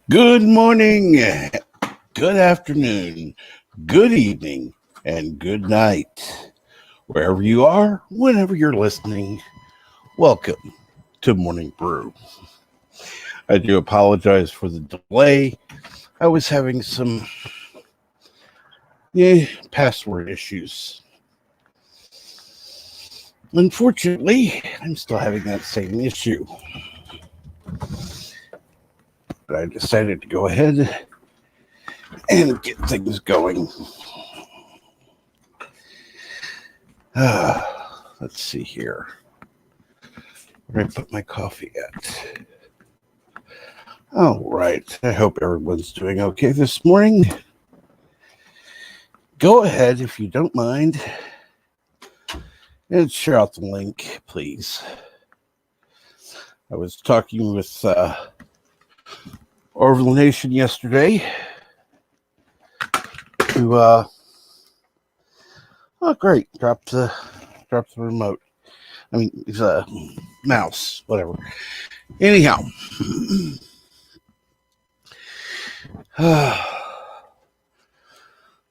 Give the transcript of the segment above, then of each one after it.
Good morning, good afternoon, good evening, and good night. Wherever you are, whenever you're listening, welcome to Morning Brew. I do apologize for the delay. I was having some password issues. Unfortunately, I'm still having that same issue. But I decided to go ahead and get things going. Let's see here. Where did I put my coffee at? All right. I hope everyone's doing okay this morning. Go ahead, if you don't mind, and share out the link, please. I was talking with Orville Nation yesterday, who oh great, dropped the remote. I mean, it's a mouse, whatever. Anyhow, a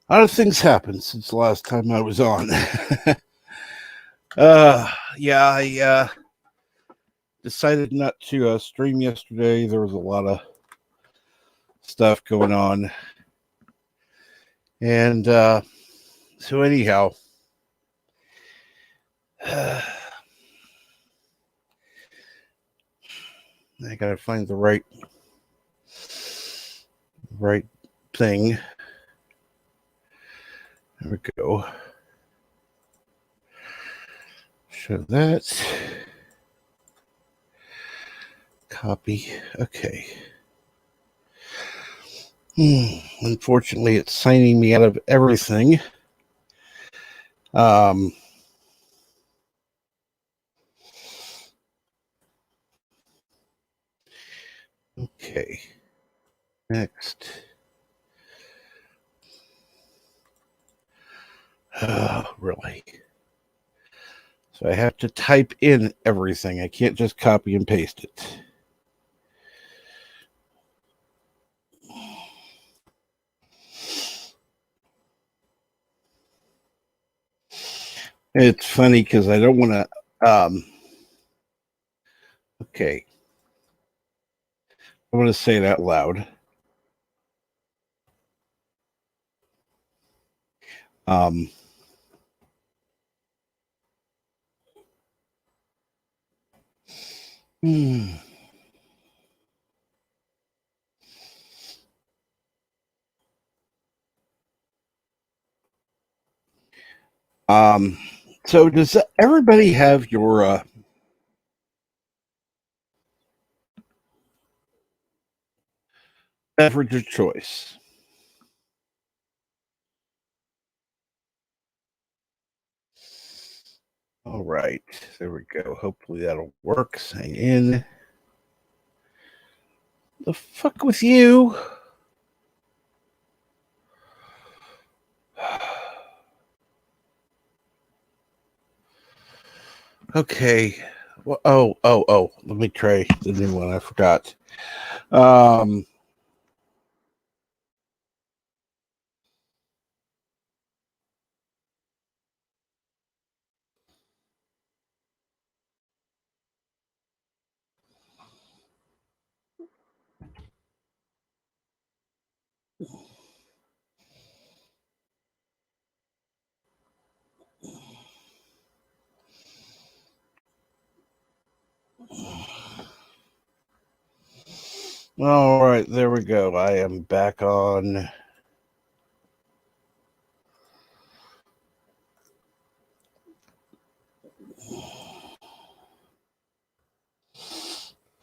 lot of things happened since the last time I was on. I decided not to stream yesterday. There was a lot of stuff going on. And so anyhow, I gotta find the right thing. There we go. Show that. Copy. Okay. Unfortunately, it's signing me out of everything. Okay. Next. Really? So I have to type in everything. I can't just copy and paste it. It's funny because I don't want to. Okay. I want to say it out loud. So does everybody have your beverage of choice? All right, there we go. Hopefully that'll work. Sign in. The fuck with you? Okay. Well, oh. Let me try the new one. I forgot. All right, there we go. I am back on.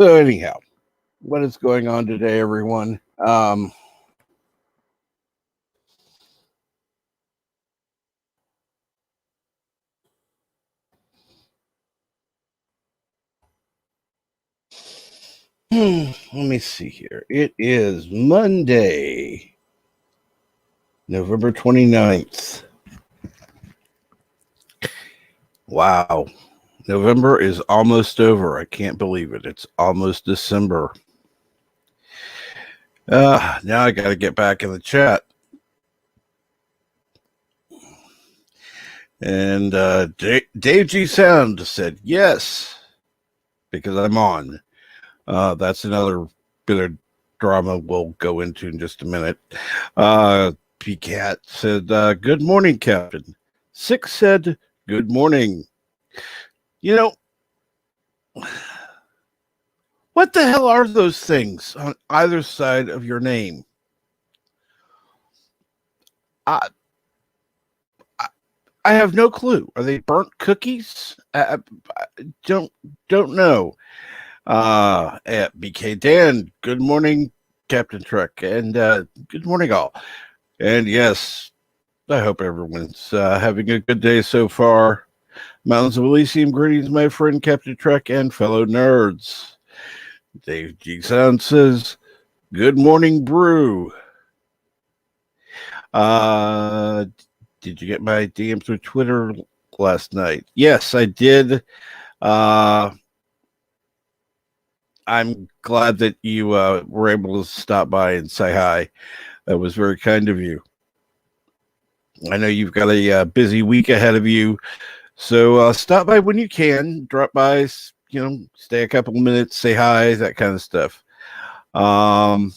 So anyhow, what is going on today, everyone? Let me see here. It is Monday, November 29th. Wow. November is almost over. I can't believe it. It's almost December. Now I got to get back in the chat. And Dave G Sound said yes, because I'm on. That's another bit of drama we'll go into in just a minute. P-Cat said, good morning, Captain. Six said, good morning. You know, what the hell are those things on either side of your name? I have no clue. Are they burnt cookies? I don't know. BK Dan, good morning, Captain Truck, and good morning, all. And yes, I hope everyone's having a good day so far. Mountains of Elysium, greetings, my friend Captain Truck and fellow nerds. Dave G Sound says, good morning, Brew. Did you get my DM through Twitter last night? Yes, I did. I'm glad that you were able to stop by and say hi. That was very kind of you. I know you've got a busy week ahead of you, so stop by when you can. Drop by, stay a couple of minutes, say hi, that kind of stuff. And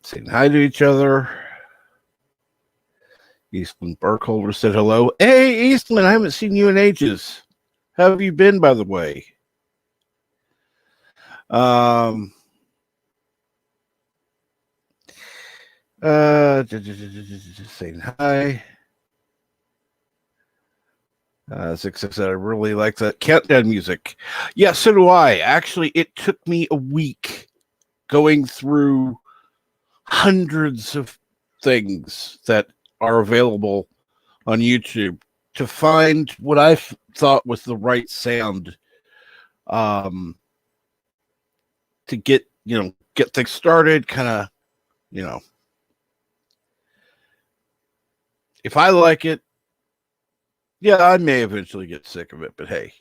saying hi to each other. Eastman Burkholder said hello. Hey, Eastman, I haven't seen you in ages. How have you been, by the way? Just saying hi. 6 said I really like that countdown music. Yeah, so do I. Actually, it took me a week going through hundreds of things that are available on YouTube to find what I thought was the right sound to get things started, kind of, if I like it, yeah, I may eventually get sick of it, but hey,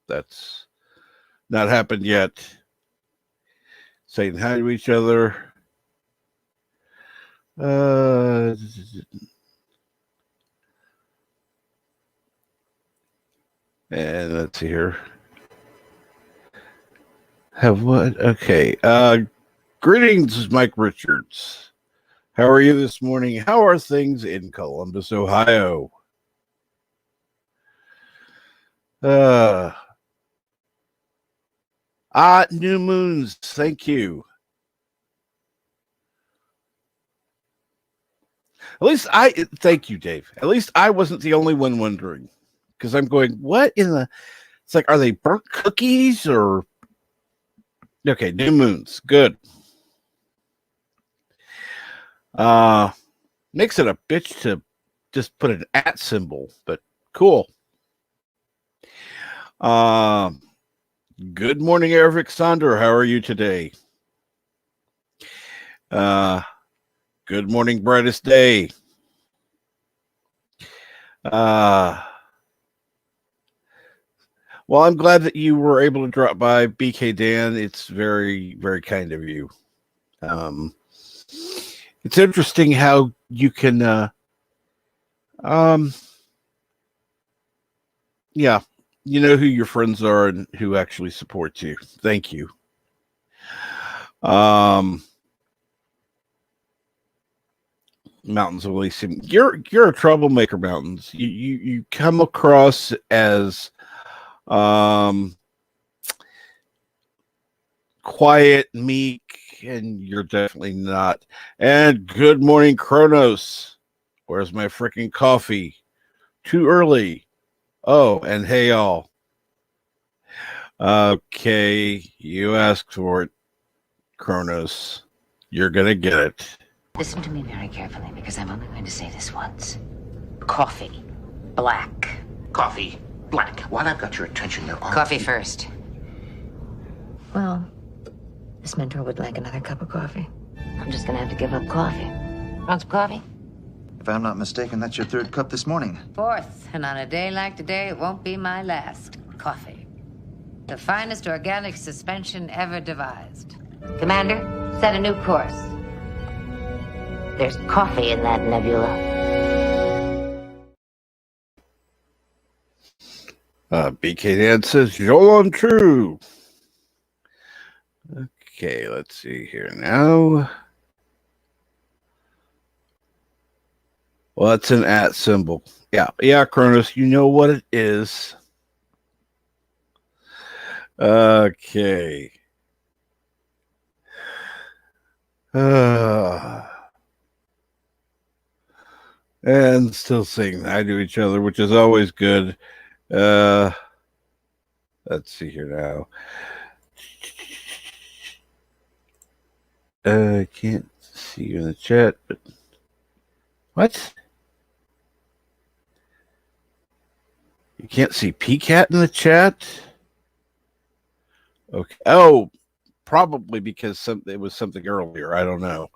that's not happened yet. Saying hi to each other. And let's see here. Have what? Okay. Greetings, Mike Richards. How are you this morning? How are things in Columbus, Ohio? New moons. Thank you. Thank you, Dave. At least I wasn't the only one wondering, because I'm going, what in the, it's like, are they burnt cookies or, okay, new moons. Good. Makes it a bitch to just put an @ symbol, but cool. Good morning, Eric Sonder. How are you today? Good morning, brightest day. Well, I'm glad that you were able to drop by, BK Dan. It's very, very kind of you. It's interesting how you can, yeah, you know who your friends are and who actually supports you. Thank you. Mountains of Elysium. You're a troublemaker, Mountains. You come across as quiet, meek, and you're definitely not. And good morning, Kronos. Where's my freaking coffee? Too early. Oh, and hey, all. Okay, you asked for it, Kronos. You're gonna get it. Listen to me very carefully, because I'm only going to say this once. Coffee. Black. Coffee. Black. While I've got your attention, there are... Coffee first. Well, this mentor would like another cup of coffee. I'm just gonna have to give up coffee. Want some coffee? If I'm not mistaken, that's your third cup this morning. Fourth, and on a day like today, it won't be my last. Coffee. The finest organic suspension ever devised. Commander, set a new course. There's coffee in that nebula. BK Dan says, Joel on true. Okay, let's see here now. Well, that's an @ symbol. Yeah, Cronus, you know what it is. Okay. And still saying hi to each other, which is always good. Let's see here now. I can't see you in the chat, but what? You can't see PCAT in the chat? Okay. Oh, probably because it was something earlier. I don't know.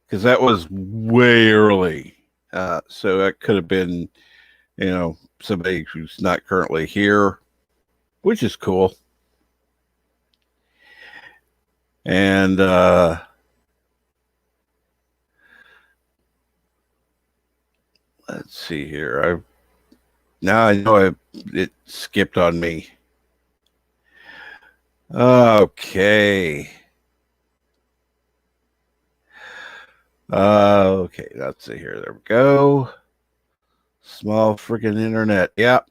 Because that was way early. So that could have been, somebody who's not currently here, which is cool. And let's see here. Now I know it skipped on me. Okay. Okay, let's see here. There we go. Small freaking internet. Yep,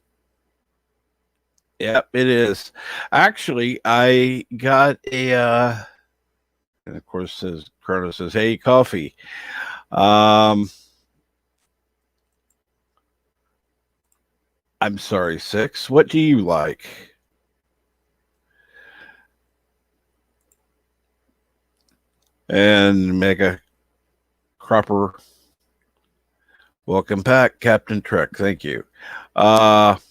it is. Actually, I got a and of course Chrono says, hey, coffee. I'm sorry, 6. What do you like? And Mega Cropper, welcome back, Captain Trek. Thank you. Yep,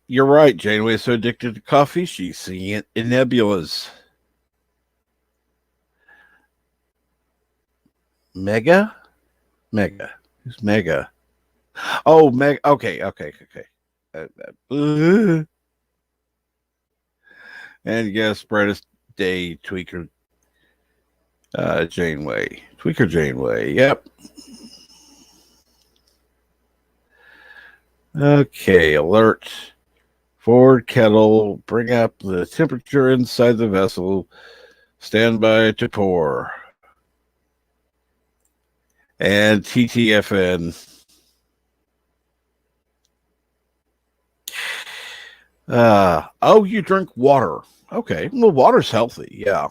you're right. Janeway's so addicted to coffee, she's seeing it in nebulas. Mega? Who's Mega? Oh, Mega. Okay. And yes, brightest day tweaker Janeway. Tweaker Janeway. Yep. Okay, alert. Forward kettle. Bring up the temperature inside the vessel. Stand by to pour. And TTFN. Oh, you drink water. Okay, well, water's healthy. Yeah.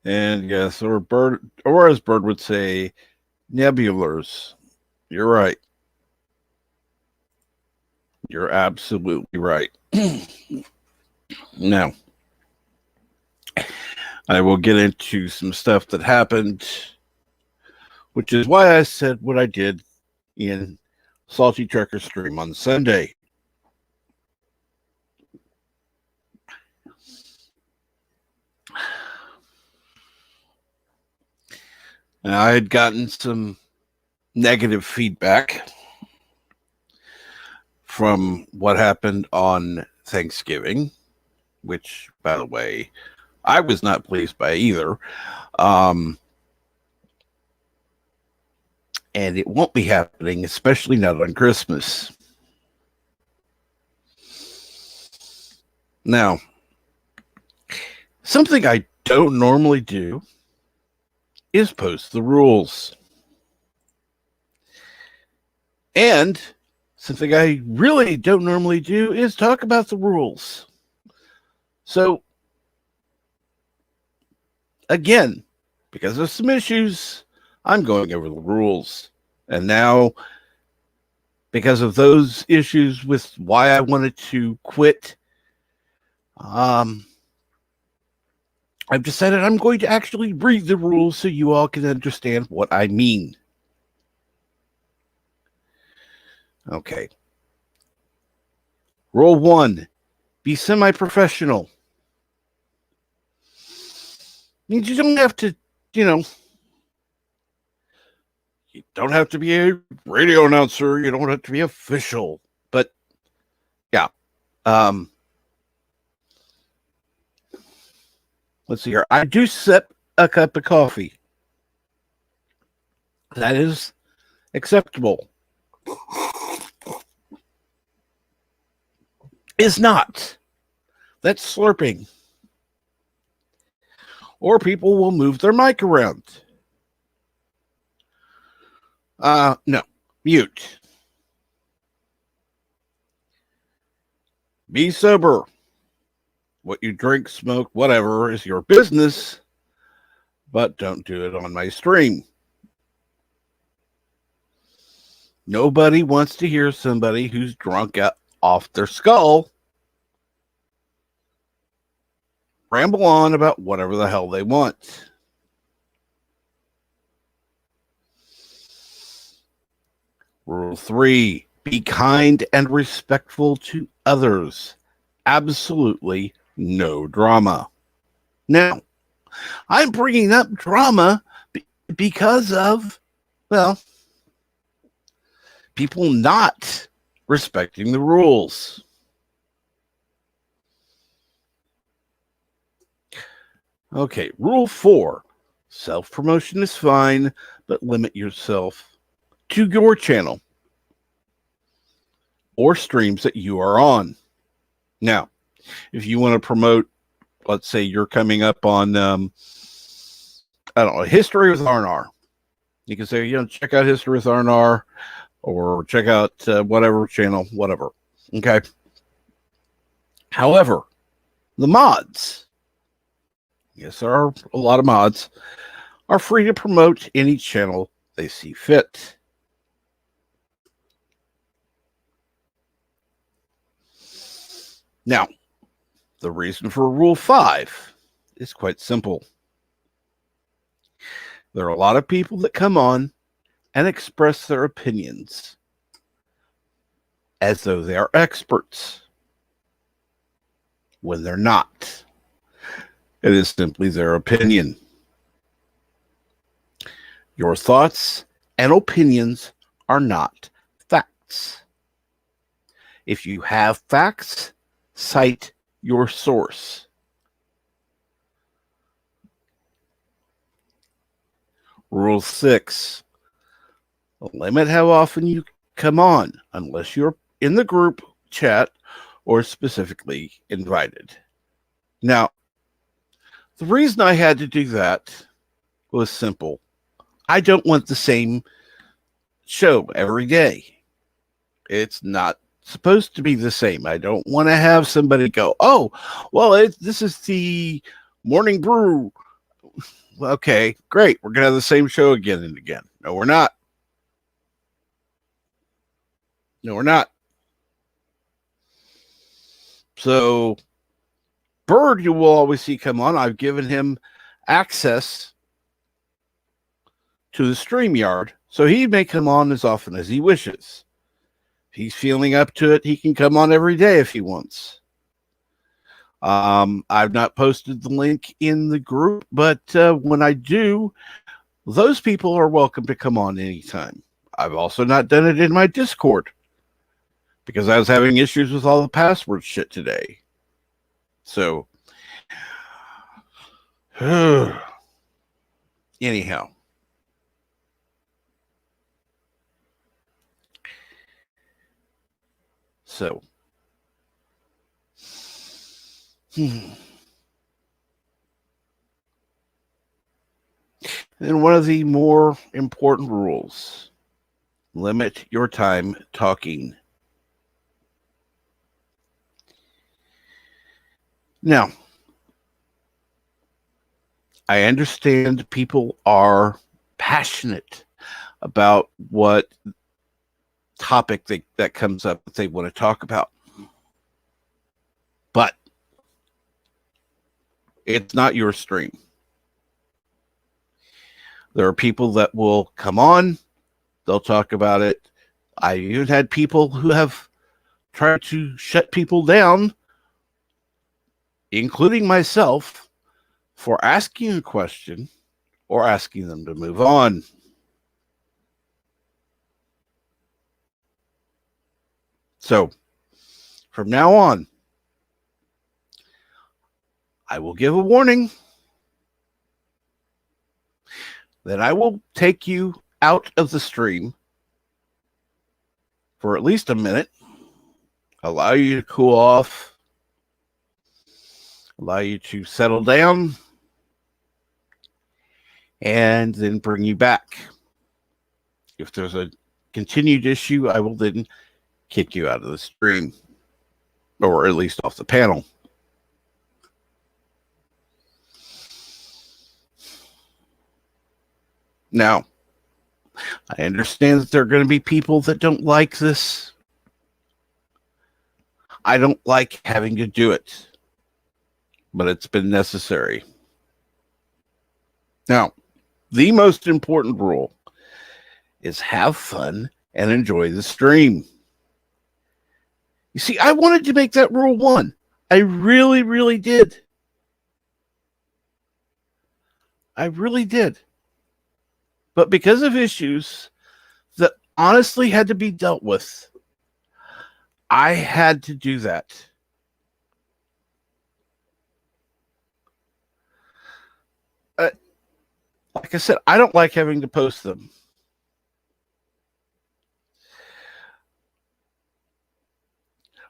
And yes, or as Bird would say, nebulars. You're right. You're absolutely right. Now, I will get into some stuff that happened, which is why I said what I did in Salty Trucker Stream on Sunday. Now, I had gotten some negative feedback from what happened on Thanksgiving, which, by the way, I was not pleased by either. And it won't be happening, especially not on Christmas. Now, something I don't normally do is post the rules. And something I really don't normally do is talk about the rules. So, again, because of some issues, I'm going over the rules. And now, because of those issues with why I wanted to quit, I've decided I'm going to actually read the rules so you all can understand what I mean. Okay. Rule 1, be semi-professional. Means you don't have to, you don't have to be a radio announcer. You don't have to be official. But, yeah. Let's see here. I do sip a cup of coffee. That is acceptable. Is not. That's slurping. Or people will move their mic around. No. Mute. Be sober. What you drink, smoke, whatever is your business, but don't do it on my stream. Nobody wants to hear somebody who's drunk off their skull ramble on about whatever the hell they want. Rule 3, be kind and respectful to others. Absolutely no drama. Now, I'm bringing up drama because of, well, people not respecting the rules. Okay, rule 4, self-promotion is fine, but limit yourself to your channel or streams that you are on. Now, if you want to promote, let's say you're coming up on, I don't know, History with R&R. You can say, check out History with R&R or check out whatever channel, whatever. Okay. However, the mods, yes, there are a lot of mods, are free to promote any channel they see fit. Now, the reason for Rule 5 is quite simple. There are a lot of people that come on and express their opinions as though they are experts when they're not. It is simply their opinion. Your thoughts and opinions are not facts. If you have facts, cite your source. Rule 6, limit how often you come on unless you're in the group chat or specifically invited. Now, the reason I had to do that was simple. I don't want the same show every day. It's not supposed to be the same. I don't want to have somebody go, oh, well, this is the morning brew. Okay, great. We're going to have the same show again and again. No, we're not. No, we're not. So, Bird, you will always see come on. I've given him access to the StreamYard, so he may come on as often as he wishes. If he's feeling up to it, he can come on every day if he wants. I've not posted the link in the group, but when I do, those people are welcome to come on anytime. I've also not done it in my Discord because I was having issues with all the password shit today. So, anyhow. So, and one of the more important rules, limit your time talking. Now, I understand people are passionate about what topic that comes up that they want to talk about. But it's not your stream. There are people that will come on, they'll talk about it. I even had people who have tried to shut people down, including myself, for asking a question or asking them to move on. So, from now on, I will give a warning. Then I will take you out of the stream for at least a minute, allow you to cool off, allow you to settle down, and then bring you back. If there's a continued issue, I will then kick you out of the stream, or at least off the panel. Now, I understand that there are going to be people that don't like this. I don't like having to do it, but it's been necessary. Now, the most important rule is have fun and enjoy the stream. You see, I wanted to make that rule one. I really, really did. I really did. But because of issues that honestly had to be dealt with, I had to do that. Like I said, I don't like having to post them.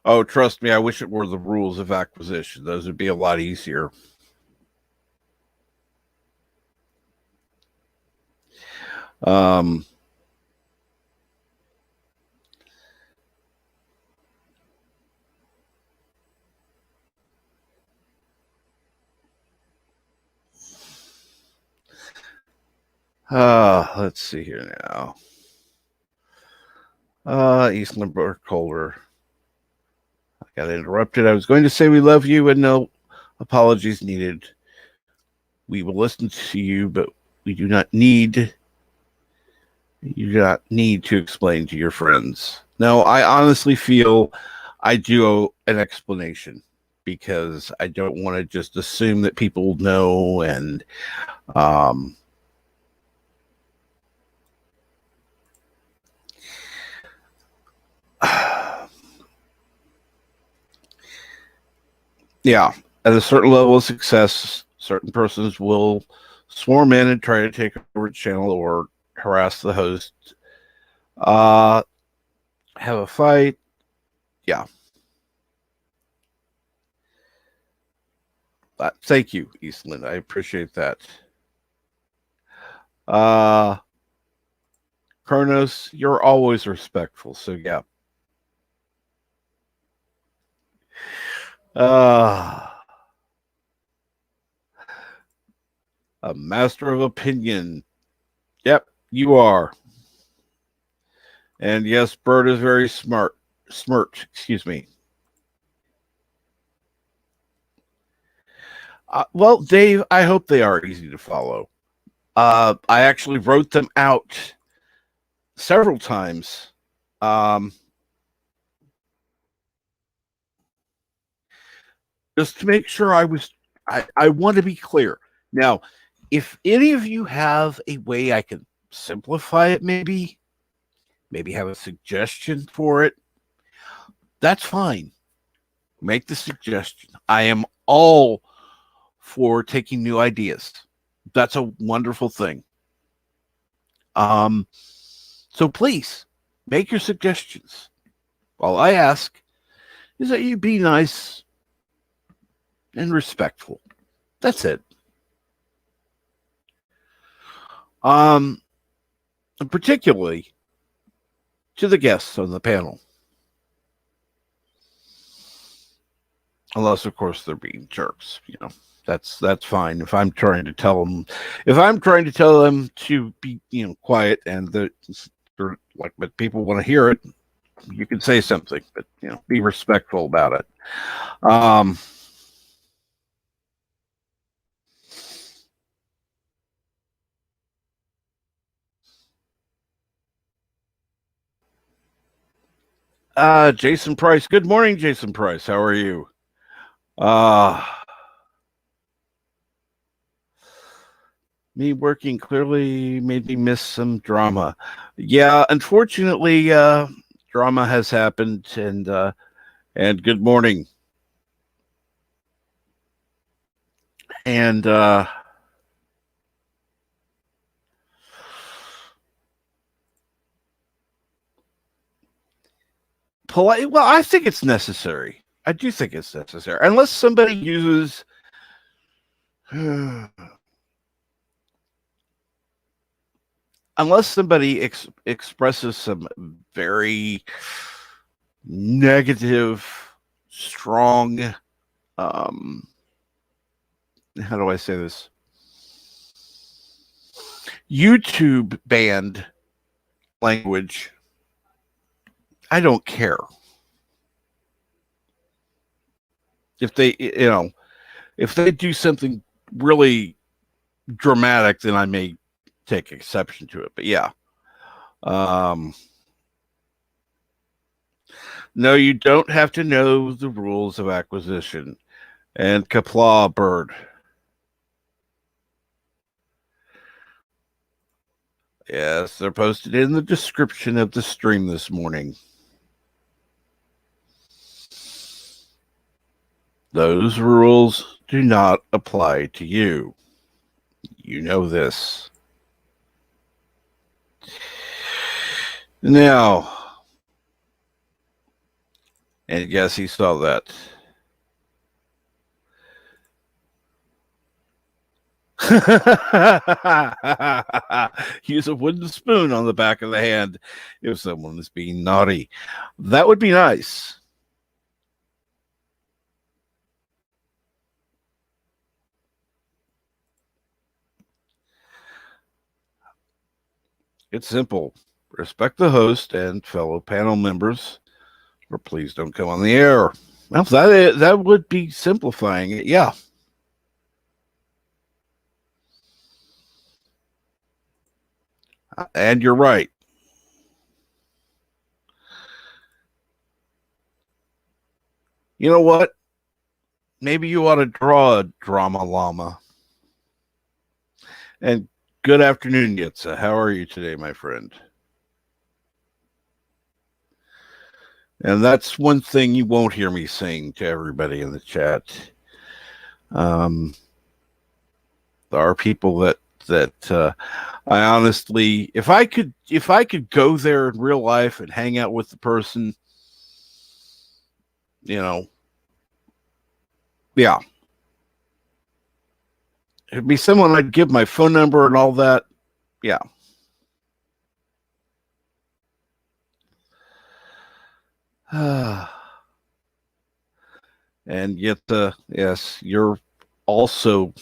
Oh, trust me, I wish it were the rules of acquisition. Those would be a lot easier. Let's see here now. Eastland Colder. I got interrupted. I was going to say we love you and no apologies needed. We will listen to you, but we do not need to explain to your friends. No, I honestly feel I do owe an explanation because I don't want to just assume that people know and yeah, at a certain level of success, certain persons will swarm in and try to take over the channel or harass the host, have a fight. Yeah. Thank you, Eastland. I appreciate that. Kronos, you're always respectful, so yeah. A master of opinion. Yep, you are. And yes, Bird is very smart. Excuse me. Well, Dave, I hope they are easy to follow. I actually wrote them out several times. Just to make sure I want to be clear. Now, if any of you have a way I can simplify it, maybe have a suggestion for it, that's fine. Make the suggestion. I am all for taking new ideas. That's a wonderful thing. So please make your suggestions. All I ask is that you be nice and respectful. That's it. Particularly to the guests on the panel. Unless, of course, they're being jerks. You know, that's fine. If I'm trying to tell them to be, quiet and they're like, but people want to hear it, you can say something, but be respectful about it. Jason Price. Good morning, Jason Price. How are you? Me working clearly made me miss some drama. Yeah, unfortunately, drama has happened, and good morning. And polite. Well, I think it's necessary. I do think it's necessary, unless somebody uses. Unless somebody expresses some very negative, strong, how do I say this? YouTube banned language. I don't care. If they, if they do something really dramatic, then I may take exception to it. But yeah. No, you don't have to know the rules of acquisition. And Kapla Bird. Yes, they're posted in the description of the stream this morning. Those rules do not apply to you. You know this. Now, and yes, he saw that. Use a wooden spoon on the back of the hand if someone is being naughty. That would be nice. It's simple. Respect the host and fellow panel members, or please don't come on the air. Well, that would be simplifying it. Yeah. And you're right. You know what? Maybe you ought to draw a drama llama. And good afternoon, Yitza. How are you today, my friend? And that's one thing you won't hear me saying to everybody in the chat. There are people that I honestly, if I could go there in real life and hang out with the person, yeah, it'd be someone I'd give my phone number and all that. Yeah. And yet, yes, you're also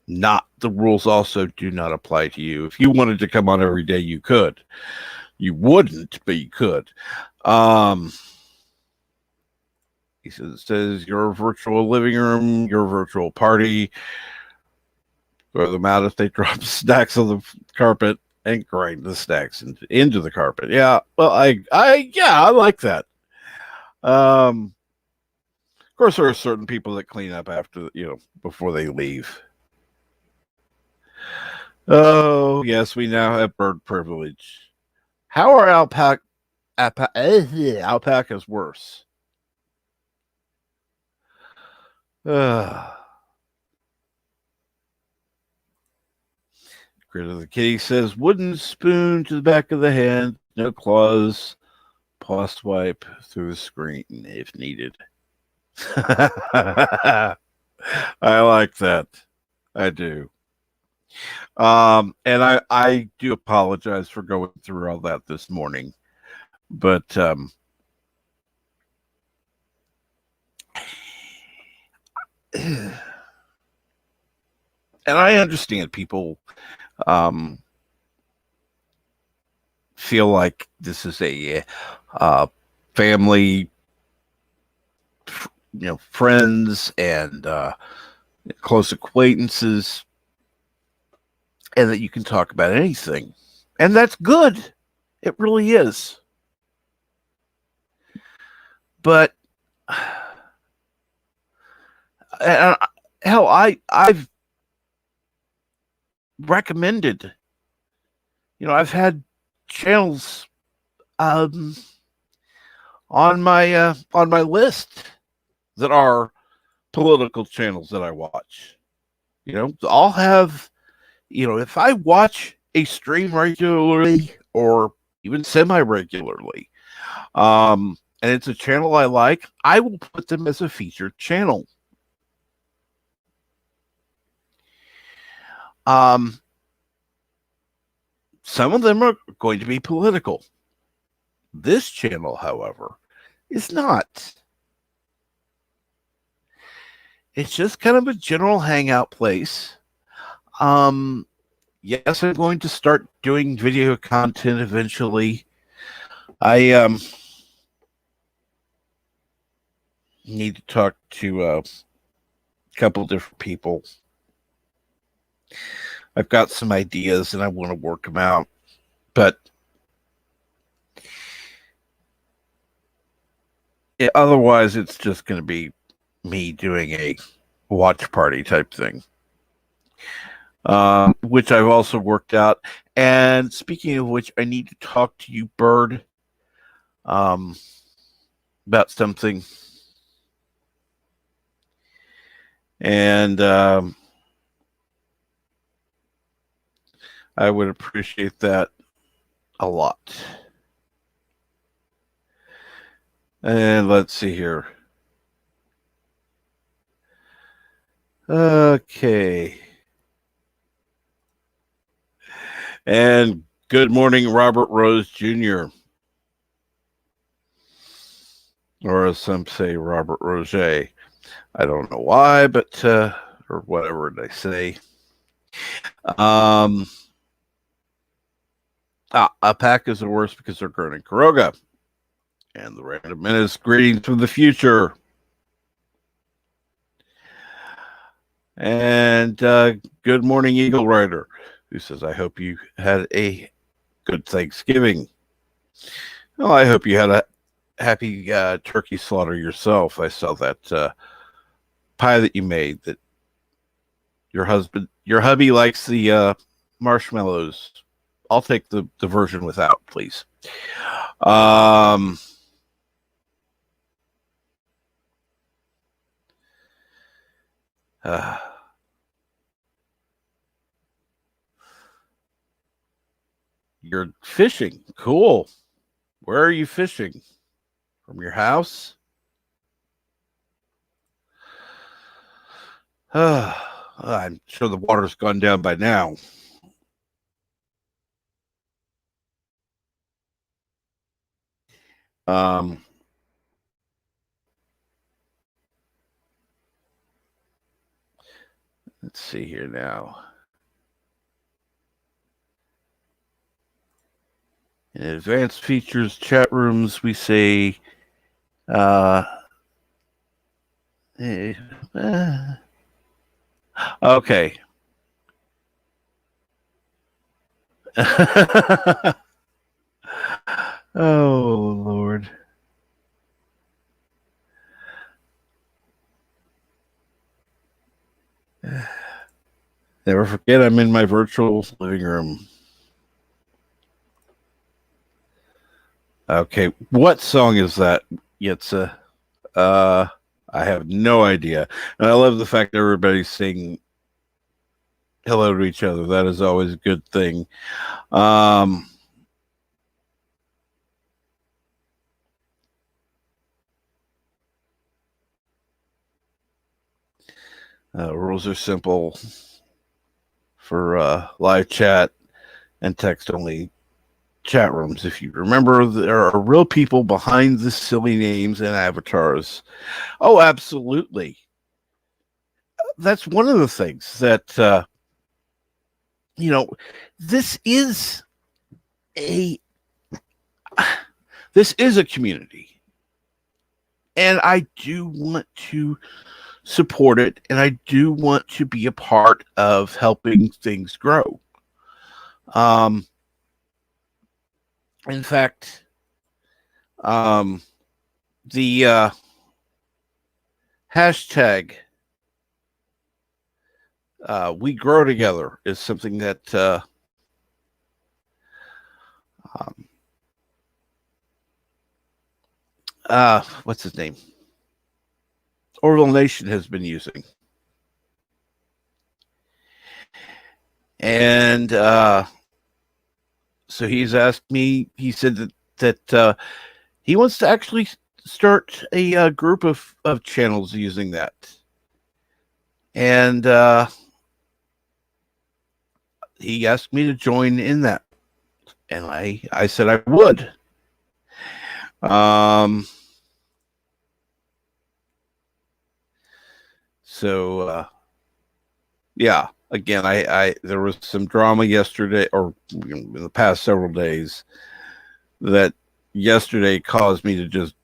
not, the rules also do not apply to you. If you wanted to come on every day, you could. You wouldn't, but you could. He says your virtual living room, your virtual party, throw them out if they drop snacks on the carpet and grind the snacks into the carpet. Yeah, well, I like that. Of course, there are certain people that clean up after, before they leave. Oh, yes, we now have bird privilege. How are alpacas worse? Grit of the Kitty says, wooden spoon to the back of the hand, no claws, paw swipe through the screen if needed. I like that. I do. And I do apologize for going through all that this morning. But and I understand people feel like this is a family, friends and close acquaintances, and that you can talk about anything. And that's good. It really is. But and hell, I've recommended. I've had channels on my list that are political channels that I watch. I'll have, if I watch a stream regularly or even semi-regularly, and it's a channel I like, I will put them as a featured channel. Some of them are going to be political. This channel, however, is not. It's just kind of a general hangout place. Yes, I'm going to start doing video content eventually. I need to talk to a couple different people. I've got some ideas and I want to work them out, but otherwise it's just going to be me doing a watch party type thing, which I've also worked out. And speaking of which, I need to talk to you, Bird, about something. And I would appreciate that a lot. And let's see here. Okay. And good morning, Robert Rose Jr. Or as some say, Robert Roget. I don't know why, but or whatever they say. APAC is the worst because they're burning Karoga. And the Random Menace, greetings from the future. And good morning, Eagle Rider, who says, I hope you had a good Thanksgiving. Well, I hope you had a happy turkey slaughter yourself. I saw that pie that you made that your hubby likes the marshmallows. I'll take the version without, please. You're fishing. Cool. Where are you fishing? From your house? I'm sure the water's gone down by now. Let's see here now. In advanced features, chat rooms, we say, okay. Oh, Lord. Never forget, I'm in my virtual living room. Okay, what song is that, Yitza? I have no idea. And I love the fact that everybody's saying hello to each other. That is always a good thing. Rules are simple for live chat and text only chat rooms. If you remember, there are real people behind the silly names and avatars. Oh, absolutely. That's one of the things that this is a community, and I do want to support it, and I do want to be a part of helping things grow. In fact, the hashtag we grow together is something that what's his name? Orville Nation has been using. And so he's asked me, he said that he wants to actually start a group of channels using that. And he asked me to join in that. And I said I would. So yeah, again, I there was some drama yesterday, or in the past several days, that yesterday caused me to just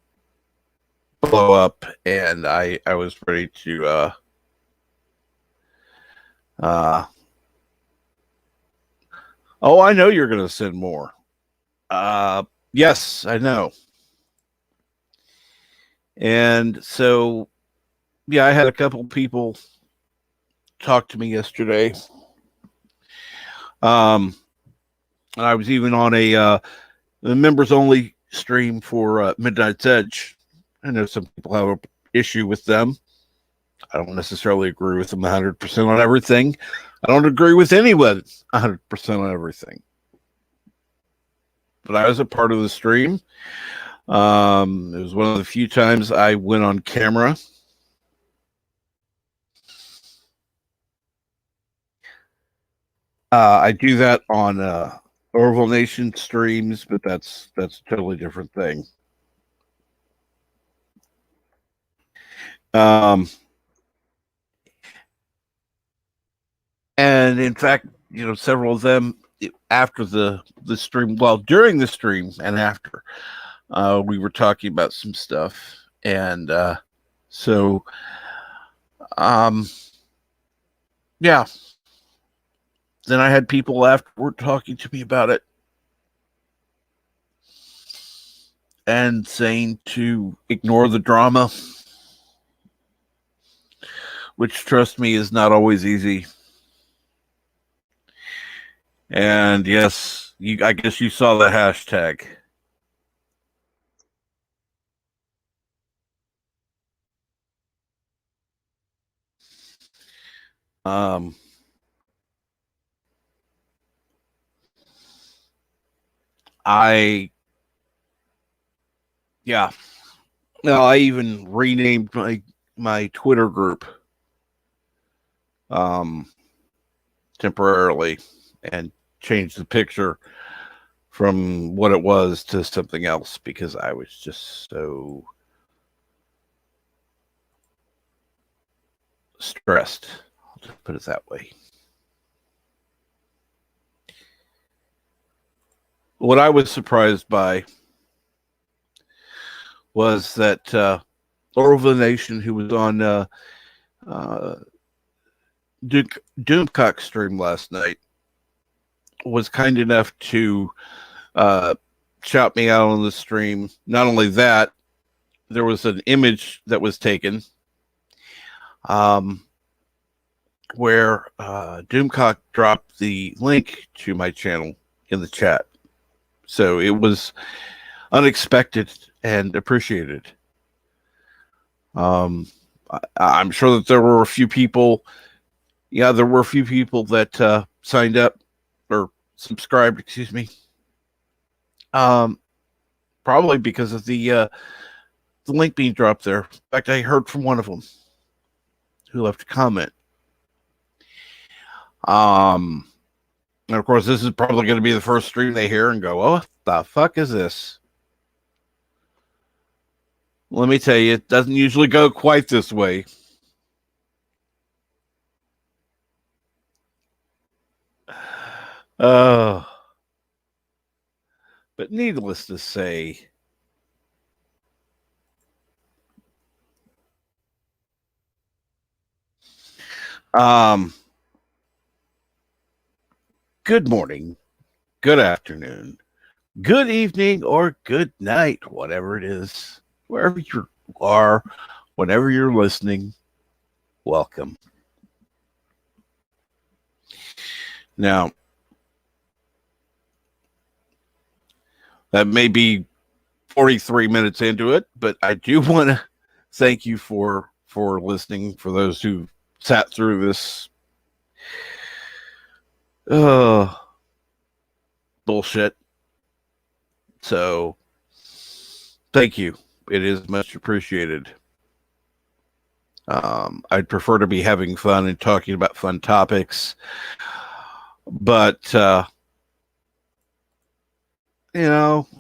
blow up, and I was ready to oh, I know you're going to send more. Yes, I know. And so, yeah, I had a couple people talk to me yesterday. I was even on a the members only stream for Midnight's Edge. I know some people have an issue with them. I don't necessarily agree with them 100% on everything. I don't agree with anyone 100% on everything. But I was a part of the stream. It was one of the few times I went on camera. I do that on Orville Nation streams, but that's a totally different thing. And in fact, you know, several of them after the stream, well, during the stream and after, we were talking about some stuff, and so yeah. Then I had people afterward talking to me about it and saying to ignore the drama, which, trust me, is not always easy. And yes, I guess you saw the hashtag. Yeah. No, I even renamed my Twitter group temporarily and changed the picture from what it was to something else because I was just so stressed. I'll just put it that way. What I was surprised by was that Orville Nation, who was on Doomcock stream last night, was kind enough to shout me out on the stream. Not only that, there was an image that was taken where Doomcock dropped the link to my channel in the chat. So it was unexpected and appreciated. I'm sure that there were a few people. Yeah, there were a few people that signed up or subscribed, excuse me. Probably because of the link being dropped there. In fact, I heard from one of them who left a comment. And of course, this is probably going to be the first stream they hear and go, "Oh, what the fuck is this?" Let me tell you, it doesn't usually go quite this way. But needless to say, good morning, good afternoon, good evening, or good night, whatever it is wherever you are, whenever you're listening, welcome. Now, that may be 43 minutes into it, but I do want to thank you for listening. For those who sat through this bullshit, so thank you. It is much appreciated. I'd prefer to be having fun and talking about fun topics, but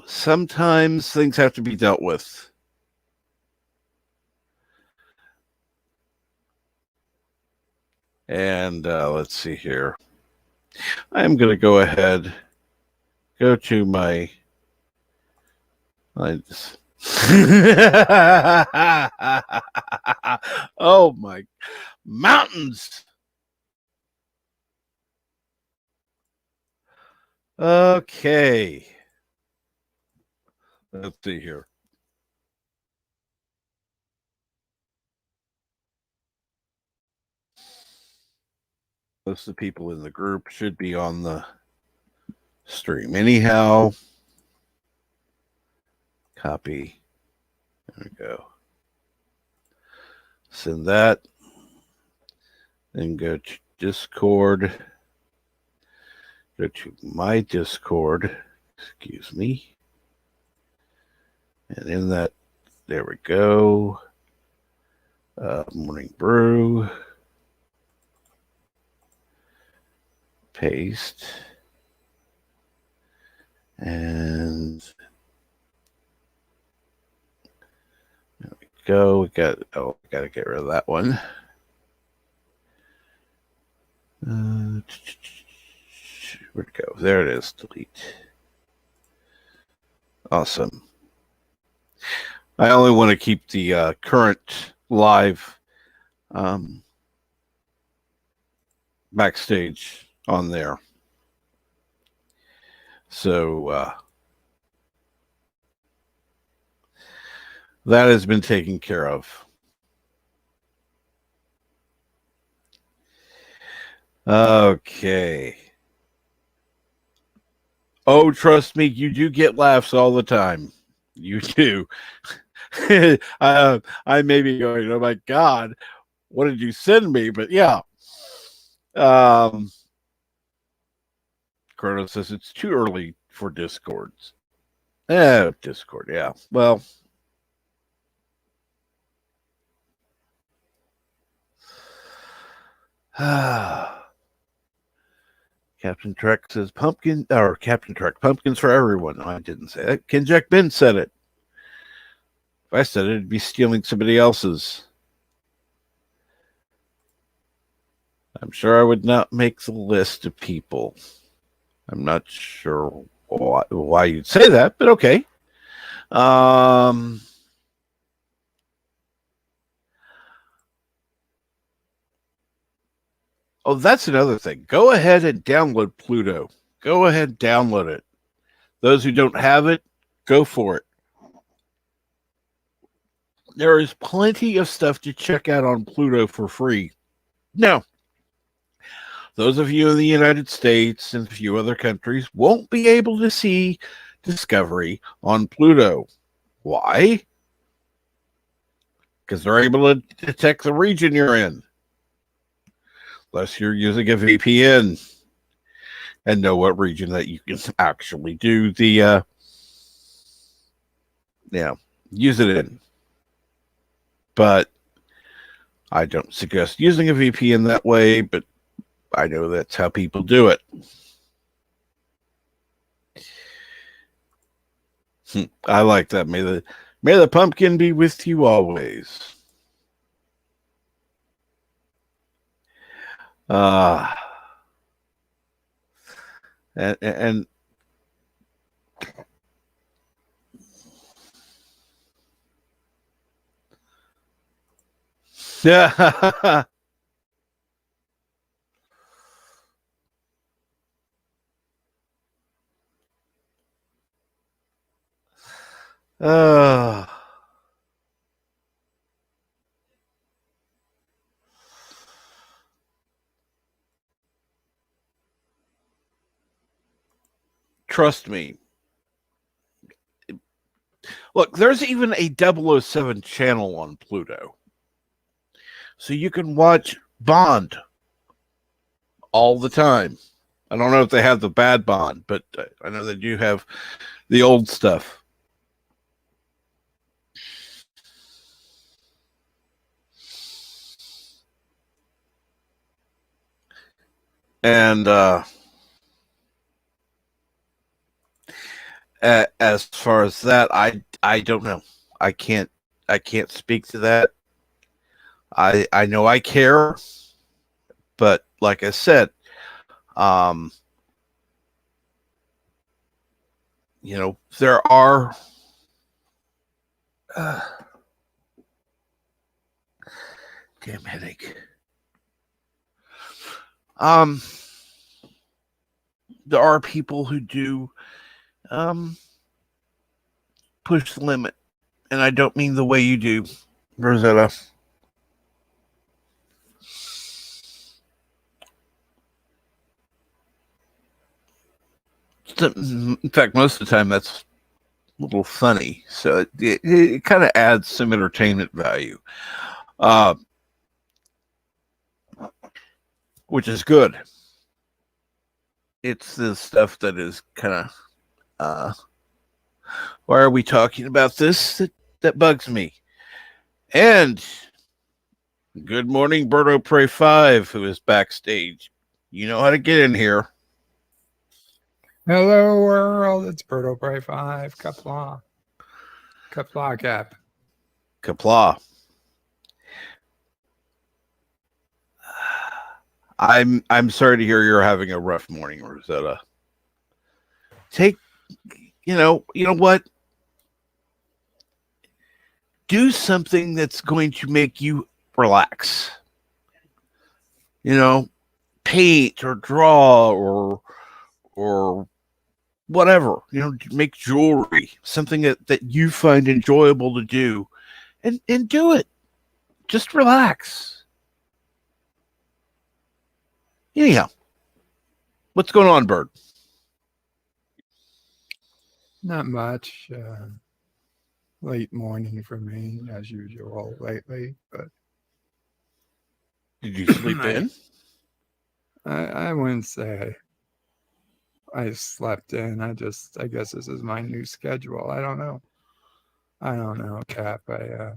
sometimes things have to be dealt with. And let's see here. I'm going to go ahead, go to my. Oh my mountains. Okay. Let's see here. Most of the people in the group should be on the stream. Anyhow, copy. There we go. Send that. Then go to Discord. Go to my Discord. Excuse me. And in that, there we go. Morning Brew. Paste. And there we go. We got to get rid of that one. Where'd it go? There it is. Delete. Awesome. I only want to keep the current live backstage on there. So that has been taken care of. Okay. Oh, trust me, you do get laughs all the time. You do. I may be going, oh my God, what did you send me? But yeah. Chrono says it's too early for Discords. Discord, yeah. Well, Captain Trek says pumpkins for everyone. No, I didn't say that. Ken Jack Ben said it. If I said it, it'd be stealing somebody else's. I'm sure I would not make the list of people. I'm not sure why you'd say that, but okay. Oh, that's another thing. Go ahead and download Pluto. Go ahead and download it. Those who don't have it, go for it. There is plenty of stuff to check out on Pluto for free. Now, those of you in the United States and a few other countries won't be able to see Discovery on Pluto. Why? Because they're able to detect the region you're in. Unless you're using a VPN and know what region that you can actually do the use it in. But I don't suggest using a VPN that way, but I know that's how people do it. I like that. May the pumpkin be with you always. And yeah. trust me. Look, there's even a 007 channel on Pluto. So you can watch Bond all the time. I don't know if they have the bad Bond, but I know they do have the old stuff. And as far as that, I don't know. I can't speak to that. I know I care, but like I said, there are damn headache. There are people who do push the limit, and I don't mean the way you do, Rosetta. In fact, most of the time that's a little funny, so it kind of adds some entertainment value, which is good. It's the stuff that is kind of why are we talking about this? That bugs me. And good morning, Berto Prey 5, who is backstage. You know how to get in here. Hello, world. It's Berto Prey 5. Kapla. Kapla, Cap. Kapla. I'm sorry to hear you're having a rough morning, Rosetta. Take, you know what? Do something that's going to make you relax. Paint or draw or whatever. Make jewelry, something that you find enjoyable to do, and do it. Just relax. Anyhow, what's going on, Bird? Not much. Late morning for me, as usual, lately. But did you sleep in? I wouldn't say I slept in. I guess this is my new schedule. I don't know, Cap. I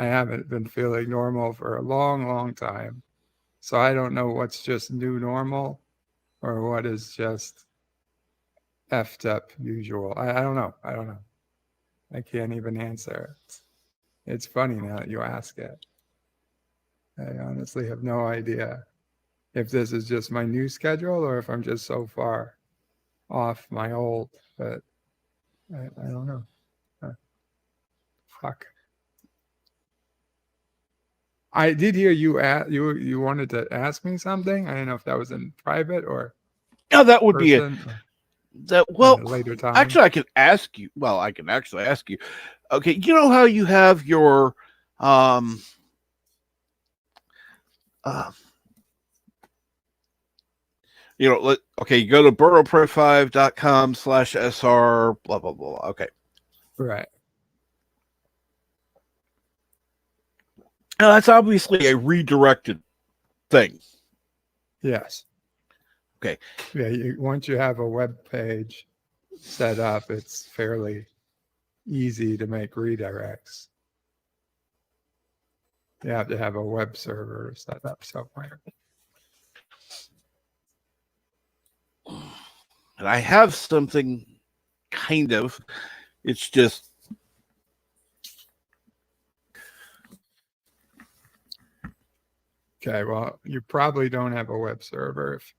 haven't been feeling normal for a long time. So I don't know what's just new normal or what is just effed up usual. I don't know. I can't even answer it. It's funny now that you ask it. I honestly have no idea if this is just my new schedule or if I'm just so far off my old, but I don't know. Fuck. I did hear you wanted to ask me something. I don't know if that was in private or No, that would be later time. Actually, I can ask you. Well, I can actually ask you. Okay, you know how you have your you go to burrowpro5.com/SR blah blah blah. Okay. Right. Now that's obviously a redirected thing. Yes. Okay. Yeah, once you have a web page set up, it's fairly easy to make redirects. You have to have a web server set up somewhere. And I have something kind of. It's just okay. Well, you probably don't have a web server. If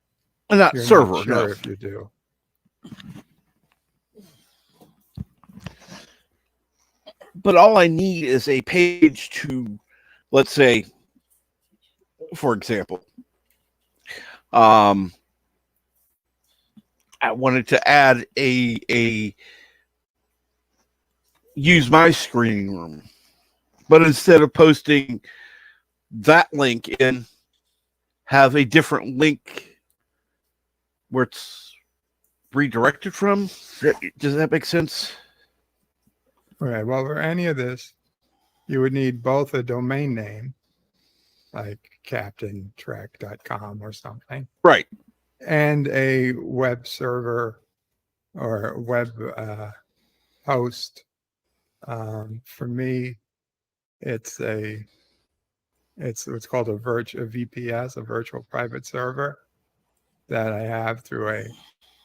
not you're server. not sure No. if you do. But all I need is a page to, let's say, for example, I wanted to add a use my screening room, but instead of posting that link in, have a different link where it's redirected from? Does that make sense? Okay, well, for any of this, you would need both a domain name, like captaintrek.com or something, Right. and a web server or web host. For me, it's what's called a VPS, a virtual private server, that I have through a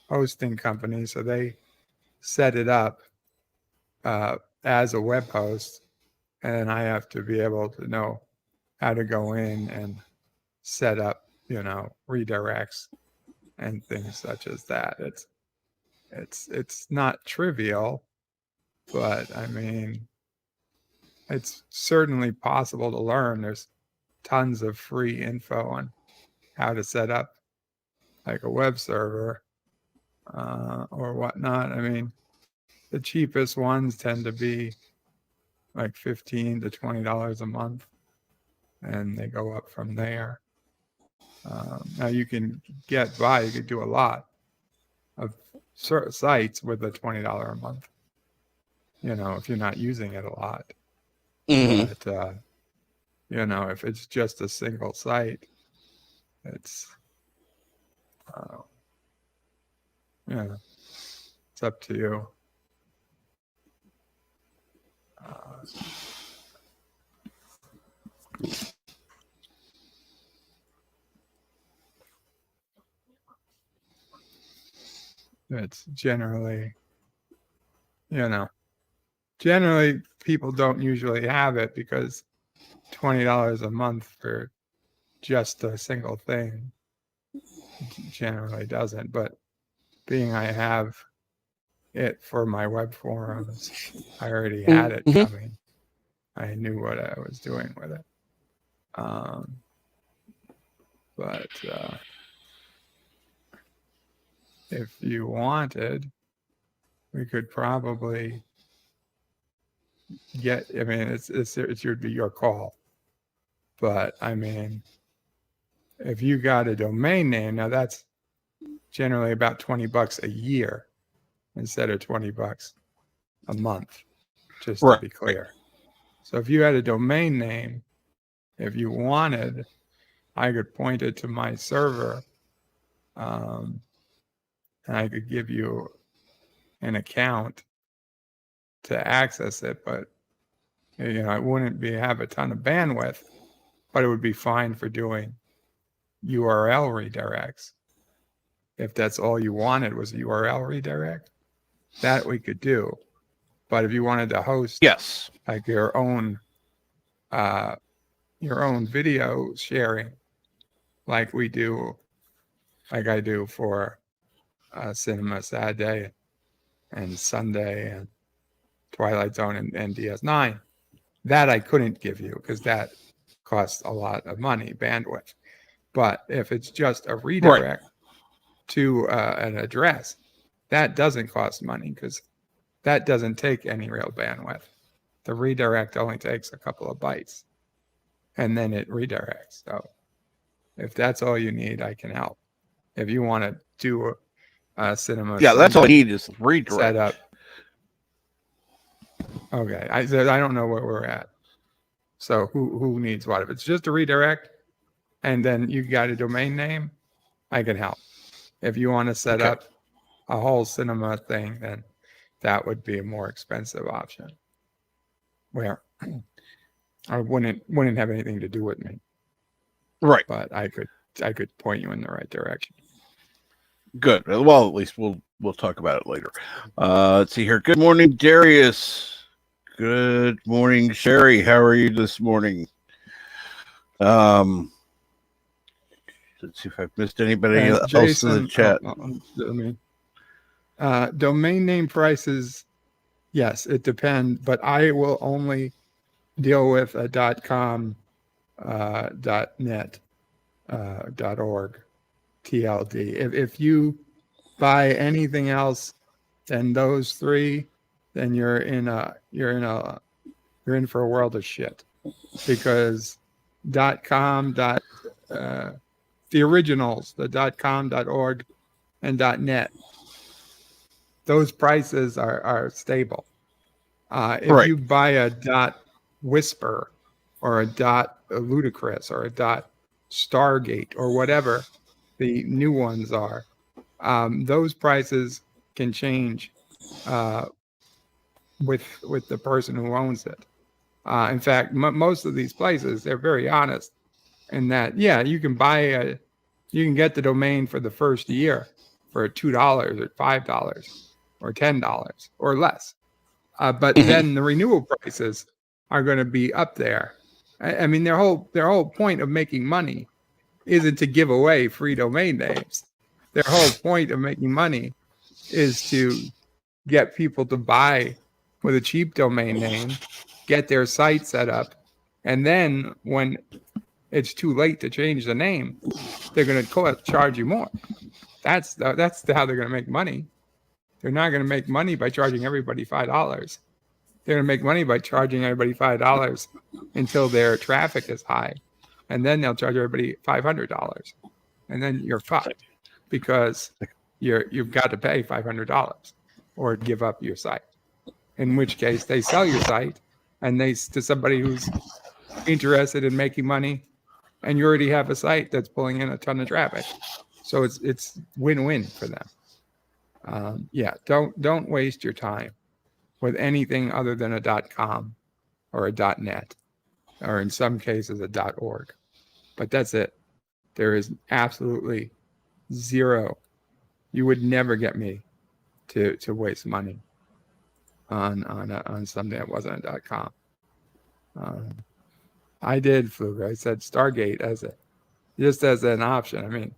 hosting company. So they set it up as a web host, and I have to be able to know how to go in and set up, redirects and things such as that. It's not trivial, but I mean, it's certainly possible to learn. There's tons of free info on how to set up like a web server or whatnot. I mean, the cheapest ones tend to be like $15 to $20 a month, and they go up from there. Now you can get by, you could do a lot of sites with a $20 a month, if you're not using it a lot. Mm-hmm. But, if it's just a single site, it's, it's up to you. It's generally people don't usually have it because $20 a month for just a single thing generally doesn't. But being I have it for my web forums, I already had it coming. I knew what I was doing with it. But if you wanted, we could probably get, I mean, it would be your call. But I mean, if you got a domain name, now that's generally about $20 a year instead of $20 a month, just to be clear. So if you had a domain name, if you wanted, I could point it to my server, and I could give you an account to access it, but it wouldn't have a ton of bandwidth, but it would be fine for doing URL redirects. If that's all you wanted was a URL redirect, that we could do. But if you wanted to host, yes, like your own video sharing, like we do, like I do for Cinema Saturday and Sunday and Twilight Zone and DS9, that I couldn't give you because that costs a lot of money, bandwidth. But if it's just a redirect to an address, that doesn't cost money because that doesn't take any real bandwidth. The redirect only takes a couple of bytes, and then it redirects. So if that's all you need, I can help. If you want to do a Cinema, that's all I need is redirect setup. Okay, I don't know where we're at. So who needs what? If it's just a redirect, and then you got a domain name, I can help. If you want to set up a whole cinema thing, then that would be a more expensive option, where I wouldn't have anything to do with me. Right. But I could point you in the right direction. Good. Well, at least we'll talk about it later. Let's see here. Good morning, Darius. Good morning, Sherry. How are you this morning? Let's see if I've missed anybody else Jason, in the chat. Domain name prices, yes, it depends, but I will only deal with a .com, .net, .org, TLD. If you buy anything else than those three, then you're in for a world of shit, because .com, the originals, the .com, .org, and .net those prices are stable. If Right. you buy a .whisper or a .ludicrous or a .stargate or whatever the new ones are, those prices can change with the person who owns it. In fact, most of these places, they're very honest in that, yeah, you can get the domain for the first year for $2 or $5 or $10 or less. But then the renewal prices are going to be up there. I mean, their whole point of making money isn't to give away free domain names. Their whole point of making money is to get people to buy with a cheap domain name, get their site set up, and then when it's too late to change the name, they're going to charge you more. That's how they're going to make money. They're not going to make money by charging everybody $5. They're going to make money by charging everybody $5 until their traffic is high, and then they'll charge everybody $500, and then you're fucked because you've got to pay $500 or give up your site. In which case, they sell your site, and to somebody who's interested in making money, and you already have a site that's pulling in a ton of traffic, so it's win-win for them. Don't waste your time with anything other than a .com or a .net, or in some cases a .org. But that's it. There is absolutely zero. You would never get me to waste money on something that wasn't a .com. I did, Fluger. I said Stargate just as an option. I mean,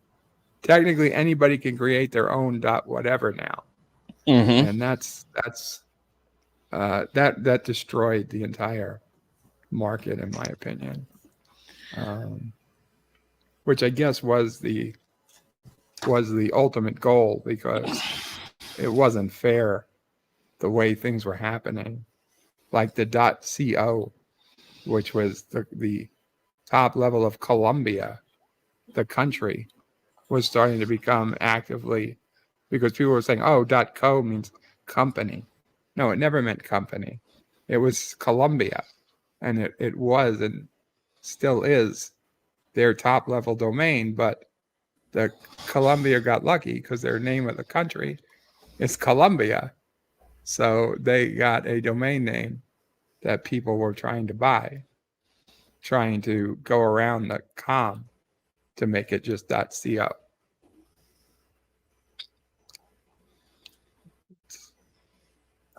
technically anybody can create their own whatever now, and that destroyed the entire market, in my opinion. Which I guess was the ultimate goal, because it wasn't fair the way things were happening. Like the .co, which was the top level of Colombia, the country, was starting to become actively, because people were saying, oh, .co means company. No, it never meant company. It was Colombia, and it was and still is their top level domain, but the Colombia got lucky because their name of the country is Colombia. So they got a domain name that people were trying to buy, trying to go around the com to make it just .co.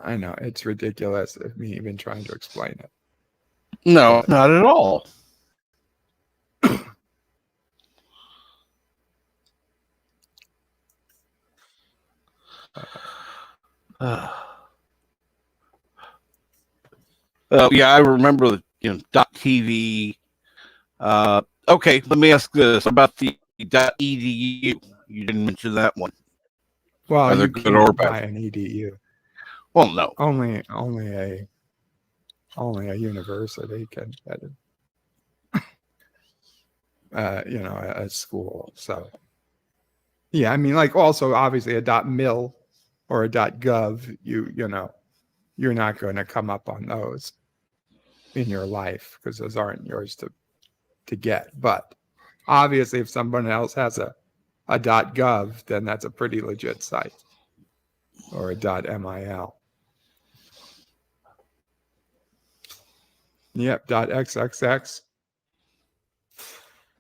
I know, it's ridiculous of me even trying to explain it. No, not at all. Yeah, I remember .tv. Okay, let me ask this about the .edu. You didn't mention that one. Well, Either you good can't or buy bad. an EDU. Well, no. Only a university can get it. A school. So yeah, I mean, like, also obviously a .mil or a .gov, you're not going to come up on those in your life because those aren't yours to get. But obviously, if someone else has a .gov, then that's a pretty legit site, or a .mil. Yep, .xxx.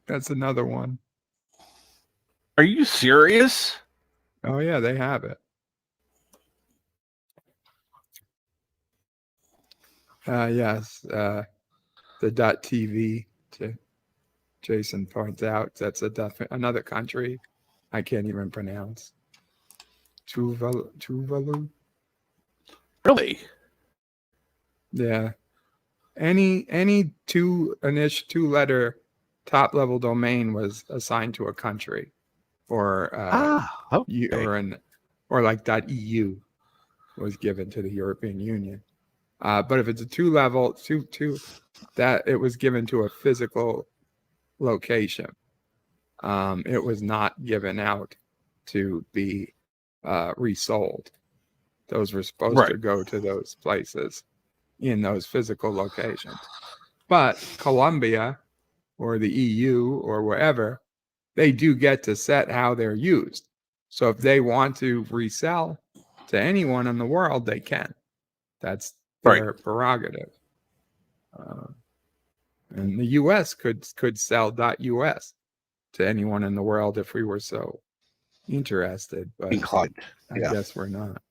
That's another one. Are you serious? Oh yeah, they have it. Yes, the .tv. Jason points out that's another country I can't even pronounce. Tuvalu. Really? Yeah. Any two-letter top level domain was assigned to a country, or okay. or like .eu was given to the European Union. But if it's a two-level, that it was given to a physical location. It was not given out to be resold. Those were supposed to go to those places in those physical locations. But Colombia or the EU or wherever, they do get to set how they're used. So if they want to resell to anyone in the world, they can. That's their prerogative. And the US could sell .us to anyone in the world if we were so interested, but Inclined. I guess we're not.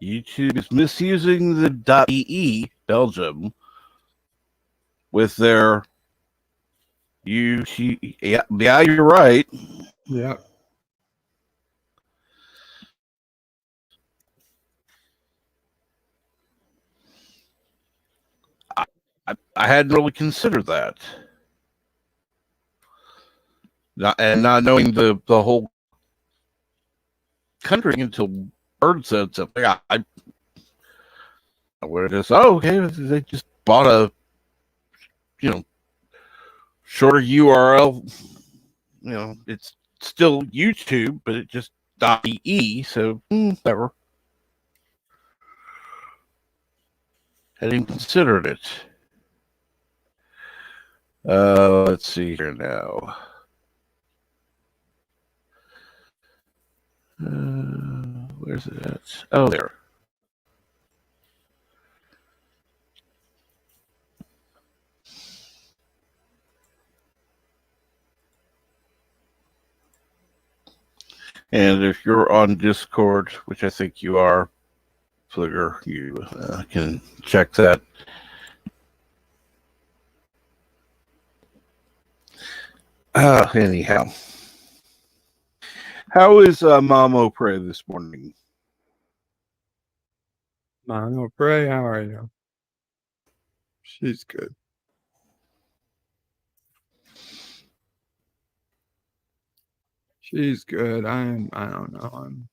YouTube is misusing the .ee Belgium with their yeah, you're right. Yeah. I hadn't really considered that. Not knowing the whole country until Bird said something. I would have just, okay, they just bought a, shorter URL. It's still YouTube, but it just .ee, so whatever. Hadn't even considered it. Let's see here now. Where's it at? Oh, there. And if you're on Discord, which I think you are, Fligger, you can check that. Anyhow. How is Mamo Prey this morning? Mamo Prey, how are you? She's good. She's good. I don't know. I'm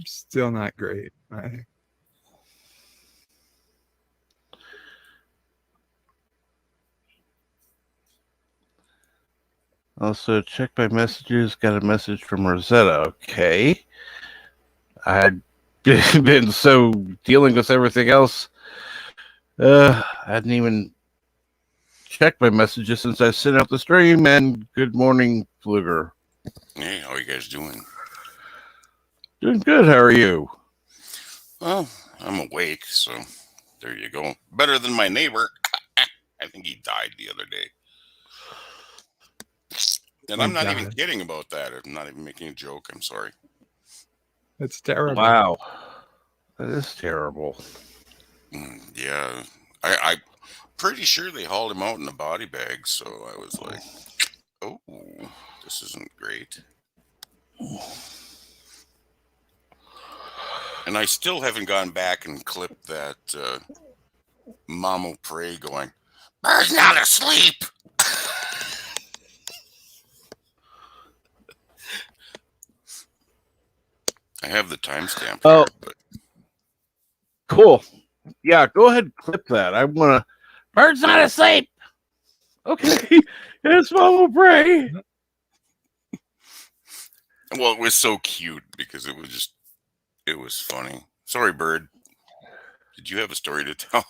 still not great. Also, check my messages. Got a message from Rosetta. Okay. I had been so dealing with everything else. I hadn't even checked my messages since I sent out the stream. And good morning, Fluger. Hey, how are you guys doing? Doing good. How are you? Well, I'm awake, so there you go. Better than my neighbor. I think he died the other day. And I'm not even kidding about that. I'm not even making a joke. I'm sorry. It's terrible. Wow. That is terrible. Yeah. I'm pretty sure they hauled him out in a body bag, so I was like, oh, this isn't great. And I still haven't gone back and clipped that Mamo Prey going, Bird's not asleep! I have the timestamp. Oh, here, cool. Yeah, go ahead and clip that. I want to. Bird's not asleep. Okay, it's Mama Bray. Well, it was so cute because it was funny. Sorry, Bird. Did you have a story to tell?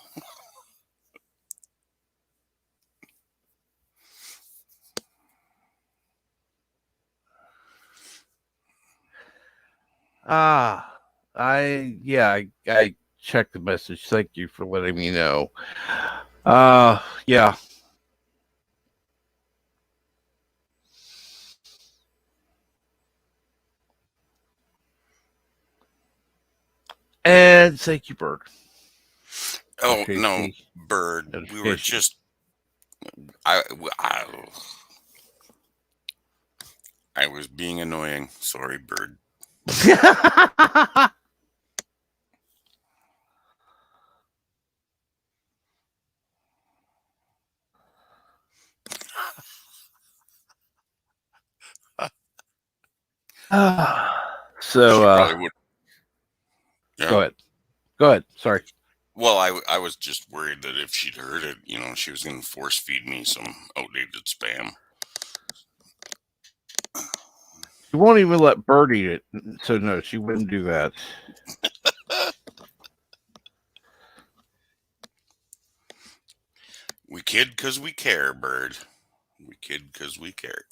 I checked the message. Thank you for letting me know. Yeah. And thank you, Bird. Oh, no, Bird. We were just... I was being annoying. Sorry, Bird. So, yeah. Go ahead. Go ahead. Sorry. Well, I was just worried that if she'd heard it, she was going to force feed me some outdated spam. She won't even let Bird eat it. So, no, she wouldn't do that. We kid because we care, Bird. We kid because we care.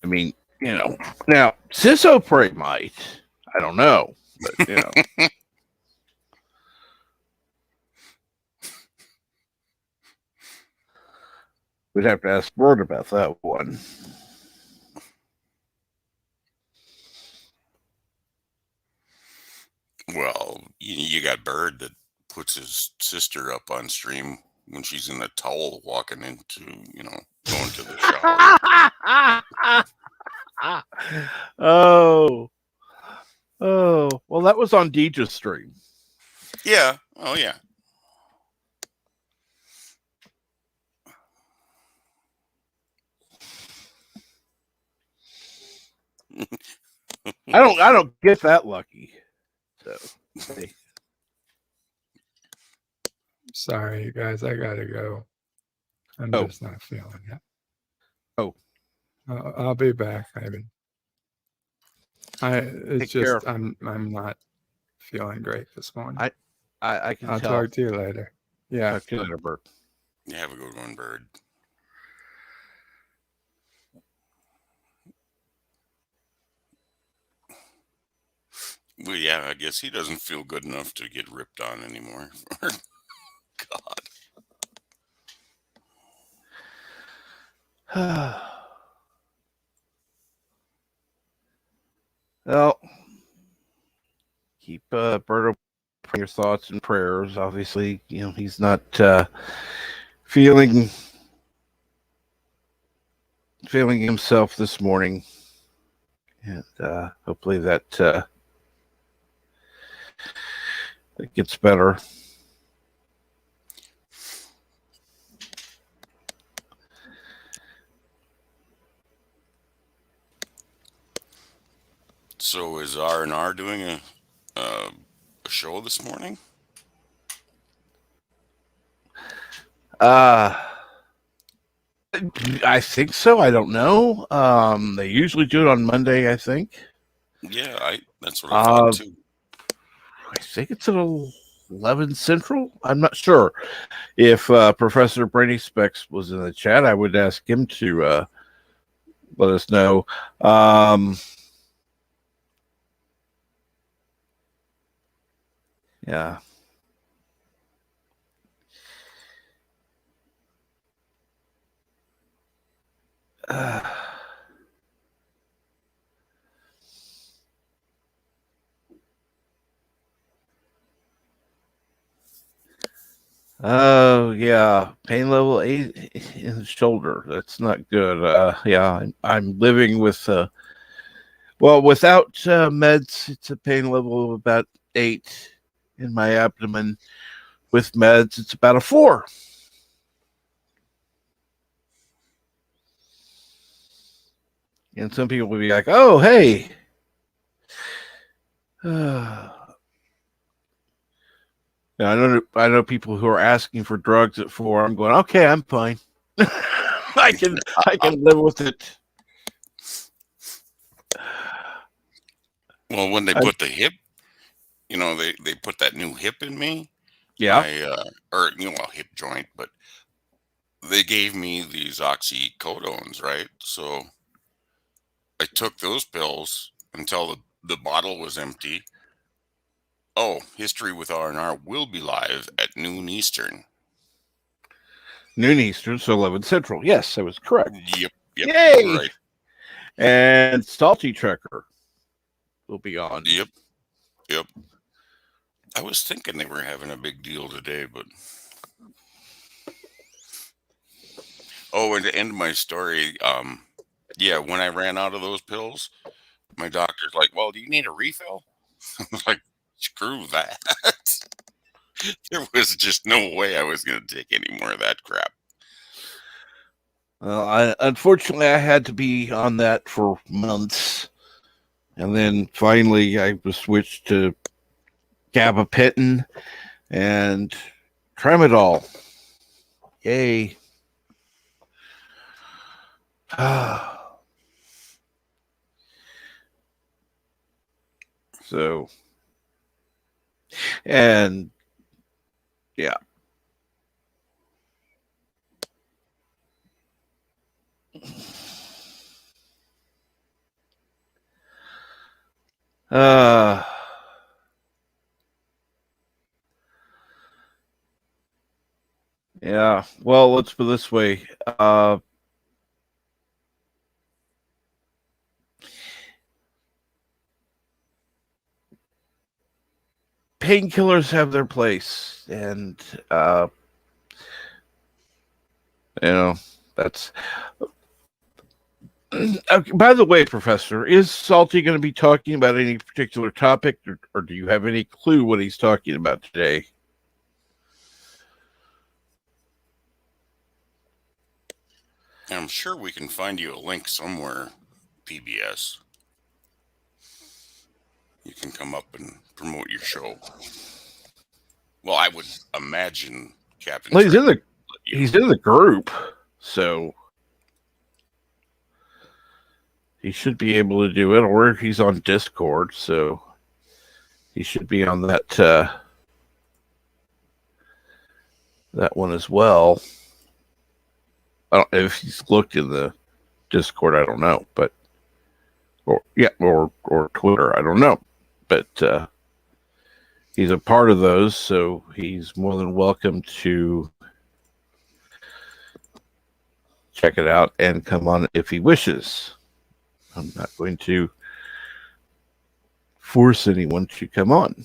I mean, now, Sisso Prey might. I don't know. But, we'd have to ask Bird about that one. Well, you got Bird that puts his sister up on stream when she's in a towel walking into, going to the shower. Oh, well, that was on Deeja's stream. Yeah. Oh, yeah. I don't get that lucky. So, hey. Sorry, you guys. I gotta go. I'm just not feeling it. Oh. I'll be back, Ivan. It's Take just care. I'm not feeling great this morning. I can I'll tell. talk to you later. Yeah. Talk to you later, Bird. You have a good one, Bird. Well, yeah, I guess he doesn't feel good enough to get ripped on anymore. God. Well, keep Bird your thoughts and prayers. Obviously, he's not feeling himself this morning, and hopefully that gets better. So is R&R doing a show this morning? I think so. I don't know. They usually do it on Monday, I think. Yeah, that's what I thought too. I think it's at 11 Central. I'm not sure. If Professor Brady Specs was in the chat, I would ask him to let us know. Yeah. Oh yeah, pain level 8 in the shoulder. That's not good. Yeah, I'm living with without meds, it's a pain level of about 8 in my abdomen. With meds, it's about a 4. And some people will be like, "Oh, hey." Now, I know people who are asking for drugs at 4. I'm going, okay, I'm fine. I can live with it. Well, when they put the hip, they put that new hip in me. Yeah. Hip joint, but they gave me these oxycodones, right? So I took those pills until the bottle was empty. Oh, History with R&R will be live at noon Eastern. Noon Eastern, so 11 Central. Yes, I was correct. Yep. Yay! Right. And Salty Trekker will be on. Yep. I was thinking they were having a big deal today, but... Oh, and to end my story, when I ran out of those pills, my doctor's like, well, do you need a refill? I was like, screw that. There was just no way I was going to take any more of that crap. Well, unfortunately, I had to be on that for months. And then finally, I was switched to gabapentin and tramadol. Yay. So, and yeah. Uh, yeah. Well, let's put it this way. Painkillers have their place, and that's. By the way, Professor, is Salty going to be talking about any particular topic, or do you have any clue what he's talking about today? I'm sure we can find you a link somewhere, PBS. You can come up and promote your show. Well, I would imagine Captain. Well, he's in the group, so he should be able to do it, or he's on Discord, so he should be on that one as well. I don't know if he's looked in the Discord, I don't know, but or Twitter, I don't know, but he's a part of those, so he's more than welcome to check it out and come on if he wishes. I'm not going to force anyone to come on.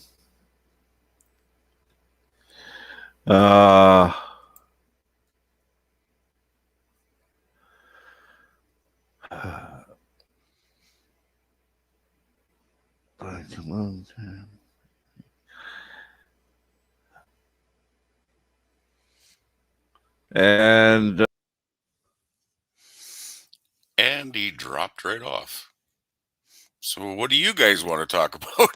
And he dropped right off. So what do you guys want to talk about?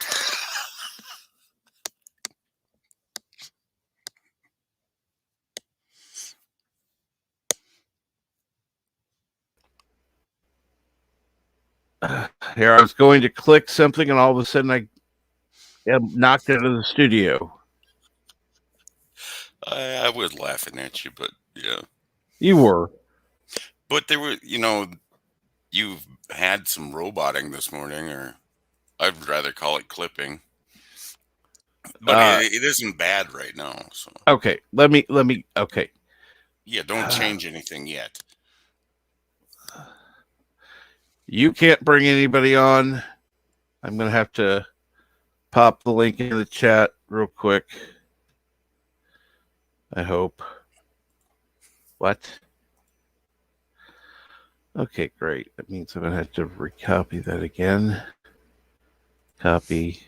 Here, I was going to click something, and all of a sudden I am knocked out of the studio. I was laughing at you, but yeah. You were. But there were, you've had some roboting this morning, or I'd rather call it clipping. But it isn't bad right now. So okay, let me. Okay. Yeah, don't change anything yet. You can't bring anybody on. I'm going to have to pop the link in the chat real quick. I hope. What? Okay, great. That means I'm going to have to recopy that again. Copy.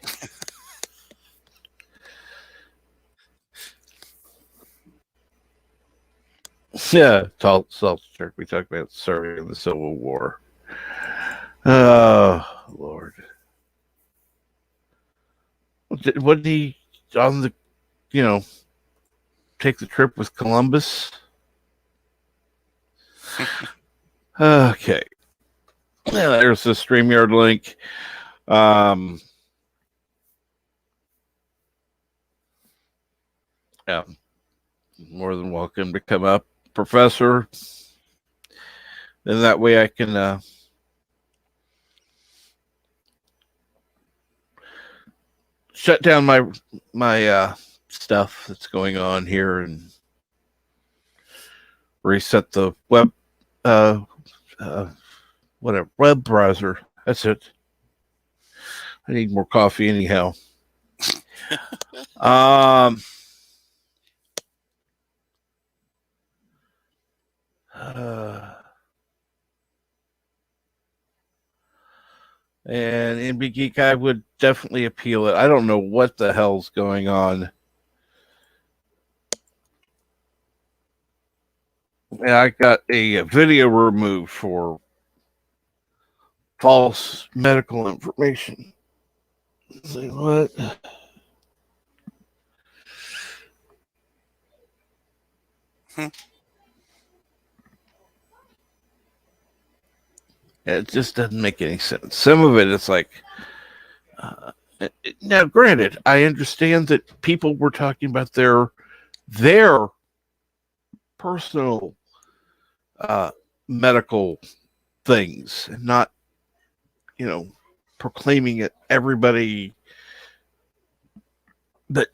Yeah, salt jerk. We talked about serving in the Civil War. Oh, Lord. What did he on the, take the trip with Columbus? Okay. Yeah, there's the StreamYard link. Yeah, more than welcome to come up, Professor. And that way I can shut down my stuff that's going on here and reset the web web browser. That's it. I need more coffee anyhow. And NB Geek, I would definitely appeal it. I don't know what the hell's going on. Yeah, I got a video removed for false medical information. Say what? It just doesn't make any sense. Some of it's like, now, granted, I understand that people were talking about their personal medical things, and not, proclaiming it everybody. But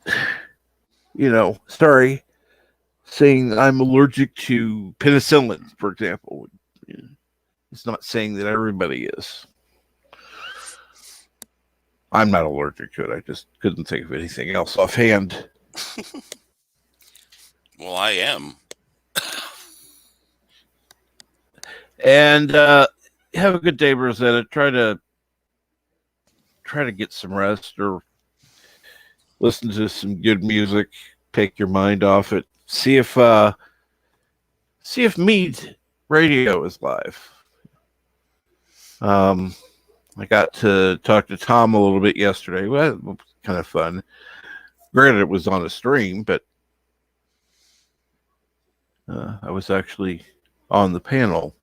sorry, saying I'm allergic to penicillin, for example, it's not saying that everybody is. I'm not allergic to it. I just couldn't think of anything else offhand. Well, I am. And have a good day, Rosetta. Try to get some rest, or listen to some good music. Take your mind off it. See if Mead Radio is live. I got to talk to Tom a little bit yesterday. Well, it was kind of fun. Granted, it was on a stream, but I was actually on the panel.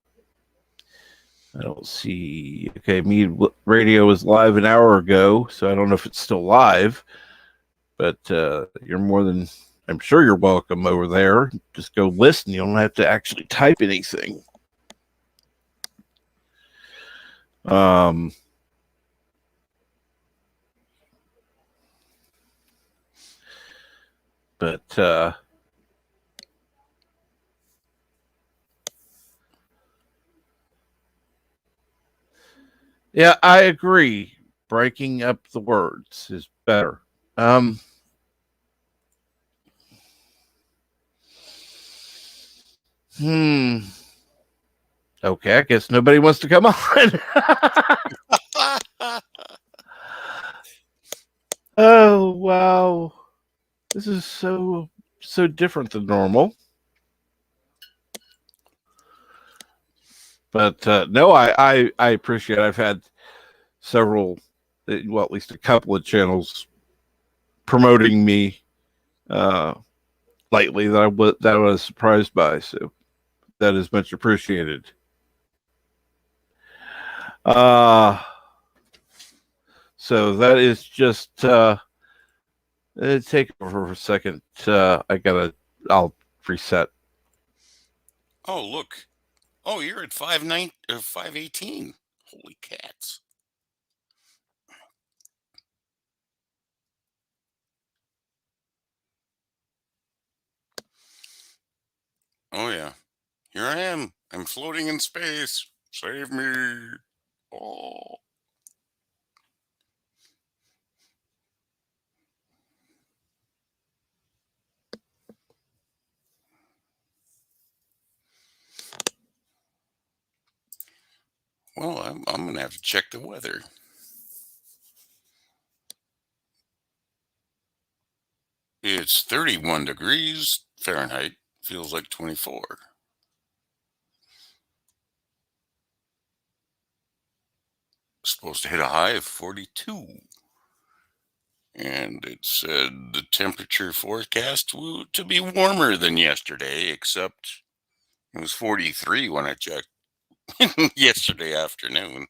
I don't see. Okay, Mead Radio was live an hour ago, so I don't know if it's still live. But you're more than, I'm sure you're welcome over there. Just go listen. You don't have to actually type anything. But yeah, I agree. Breaking up the words is better. Okay, I guess nobody wants to come on. Oh, wow. This is so different than normal. But no, I appreciate it. I've had several, well, at least a couple of channels promoting me lately that I was surprised by. So that is much appreciated. So that is just take over for a second. I'll reset. Oh, look. Oh, you're at 518. Holy cats. Oh, yeah. Here I am. I'm floating in space. Save me. Oh. Well, I'm going to have to check the weather. It's 31 degrees Fahrenheit. Feels like 24. Supposed to hit a high of 42. And it said the temperature forecast to be warmer than yesterday, except it was 43 when I checked yesterday afternoon.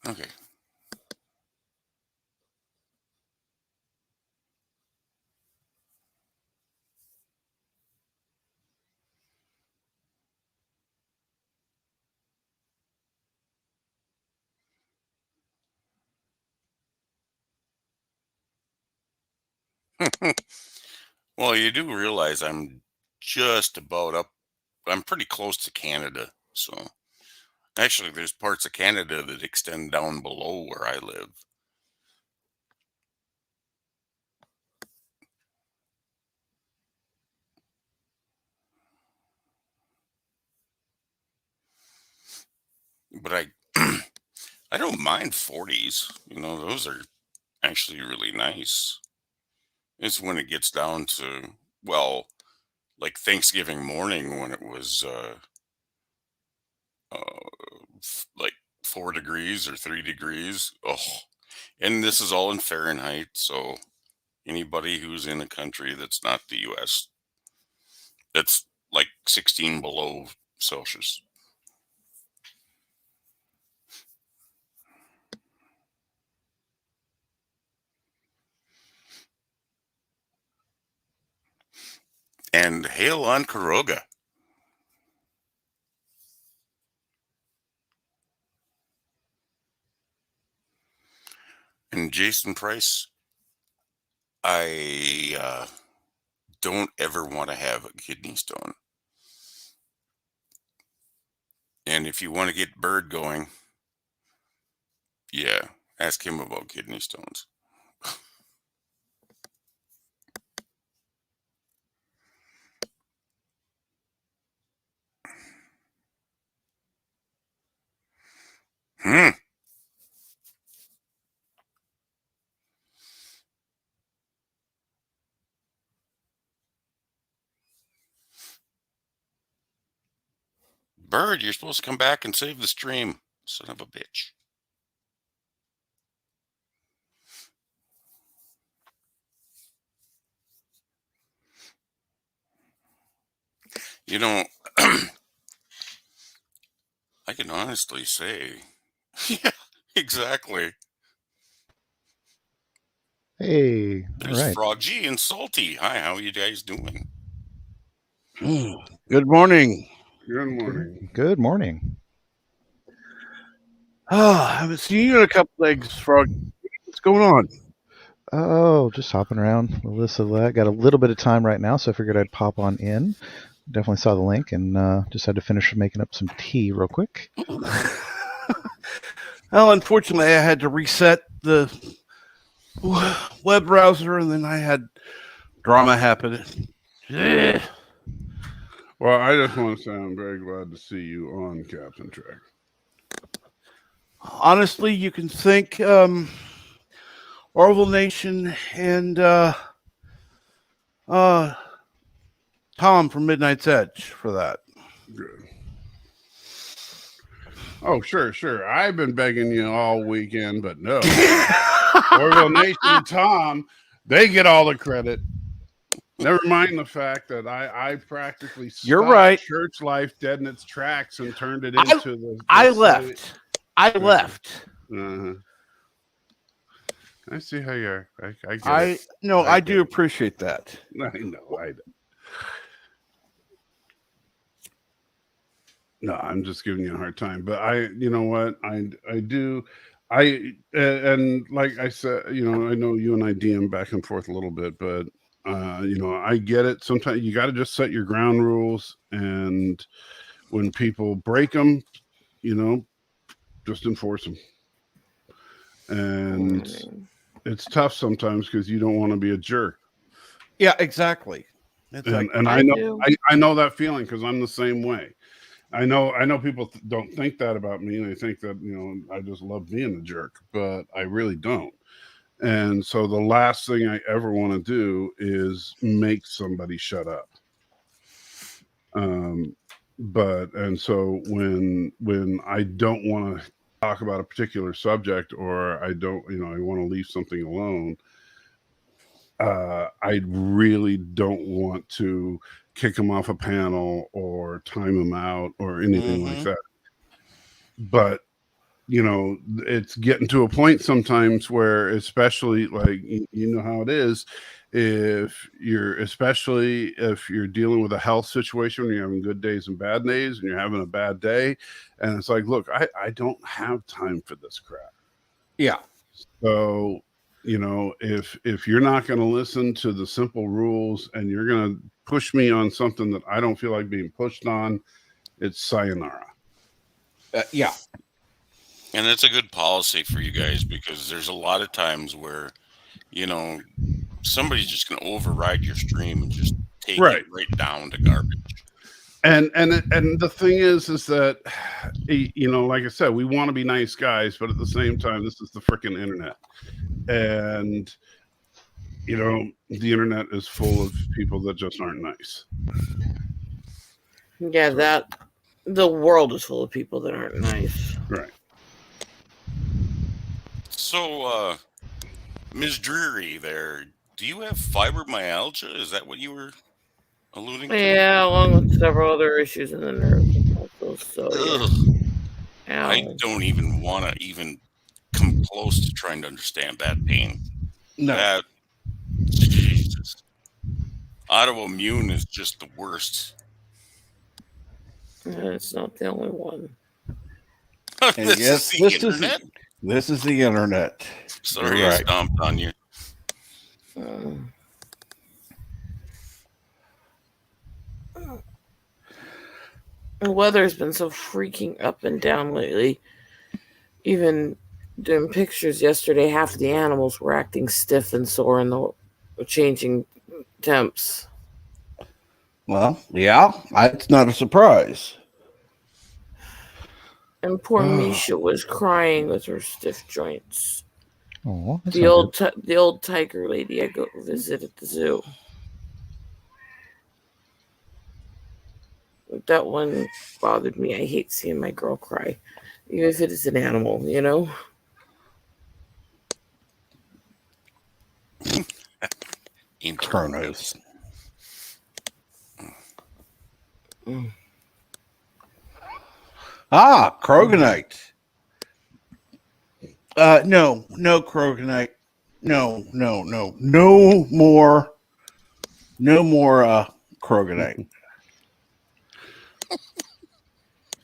Okay. Well, you do realize I'm just about up. I'm pretty close to Canada. So actually, there's parts of Canada that extend down below where I live. But I don't mind 40s. Those are actually really nice. It's when it gets down to, well, like Thanksgiving morning when it was like 4 degrees or 3 degrees. Oh, and this is all in Fahrenheit. So anybody who's in a country that's not the U.S., that's like 16 below Celsius. And hail on Caroga. And Jason Price, I don't ever want to have a kidney stone. And if you want to get Bird going, yeah, ask him about kidney stones. Hmm. Bird, you're supposed to come back and save the stream. Son of a bitch. You know, I can honestly say, yeah, exactly. Hey, all There's right. Froggy and Salty. Hi, how are you guys doing? Good morning. Good morning. Good morning. I haven't seen you in a couple legs, Frog. What's going on? Oh, just hopping around. Alyssa, got a little bit of time right now, so I figured I'd pop on in. Definitely saw the link and just had to finish making up some tea real quick. Well, unfortunately, I had to reset the web browser, and then I had drama happen. Well, I just want to say I'm very glad to see you on Captain Track. Honestly, you can thank Orville Nation and Tom from Midnight's Edge for that. Good. Oh, sure. I've been begging you all weekend, but no. Orville Nation and Tom, they get all the credit. Never mind the fact that I practically You're right. church life dead in its tracks and turned it into the I left. Uh-huh. I see how you are. I get it. No, I do appreciate that. I know. No, I'm just giving you a hard time. But you know what? I do. And like I said, I know you and I DM back and forth a little bit, but I get it. Sometimes you got to just set your ground rules, and when people break them, just enforce them. And it's tough sometimes because you don't want to be a jerk. Yeah, exactly. And I know that feeling because I'm the same way. I know people don't think that about me. They think that, I just love being a jerk, but I really don't. And so the last thing I ever want to do is make somebody shut up. And so when I don't want to talk about a particular subject, or I don't, I want to leave something alone, I really don't want to kick them off a panel or time them out or anything like that. But it's getting to a point sometimes where, especially like how it is, especially if you're dealing with a health situation, you're having good days and bad days, and you're having a bad day, and it's like, look, I don't have time for this crap. Yeah. So if you're not going to listen to the simple rules and you're going to push me on something that I don't feel like being pushed on, it's sayonara. Yeah. And it's a good policy for you guys, because there's a lot of times where, somebody's just going to override your stream and just take it right down to garbage. And the thing is that, like I said, we want to be nice guys, but at the same time, this is the freaking internet. And, you know, the internet is full of people that just aren't nice. Yeah, the world is full of people that aren't nice. Right. So, Ms. Dreary there, do you have fibromyalgia? Is that what you were alluding to? Yeah, along with several other issues in the nerves. Also, so Ugh. yeah. I don't even want to even come close to trying to understand that pain. No. Jesus. Autoimmune is just the worst. And it's not the only one. And This yes, is the internet? This is the internet. Sorry, You're I right. stomped on you. The weather's been so freaking up and down lately. Even doing pictures yesterday, half the animals were acting stiff and sore in the changing temps. Well, yeah, it's not a surprise. And poor Misha was crying with her stiff joints. Oh, The old tiger lady I go visit at the zoo. That one bothered me. I hate seeing my girl cry, even if it is an animal, you know? Chronos. Kroganite. No Kroganite. No more Kroganite.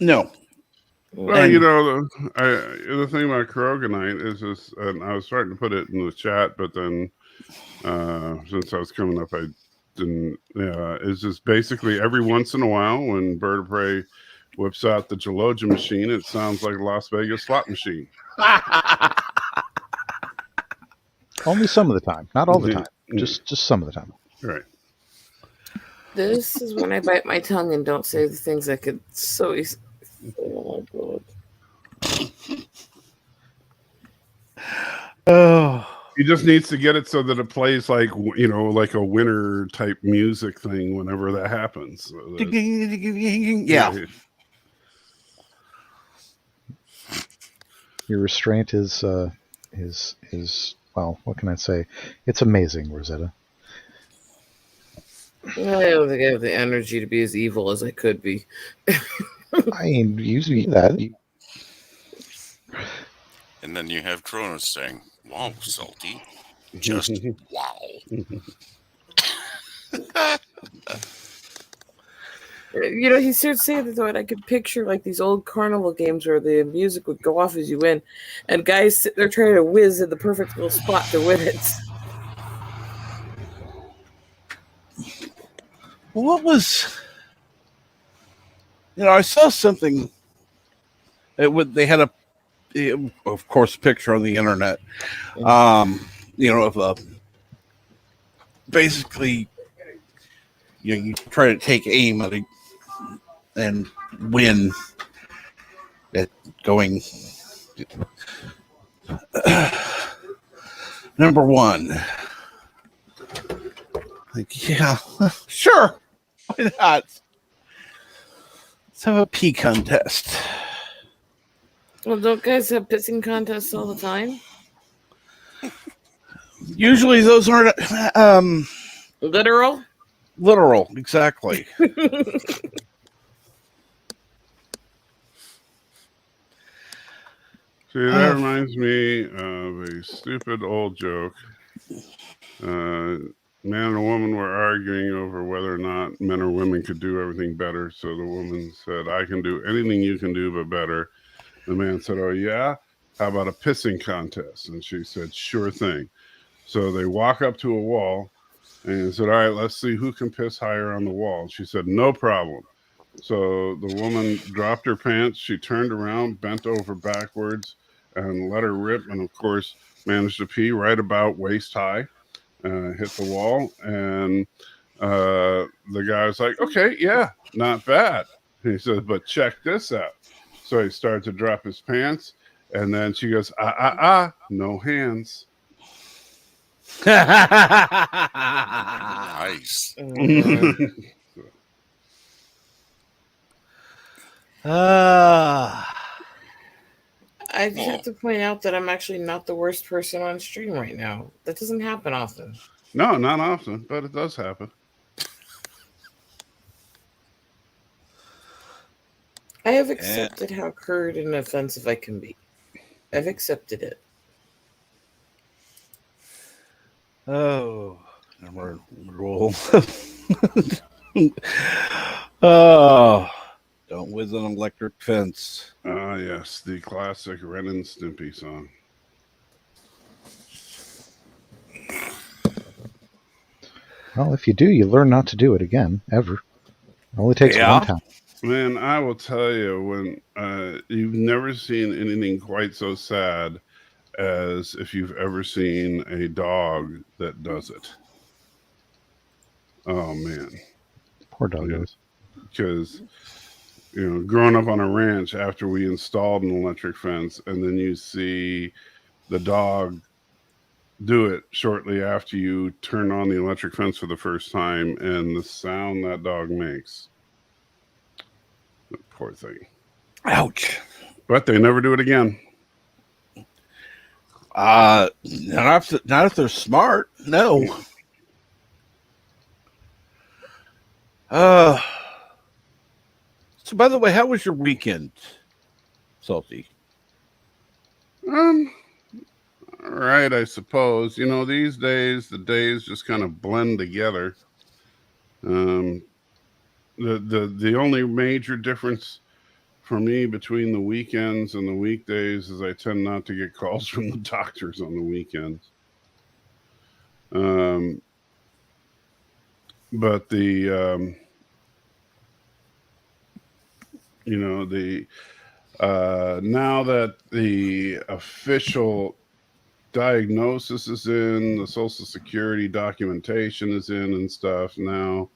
No. Well, you know, the thing about Kroganite is this, and I was starting to put it in the chat, but then since I was coming up, I didn't. It's just basically every once in a while when Bird of Prey whips out the Gelogia machine, it sounds like a Las Vegas slot machine. Only some of the time, not all the time. Just some of the time. Right. This is when I bite my tongue and don't say the things I could so easily. Oh my god. Oh. He just needs to get it so that it plays like, you know, like a winter type music thing whenever that happens. So yeah. Your restraint is well, what can I say? It's amazing, Rosetta. I don't think I have the energy to be as evil as I could be. I mean, usually that. And then you have Kronos saying, "Wow, salty." Just wow. You know, he started saying that though, and I could picture like these old carnival games where the music would go off as you win, and guys sit there trying to whiz in the perfect little spot to win it. What was? You know, I saw something. They had of course, a picture on the internet. You know, of basically, you know, you try to take aim at it and win at going number one. Like, yeah, sure, why not? Let's have a pee contest. Well, don't guys have pissing contests all the time? Usually those aren't literal, exactly. See, that reminds me of a stupid old joke. Man and a woman were arguing over whether or not men or women could do everything better. So the woman said, "I can do anything you can do, but better." The man said, "Oh, yeah? How about a pissing contest?" And she said, "Sure thing." So they walk up to a wall and he said, "All right, let's see who can piss higher on the wall." She said, "No problem." So the woman dropped her pants. She turned around, bent over backwards, and let her rip. And of course, managed to pee right about waist high, hit the wall. And the guy was like, "Okay, yeah, not bad." And he said, "But check this out." So he started to drop his pants. And then she goes, no hands. Nice. I have to point out that I'm actually not the worst person on stream right now. That doesn't happen often. No, not often, but it does happen. I have accepted how crude and offensive I can be. I've accepted it. Oh, never roll. Oh, don't whiz an electric fence. Ah, yes, the classic Ren and Stimpy song. Well, if you do, you learn not to do it again, ever. It only takes one time. Man, I will tell you, when you've never seen anything quite so sad as if you've ever seen a dog that does it. Oh, man. Poor doggos. Because, growing up on a ranch after we installed an electric fence, and then you see the dog do it shortly after you turn on the electric fence for the first time, and the sound that dog makes. Poor thing. Ouch. But they never do it again. Not if they're smart. No. So by the way, how was your weekend, Salty? All right, I suppose. These days the days just kind of blend together. The only major difference for me between the weekends and the weekdays is I tend not to get calls from the doctors on the weekends. But now that the official diagnosis is in, the Social Security documentation is in and stuff, now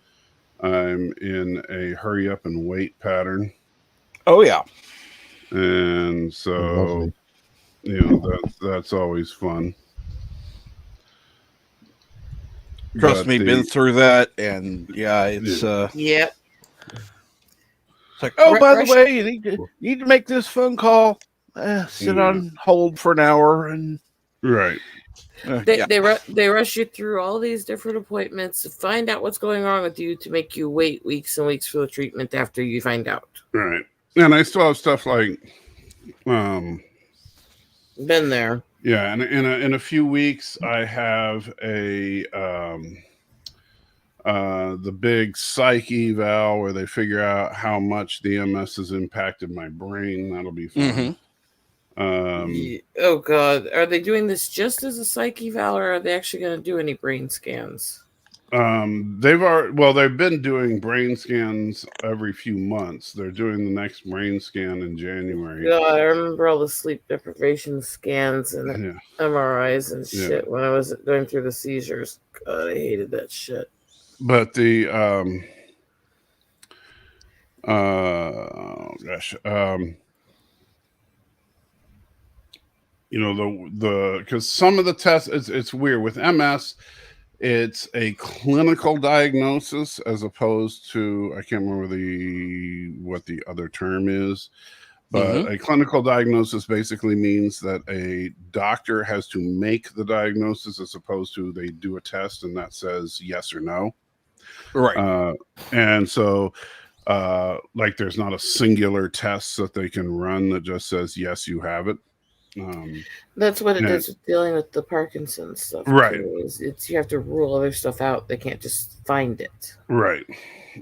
I'm in a hurry up and wait pattern. Oh yeah. And so that's always fun. Trust me, been through that, and yeah, it's Yep. It's like, oh, by the way, you need to make this phone call. Sit on hold for an hour, and right. They rush you through all these different appointments to find out what's going wrong with you to make you wait weeks and weeks for the treatment after you find out. Right. And I still have stuff like been there. Yeah, and in a few weeks I have the big psych eval where they figure out how much the MS has impacted my brain. That'll be fun. Oh God, are they doing this just as a psych eval, or are they actually going to do any brain scans? They've been doing brain scans every few months. They're doing the next brain scan in January. God, I remember all the sleep deprivation scans and MRIs and shit when I was going through the seizures. God, I hated that shit. But the because some of the tests, it's weird with MS. It's a clinical diagnosis as opposed to, I can't remember what the other term is, but a clinical diagnosis basically means that a doctor has to make the diagnosis as opposed to they do a test and that says yes or no. Right. And so there's not a singular test that they can run that just says, yes, you have it. That's what it is with dealing with the Parkinson's stuff. Right. It's you have to rule other stuff out. They can't just find it. Right.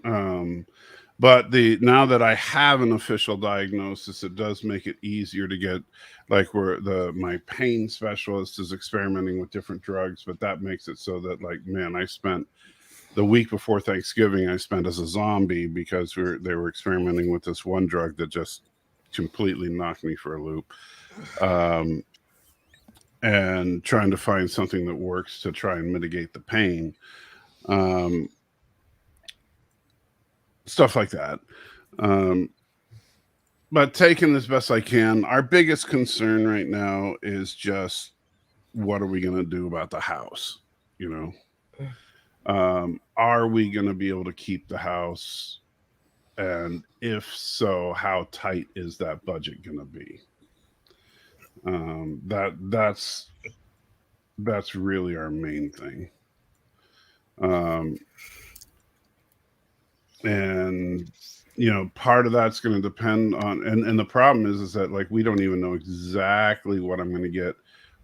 But now that I have an official diagnosis, it does make it easier to get, like, where my pain specialist is experimenting with different drugs, but that makes it so that, like, man, I spent the week before Thanksgiving, I spent as a zombie because they were experimenting with this one drug that just completely knocked me for a loop. And trying to find something that works to try and mitigate the pain. Stuff like that. But taking as best I can. Our biggest concern right now is just what are we going to do about the house? You know, are we going to be able to keep the house? And if so, how tight is that budget going to be? That's really our main thing. And part of that's going to depend on, and the problem is that like we don't even know exactly what I'm going to get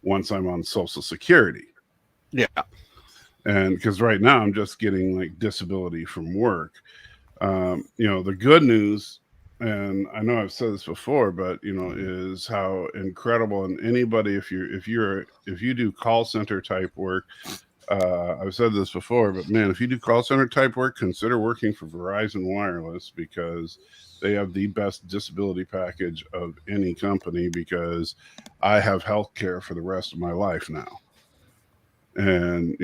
once I'm on Social Security. Yeah. And because right now I'm just getting like disability from work. The good news, and I know I've said this before, but is how incredible. And anybody, if you do call center type work, I've said this before, but man, if you do call center type work, consider working for Verizon Wireless, because they have the best disability package of any company, because I have health care for the rest of my life now. And,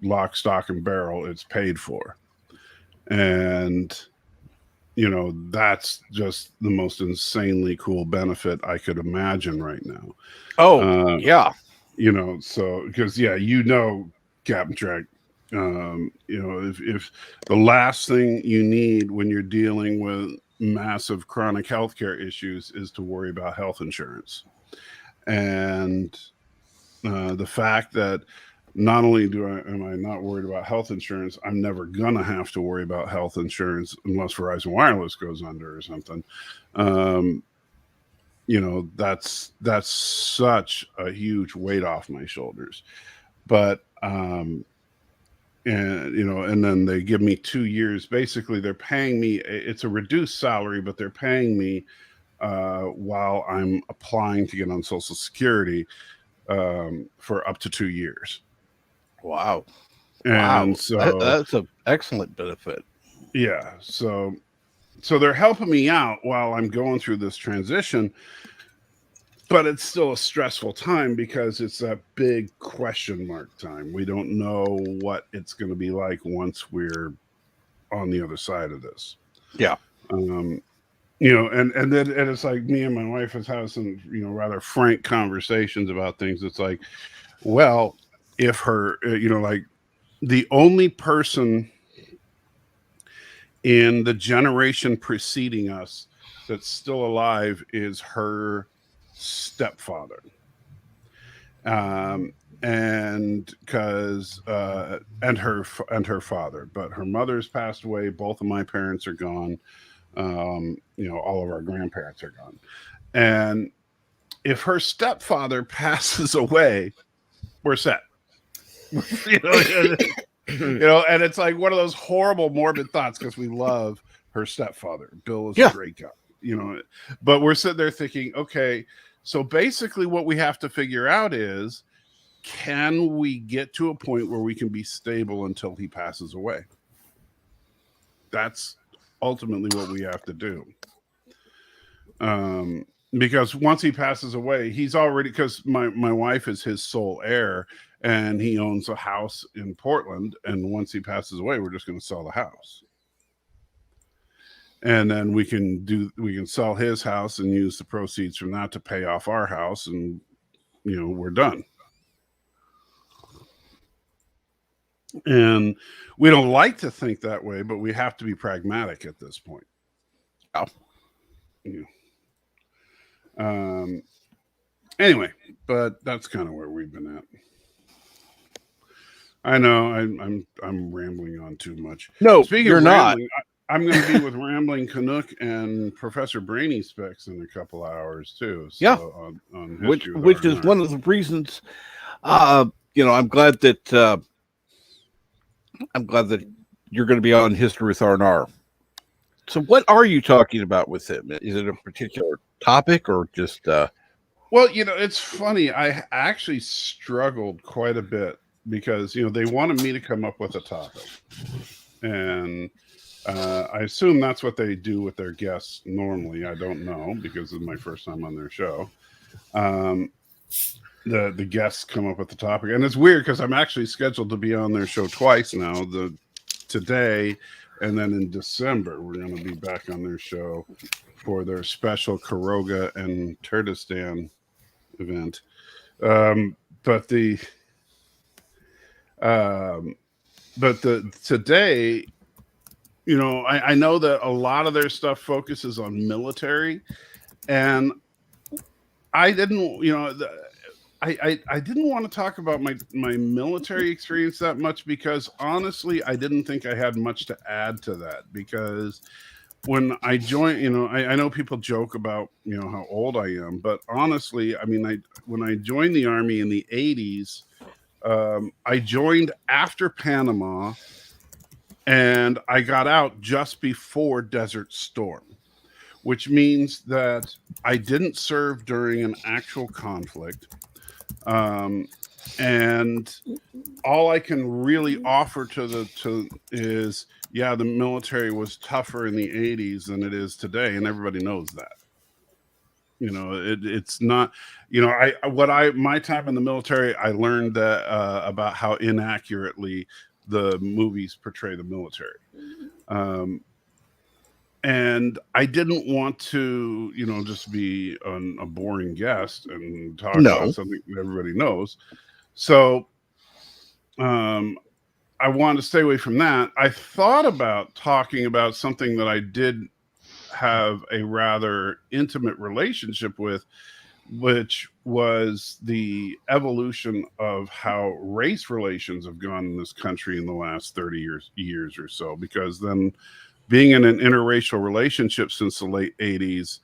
lock, stock, and barrel, it's paid for. And, that's just the most insanely cool benefit I could imagine right now. Oh, yeah. So, because, Captain Track, if the last thing you need when you're dealing with massive chronic healthcare issues is to worry about health insurance. And the fact that not only am I not worried about health insurance, I'm never gonna have to worry about health insurance unless Verizon Wireless goes under or something. That's such a huge weight off my shoulders. But and then they give me 2 years. Basically, they're paying me. It's a reduced salary, but they're paying me while I'm applying to get on Social Security for up to 2 years. Wow. And so that's an excellent benefit. Yeah. So they're helping me out while I'm going through this transition, but it's still a stressful time because it's a big question mark time. We don't know what it's going to be like once we're on the other side of this. Yeah. And it's like me and my wife has had some, rather frank conversations about things. It's like, well, if her, like the only person in the generation preceding us that's still alive is her stepfather. And because and her father, but her mother's passed away. Both of my parents are gone. All of our grandparents are gone. And if her stepfather passes away, we're set. And it's like one of those horrible morbid thoughts, because we love her stepfather. Bill is a great guy, but we're sitting there thinking, okay, so basically what we have to figure out is, can we get to a point where we can be stable until he passes away? That's ultimately what we have to do. Because once he passes away, he's already, because my wife is his sole heir, and he owns a house in Portland. And once he passes away, we're just going to sell the house. And then we can sell his house and use the proceeds from that to pay off our house. And, we're done. And we don't like to think that way, but we have to be pragmatic at this point. Oh. Anyway, but that's kind of where we've been at. I know I'm rambling on too much. No, speaking you're of rambling, not. I'm going to be with Rambling Canuck and Professor Brainy Specs in a couple hours too. So yeah, on which is one of the reasons. I'm glad that you're going to be on History with R&R. So what are you talking about with him? Is it a particular topic or just Well, it's funny. I actually struggled quite a bit because, they wanted me to come up with a topic. And I assume that's what they do with their guests normally. I don't know, because it's my first time on their show. The guests come up with the topic. And it's weird because I'm actually scheduled to be on their show twice now. Today, and then in December, we're going to be back on their show for their special Karoga and Kurdistan event. but the today, you know, I know that a lot of their stuff focuses on military, and I didn't, you know, I didn't want to talk about my military experience that much, because honestly, I didn't think I had much to add to that. Because when I joined, you know, I know people joke about, you know, how old I am, but honestly, I mean, when I joined the Army in the 80s, I joined after Panama, and I got out just before Desert Storm, which means that I didn't serve during an actual conflict. And all I can really offer is, yeah, the military was tougher in the 80s than it is today, and everybody knows that. You know, it's not, you know, my time in the military, I learned that about how inaccurately the movies portray the military. And I didn't want to, you know, just be a boring guest and talk about something that everybody knows. So I wanted to stay away from that. I thought about talking about something that I did have a rather intimate relationship with, which was the evolution of how race relations have gone in this country in the last 30 years or so. Because then, being in an interracial relationship since the late 80s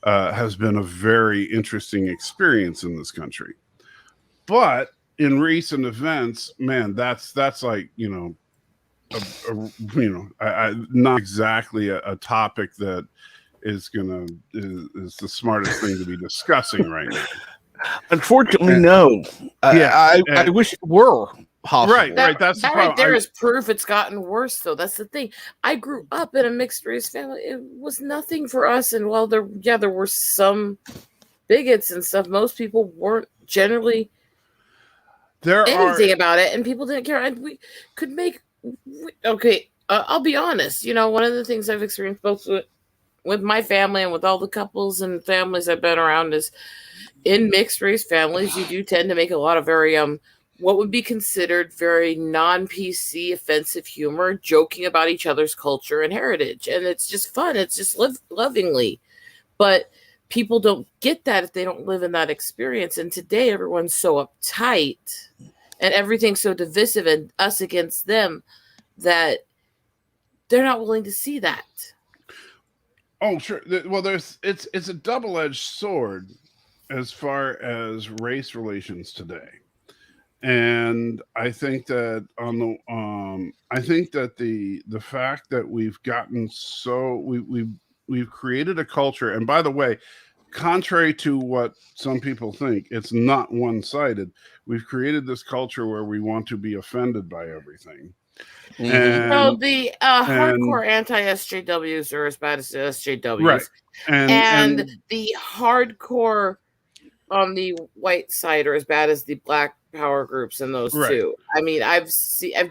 has been a very interesting experience in this country. But in recent events, man, that's like, you know, not exactly a topic that is the smartest thing to be discussing right now. Unfortunately, no. I wish it were possible. Right. That's the problem. Right there is proof it's gotten worse, though. That's the thing. I grew up in a mixed race family. It was nothing for us, and while there were some bigots and stuff, most people weren't generally anything about it, and people didn't care. And we could make I'll be honest. You know, one of the things I've experienced both with my family and with all the couples and families I've been around is, in mixed race families, you do tend to make a lot of very what would be considered very non-PC offensive humor, joking about each other's culture and heritage. And it's just fun. It's just lovingly. But people don't get that if they don't live in that experience. And today everyone's so uptight and everything's so divisive and us against them that they're not willing to see that. Oh, sure. Well, it's a double-edged sword as far as race relations today. And I think that the fact that we've gotten we've created a culture, and by the way, contrary to what some people think, it's not one-sided. We've created this culture where we want to be offended by everything. Mm-hmm. So the hardcore anti-SJWs are as bad as the SJWs, right? And the hardcore on the white side are as bad as the black power groups in those two. I mean, I've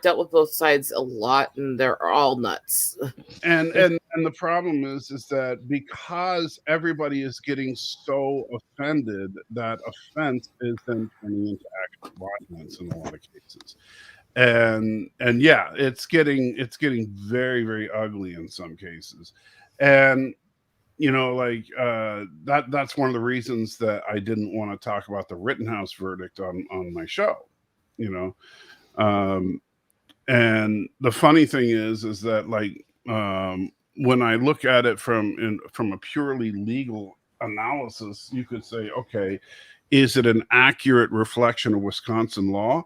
dealt with both sides a lot, and they're all nuts. And the problem is that because everybody is getting so offended, that offense is then turning into actual violence in a lot of cases. And yeah, it's getting very, very ugly in some cases. And you know, like that's one of the reasons that I didn't want to talk about the Rittenhouse verdict on my show, you know. And the funny thing is that like when I look at it from a purely legal analysis, you could say, okay, is it an accurate reflection of Wisconsin law?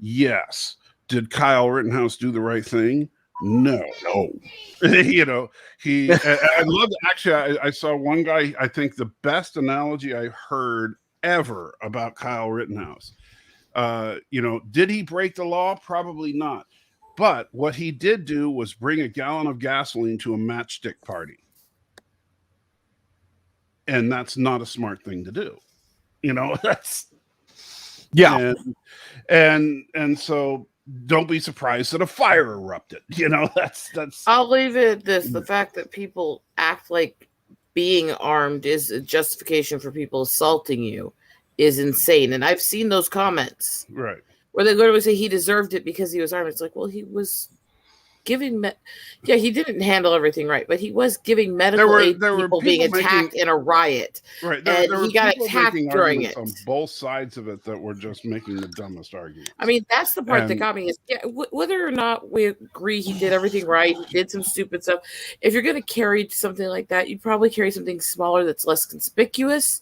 Yes. Did Kyle Rittenhouse do the right thing? No. You know, I love, actually, I saw one guy, I think the best analogy I heard ever about Kyle Rittenhouse. You know, did he break the law? Probably not. But what he did do was bring a gallon of gasoline to a matchstick party. And that's not a smart thing to do. You know, that's, yeah. And so don't be surprised that a fire erupted. You know, that's. I'll leave it at this: the fact that people act like being armed is a justification for people assaulting you is insane. And I've seen those comments Right. where they literally say he deserved it because he was armed. It's like, well, he was giving he didn't handle everything right, but he was giving medical aid to people being attacked in a riot. Right. And There were he got people attacked making during arguments it. on both sides of it that were just making the dumbest arguments. I mean, that's the part that got me is whether or not we agree he did everything right, he did some stupid stuff. If you're going to carry something like that, you'd probably carry something smaller that's less conspicuous.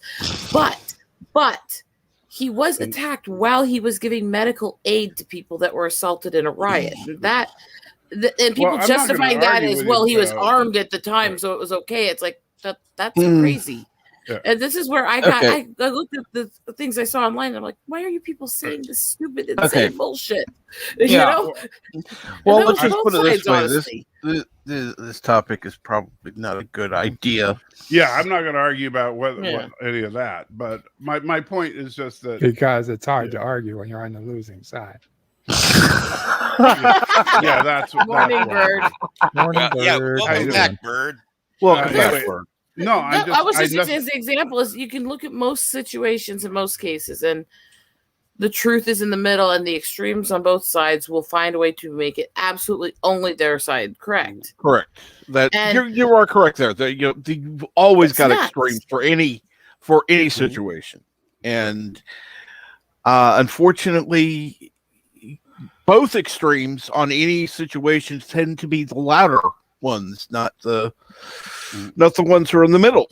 But he was attacked while he was giving medical aid to people that were assaulted in a riot. And people justifying that as, well, he was armed at the time, so it was okay. It's like, that's crazy. Yeah. And this is where I got, I looked at the things I saw online. And I'm like, why are you people saying this stupid, insane bullshit? You know? Well, let's just put it this way. This topic is probably not a good idea. Yeah, I'm not going to argue about what any of that. But my point is just that. Because it's hard to argue when you're on the losing side. Yeah, that's what. Morning, Bird. Morning, Bird. Yeah, welcome back, Bird. Welcome back, Bird. No, I was just as the example is you can look at most situations in most cases, and the truth is in the middle, and the extremes on both sides will find a way to make it absolutely only their side correct. Correct. You are correct there. You've always got extremes for any situation, and unfortunately, both extremes on any situations tend to be the louder ones, not the ones who are in the middle.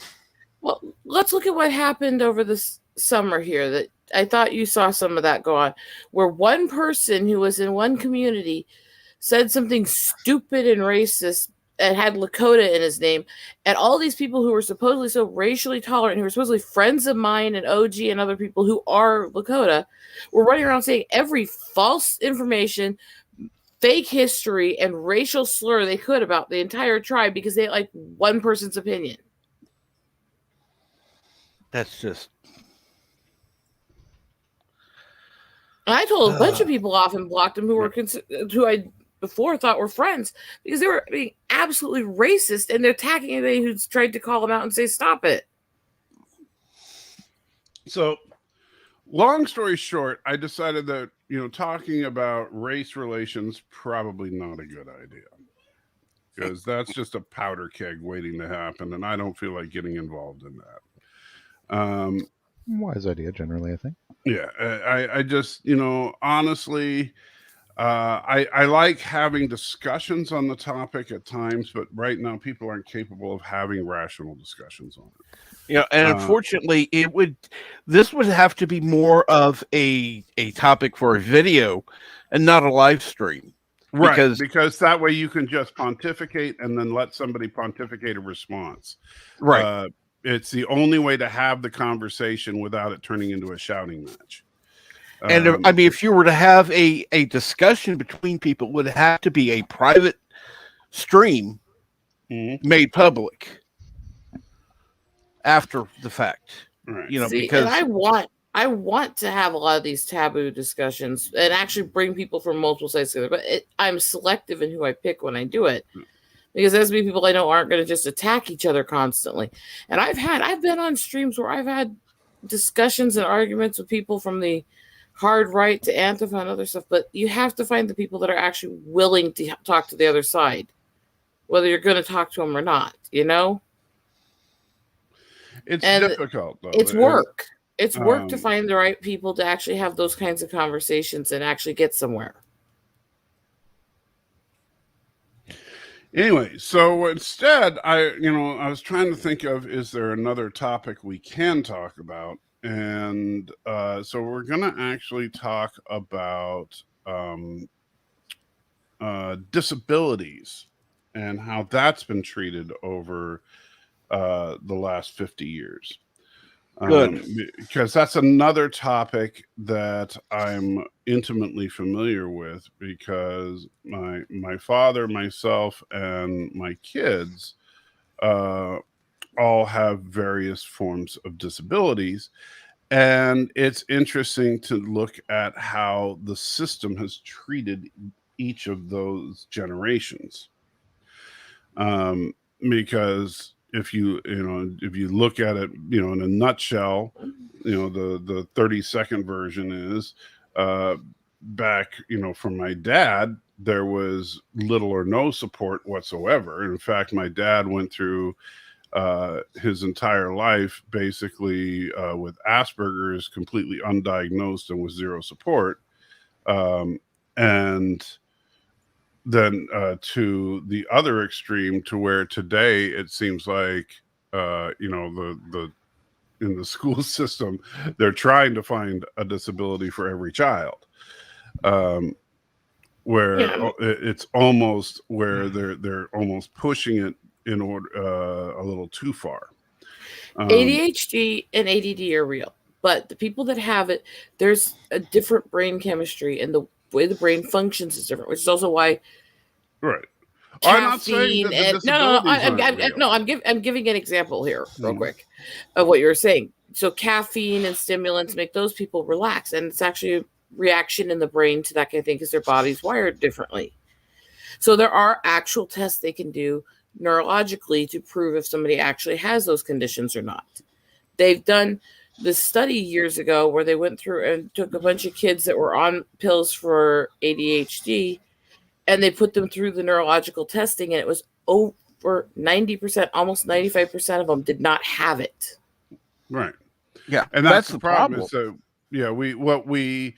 Well, let's look at what happened over this summer here. That I thought you saw some of that go on, where one person who was in one community said something stupid and racist and had Lakota in his name, and all these people who were supposedly so racially tolerant, who were supposedly friends of mine and OG and other people who are Lakota, were running around saying every false information, fake history, and racial slur they could about the entire tribe because they like one person's opinion. That's just. And I told a bunch of people off and blocked them who I before thought were friends because they were being absolutely racist and they're attacking anybody who's tried to call them out and say stop it. So, long story short, I decided that talking about race relations probably not a good idea because that's just a powder keg waiting to happen, and I don't feel like getting involved in that. Wise idea, generally, I think. Yeah, I just honestly. I like having discussions on the topic at times, but right now people aren't capable of having rational discussions on it. Yeah, and unfortunately, this would have to be more of a topic for a video and not a live stream. Right, because that way you can just pontificate and then let somebody pontificate a response. Right. It's the only way to have the conversation without it turning into a shouting match. And I mean, if you were to have a discussion between people, it would have to be a private stream made public after the fact. Right. Because I want to have a lot of these taboo discussions and actually bring people from multiple sides together, but I'm selective in who I pick when I do it. Because there's people I know aren't going to just attack each other constantly. And I've been on streams where I've had discussions and arguments with people from the hard right to Antifa and other stuff, but you have to find the people that are actually willing to talk to the other side, whether you're going to talk to them or not, It's difficult, though. It's work. It's work to find the right people to actually have those kinds of conversations and actually get somewhere. Anyway, so instead, I was trying to think of, is there another topic we can talk about? And so we're going to actually talk about disabilities and how that's been treated over the last 50 years. Good. Because that's another topic that I'm intimately familiar with because my father, myself, and my kids all have various forms of disabilities. And it's interesting to look at how the system has treated each of those generations. Because if you look at it, in a nutshell, the 30-second version is back, from my dad, there was little or no support whatsoever. In fact, my dad went through his entire life basically with Asperger's, completely undiagnosed and with zero support. And then to the other extreme, to where today it seems like the in the school system, they're trying to find a disability for every child, where it's almost where they're almost pushing it in order a little too far. ADHD and ADD are real, but the people that have it, there's a different brain chemistry, and the way the brain functions is different, which is also why. Right. I'm not saying Caffeine that the and disabilities aren't real. I'm giving an example here real quick of what you're saying. So caffeine and stimulants make those people relax, and it's actually a reaction in the brain to that kind of thing because their body's wired differently. So there are actual tests they can do neurologically to prove if somebody actually has those conditions or not. They've done this study years ago where they went through and took a bunch of kids that were on pills for ADHD, and they put them through the neurological testing, and it was over 90%, almost 95% of them did not have it. Right. Yeah. And that's the problem. So we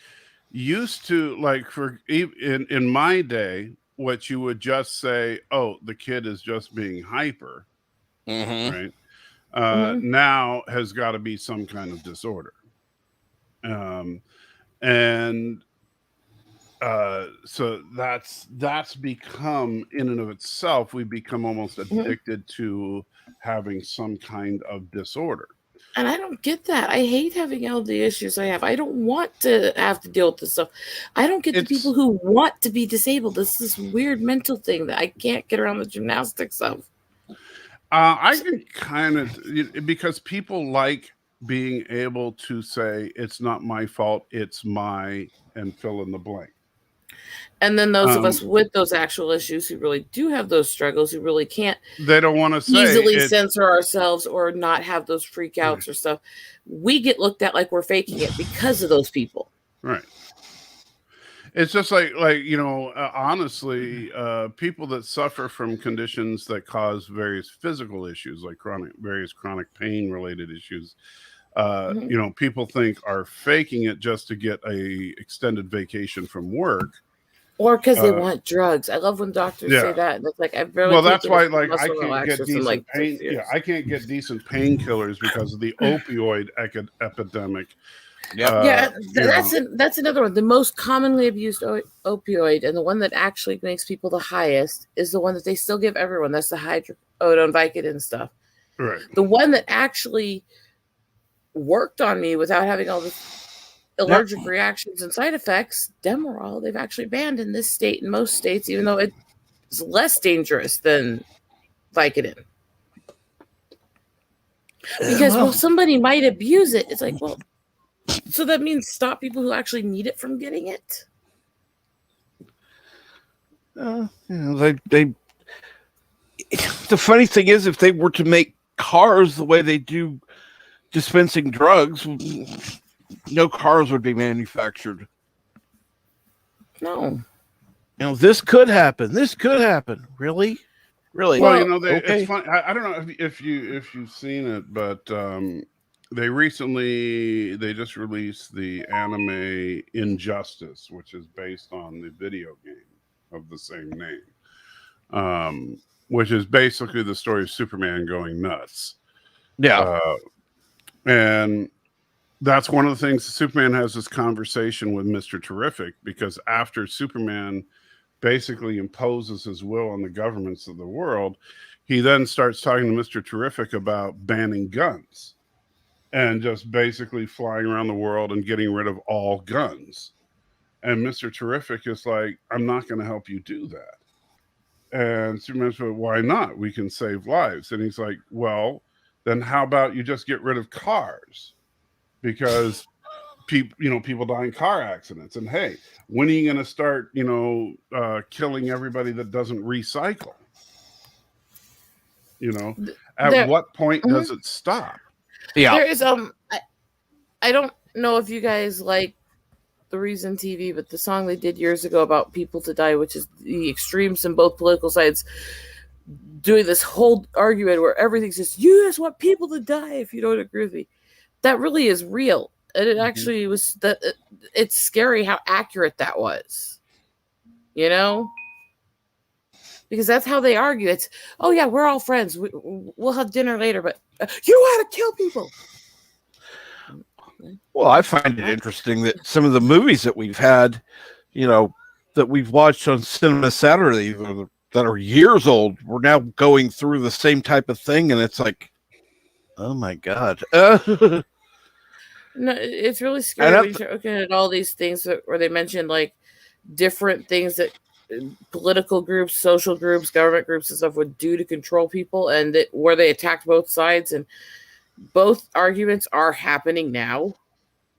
used to, like, for in my day, what you would just say, oh, the kid is just being hyper, right? Now has got to be some kind of disorder. So that's become, in and of itself, we become almost addicted to having some kind of disorder. And I don't get that. I hate having all the issues I have. I don't want to have to deal with this stuff. I don't get the people who want to be disabled. It's this weird mental thing that I can't get around the gymnastics of. I can kind of, because people like being able to say, it's not my fault, it's my, and fill in the blank. And then those of us with those actual issues who really do have those struggles, who really can't, they don't want to say easily censor ourselves or not have those freak outs or stuff. We get looked at like we're faking it because of those people. Right. It's just like honestly, people that suffer from conditions that cause various physical issues, like various chronic pain related issues, people think are faking it just to get a extended vacation from work. Or because they want drugs. I love when doctors say that. And it's like, I barely that's why, like, I can't get decent pain. Yeah, I can't get decent painkillers because of the opioid epidemic. That's another one. The most commonly abused opioid, and the one that actually makes people the highest, is the one that they still give everyone. That's the hydrocodone, Vicodin stuff. Right. The one that actually worked on me without having all the allergic reactions and side effects, Demerol, they've actually banned in this state and most states, even though it's less dangerous than Vicodin. Because somebody might abuse it. It's like, well, so that means stop people who actually need it from getting it. The funny thing is, if they were to make cars the way they do dispensing drugs, no cars would be manufactured. No. This could happen. This could happen. Really? Well, it's funny. I don't know if you've seen it, but they just released the anime Injustice, which is based on the video game of the same name, which is basically the story of Superman going nuts. Yeah. And that's one of the things. Superman has this conversation with Mr. Terrific, because after Superman basically imposes his will on the governments of the world, he then starts talking to Mr. Terrific about banning guns and just basically flying around the world and getting rid of all guns. And Mr. Terrific is like, I'm not going to help you do that. And Superman's like, why not? We can save lives. And he's like, well, then how about you just get rid of cars? Because people die in car accidents. And hey, when are you going to start, killing everybody that doesn't recycle? At what point does it stop? Yeah. There is I don't know if you guys like the Reason TV, but the song they did years ago about people to die, which is the extremes in both political sides doing this whole argument where everything's just, you just want people to die if you don't agree with me. That really is real. And it actually was that it's scary how accurate that was. You know? Because that's how they argue. It's, oh yeah, we're all friends. We'll have dinner later, but you want to kill people. Well, I find it interesting that some of the movies that we've had, you know, that we've watched on Cinema Saturday that are years old, we're now going through the same type of thing, and it's like, oh my god. No, it's really scary when you start looking at all these things where they mention like different things that political groups, social groups, government groups, and stuff would do to control people, and where they attacked both sides, and both arguments are happening now.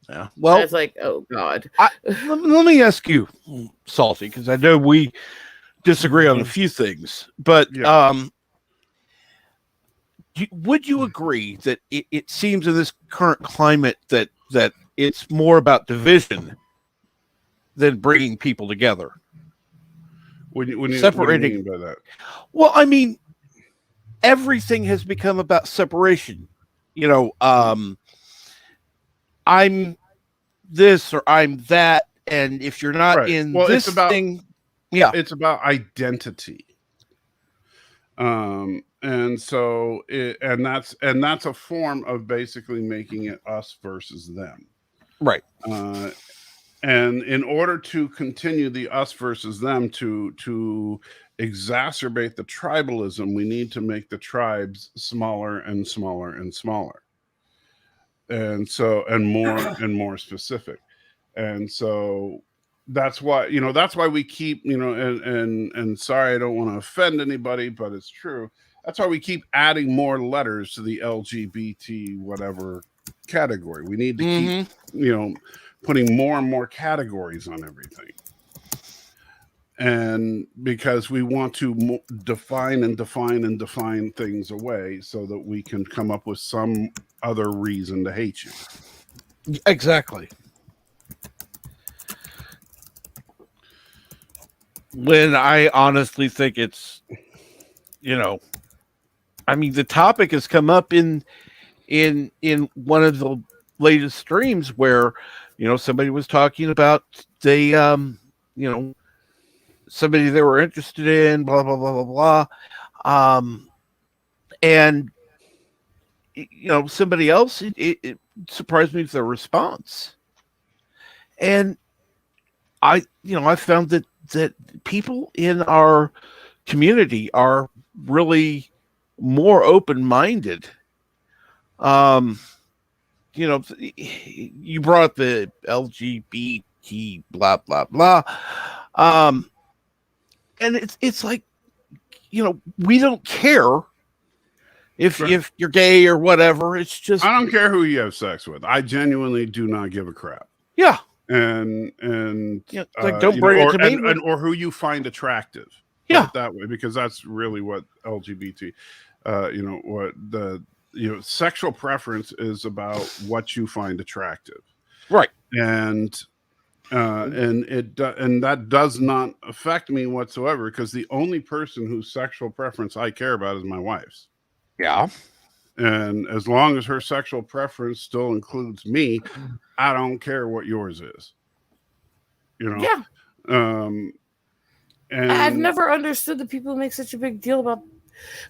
Yeah. Well, and it's like, oh god. Let me ask you, Salty, because I know we disagree on a few things, but would you agree that it seems in this current climate that it's more about division than bringing people together? Separating. What do you mean by that? Well, I mean, everything has become about separation. You know, I'm this or I'm that, and if you're not in this thing, it's about identity. And so that's a form of basically making it us versus them. Right. And in order to continue the us versus them, to exacerbate the tribalism, we need to make the tribes smaller and smaller and smaller. And so, and more and more specific. And so that's why we keep, and sorry, I don't want to offend anybody, but it's true. That's why we keep adding more letters to the LGBT whatever category. We need to keep, putting more and more categories on everything. And because we want to define things away so that we can come up with some other reason to hate you. Exactly. When I honestly think it's, I mean, the topic has come up in one of the latest streams where, somebody was talking about somebody they were interested in, blah, blah, blah, blah, blah. And, somebody else, it surprised me with their response. And I found that people in our community are really more open-minded. You brought the LGBT blah blah blah, and it's like, we don't care if you're gay or whatever. It's just, I don't care who you have sex with. I genuinely do not give a crap. Yeah. And like, don't bring it to me, or who you find attractive. Yeah, that way, because that's really what LGBT, sexual preference is about, what you find attractive, right? And that does not affect me whatsoever, because the only person whose sexual preference I care about is my wife's. Yeah. And as long as her sexual preference still includes me, I don't care what yours is. Yeah. And I've never understood the people who make such a big deal about.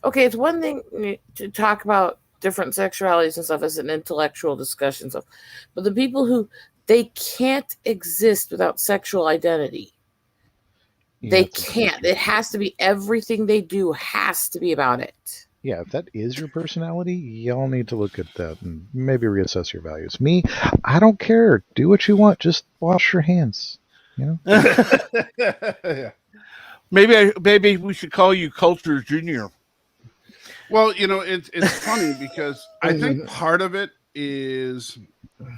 Okay, it's one thing to talk about different sexualities and stuff as an intellectual discussion stuff, but the people who they can't exist without sexual identity. They can't. It has to be, everything they do has to be about it. Yeah, if that is your personality, y'all need to look at that and maybe reassess your values. Me, I don't care. Do what you want. Just wash your hands. Yeah. Maybe we should call you Culture Junior. Well, it's funny because I think part of it is,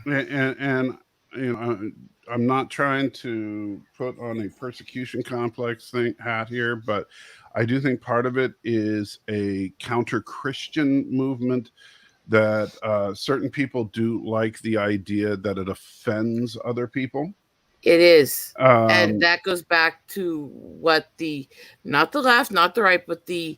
and I'm not trying to put on a persecution complex hat here, but I do think part of it is a counter-Christian movement that certain people do like the idea that it offends other people. It is. And that goes back to what not the left, not the right, but the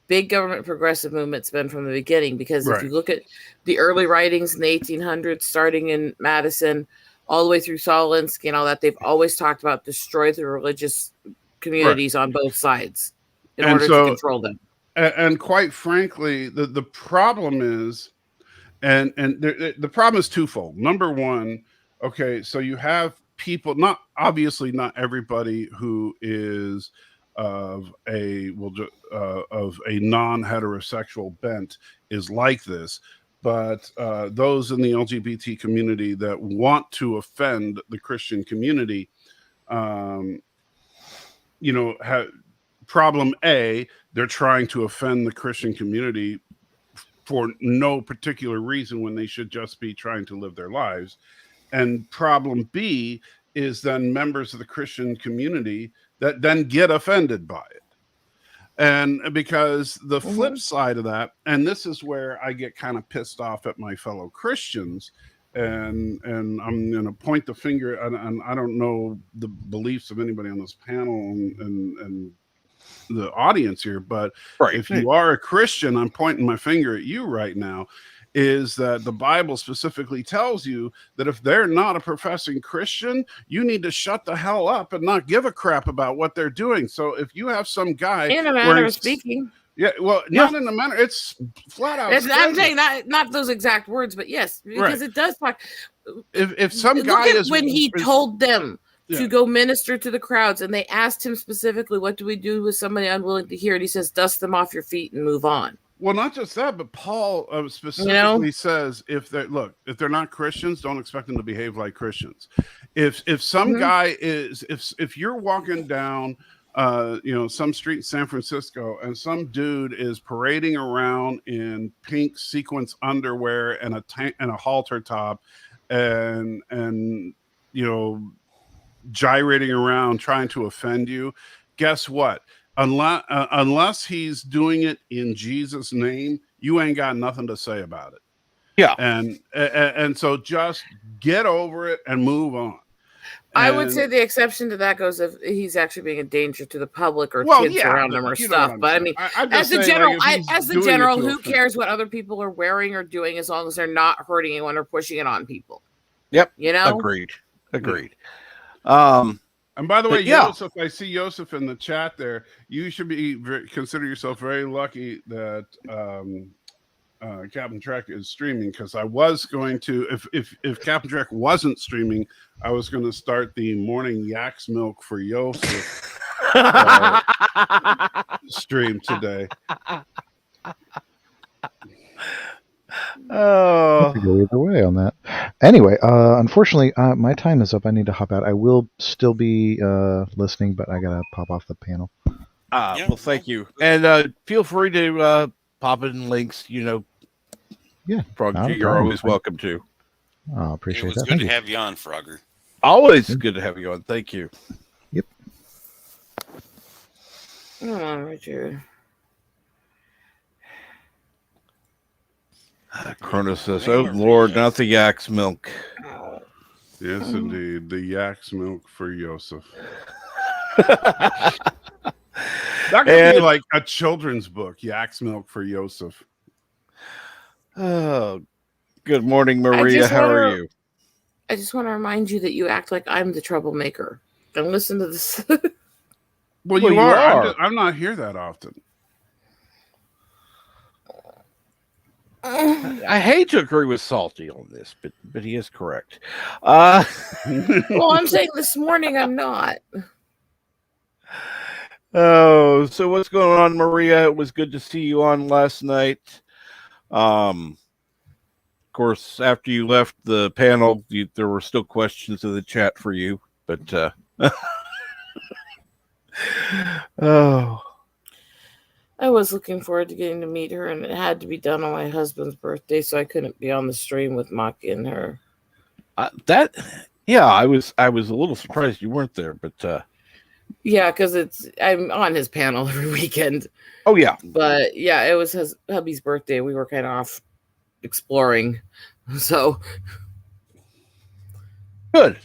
big government progressive movement's been from the beginning. Because if you look at the early writings in the 1800s, starting in Madison, all the way through Solinsky and all that, they've always talked about destroy the religious communities on both sides in order to control them. And quite frankly, the problem is, and the problem is twofold. Number one, okay, so you have people, not everybody who is of a non-heterosexual bent is like this, but those in the LGBT community that want to offend the Christian community, problem A, they're trying to offend the Christian community for no particular reason when they should just be trying to live their lives. And problem B is then members of the Christian community that then get offended by it. And because the flip side of that, and this is where I get kind of pissed off at my fellow Christians, and I'm going to point the finger, and I don't know the beliefs of anybody on this panel and the audience here, but if you are a Christian, I'm pointing my finger at you right now, is that the Bible specifically tells you that if they're not a professing Christian, you need to shut the hell up and not give a crap about what they're doing. So if you have some guy in a manner of speaking, not in a manner, it's flat out. I'm saying not those exact words, but yes, because it does talk. If some guy when he told them to go minister to the crowds, and they asked him specifically, what do we do with somebody unwilling to hear? And he says, dust them off your feet and move on. Well, not just that, but Paul specifically says, if they're not Christians, don't expect them to behave like Christians. If some guy is, if you're walking down, some street in San Francisco, and some dude is parading around in pink sequence underwear and a halter top, and gyrating around trying to offend you, guess what? Unless he's doing it in Jesus' name, you ain't got nothing to say about it. Yeah. And so just get over it and move on. I would say the exception to that goes if he's actually being a danger to the public or kids around him or stuff. But I mean, as the general, who cares what other people are wearing or doing as long as they're not hurting anyone or pushing it on people? Yep. Agreed. And by the way, Joseph, I see Joseph in the chat there. You should consider yourself very lucky that Captain Trek is streaming, because I was going to, if Captain Trek wasn't streaming, I was going to start the morning Yak's Milk for Joseph stream today. Oh, go either way on that. Anyway, unfortunately, my time is up. I need to hop out. I will still be listening, but I gotta pop off the panel. Well, thank you, and feel free to pop in links. Yeah, Frog, you're always welcome to. I appreciate that. It's good to have you on, Frogger. Always good to have you on. Thank you. Yep. Oh, Richard. Cronus says, "Oh Lord, not the Yak's Milk." Yes, indeed, the Yak's Milk for Joseph. That could be like a children's book, Yak's Milk for Joseph. Oh, good morning, Maria. How are you? I just want to remind you that you act like I'm the troublemaker. And listen to this. Well, you are. I'm not here that often. I hate to agree with Salty on this, but he is correct. Well, I'm saying this morning I'm not. Oh, so what's going on, Maria? It was good to see you on last night. Of course, after you left the panel, there were still questions in the chat for you, but oh. I was looking forward to getting to meet her, and it had to be done on my husband's birthday, so I couldn't be on the stream with Maki and her. I was a little surprised you weren't there, but yeah, because I'm on his panel every weekend. Oh yeah, but yeah, it was his hubby's birthday. We were kind of off exploring. So Good.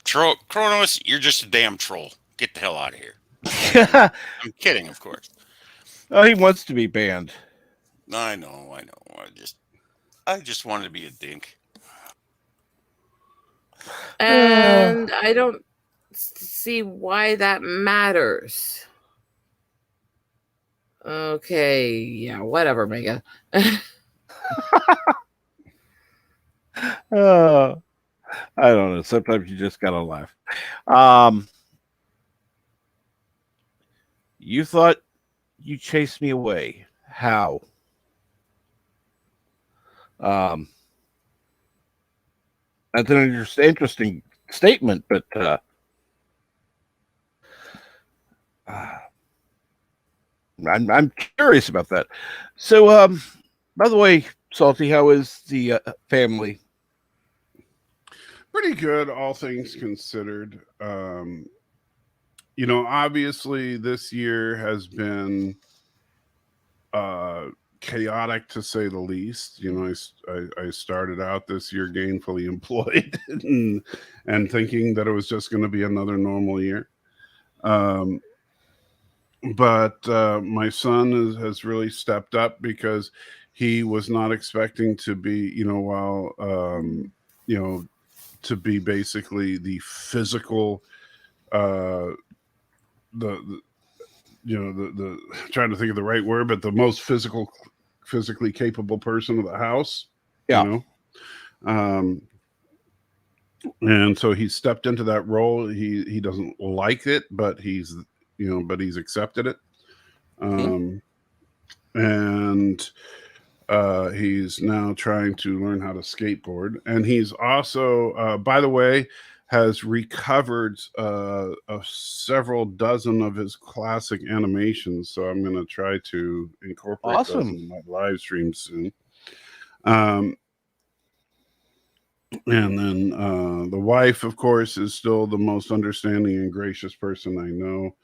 Troll Kronos, you're just a damn troll. Get the hell out of here. I'm kidding, of course. Oh, he wants to be banned. I know. I just wanted to be a dink. and I don't see why that matters. Okay, yeah, whatever, Mega. I don't know. Sometimes you just gotta laugh. You thought you chased me away. How? That's an interesting statement, but I'm curious about that. So, by the way, Salty, how is the family? Pretty good, all things considered. You know, obviously this year has been chaotic to say the least. You know, I started out this year gainfully employed and thinking that it was just going to be another normal year. But my son has really stepped up because he was not expecting to be, you know, to be basically the physical, the trying to think of the right word, but the most physically capable person of the house. Yeah. You know, and so he stepped into that role. He doesn't like it, but he's accepted it. And he's now trying to learn how to skateboard, and he's also, by the way, has recovered several dozen of his classic animations. So I'm going to try to incorporate those into my live stream soon. And then the wife, of course, is still the most understanding and gracious person I know.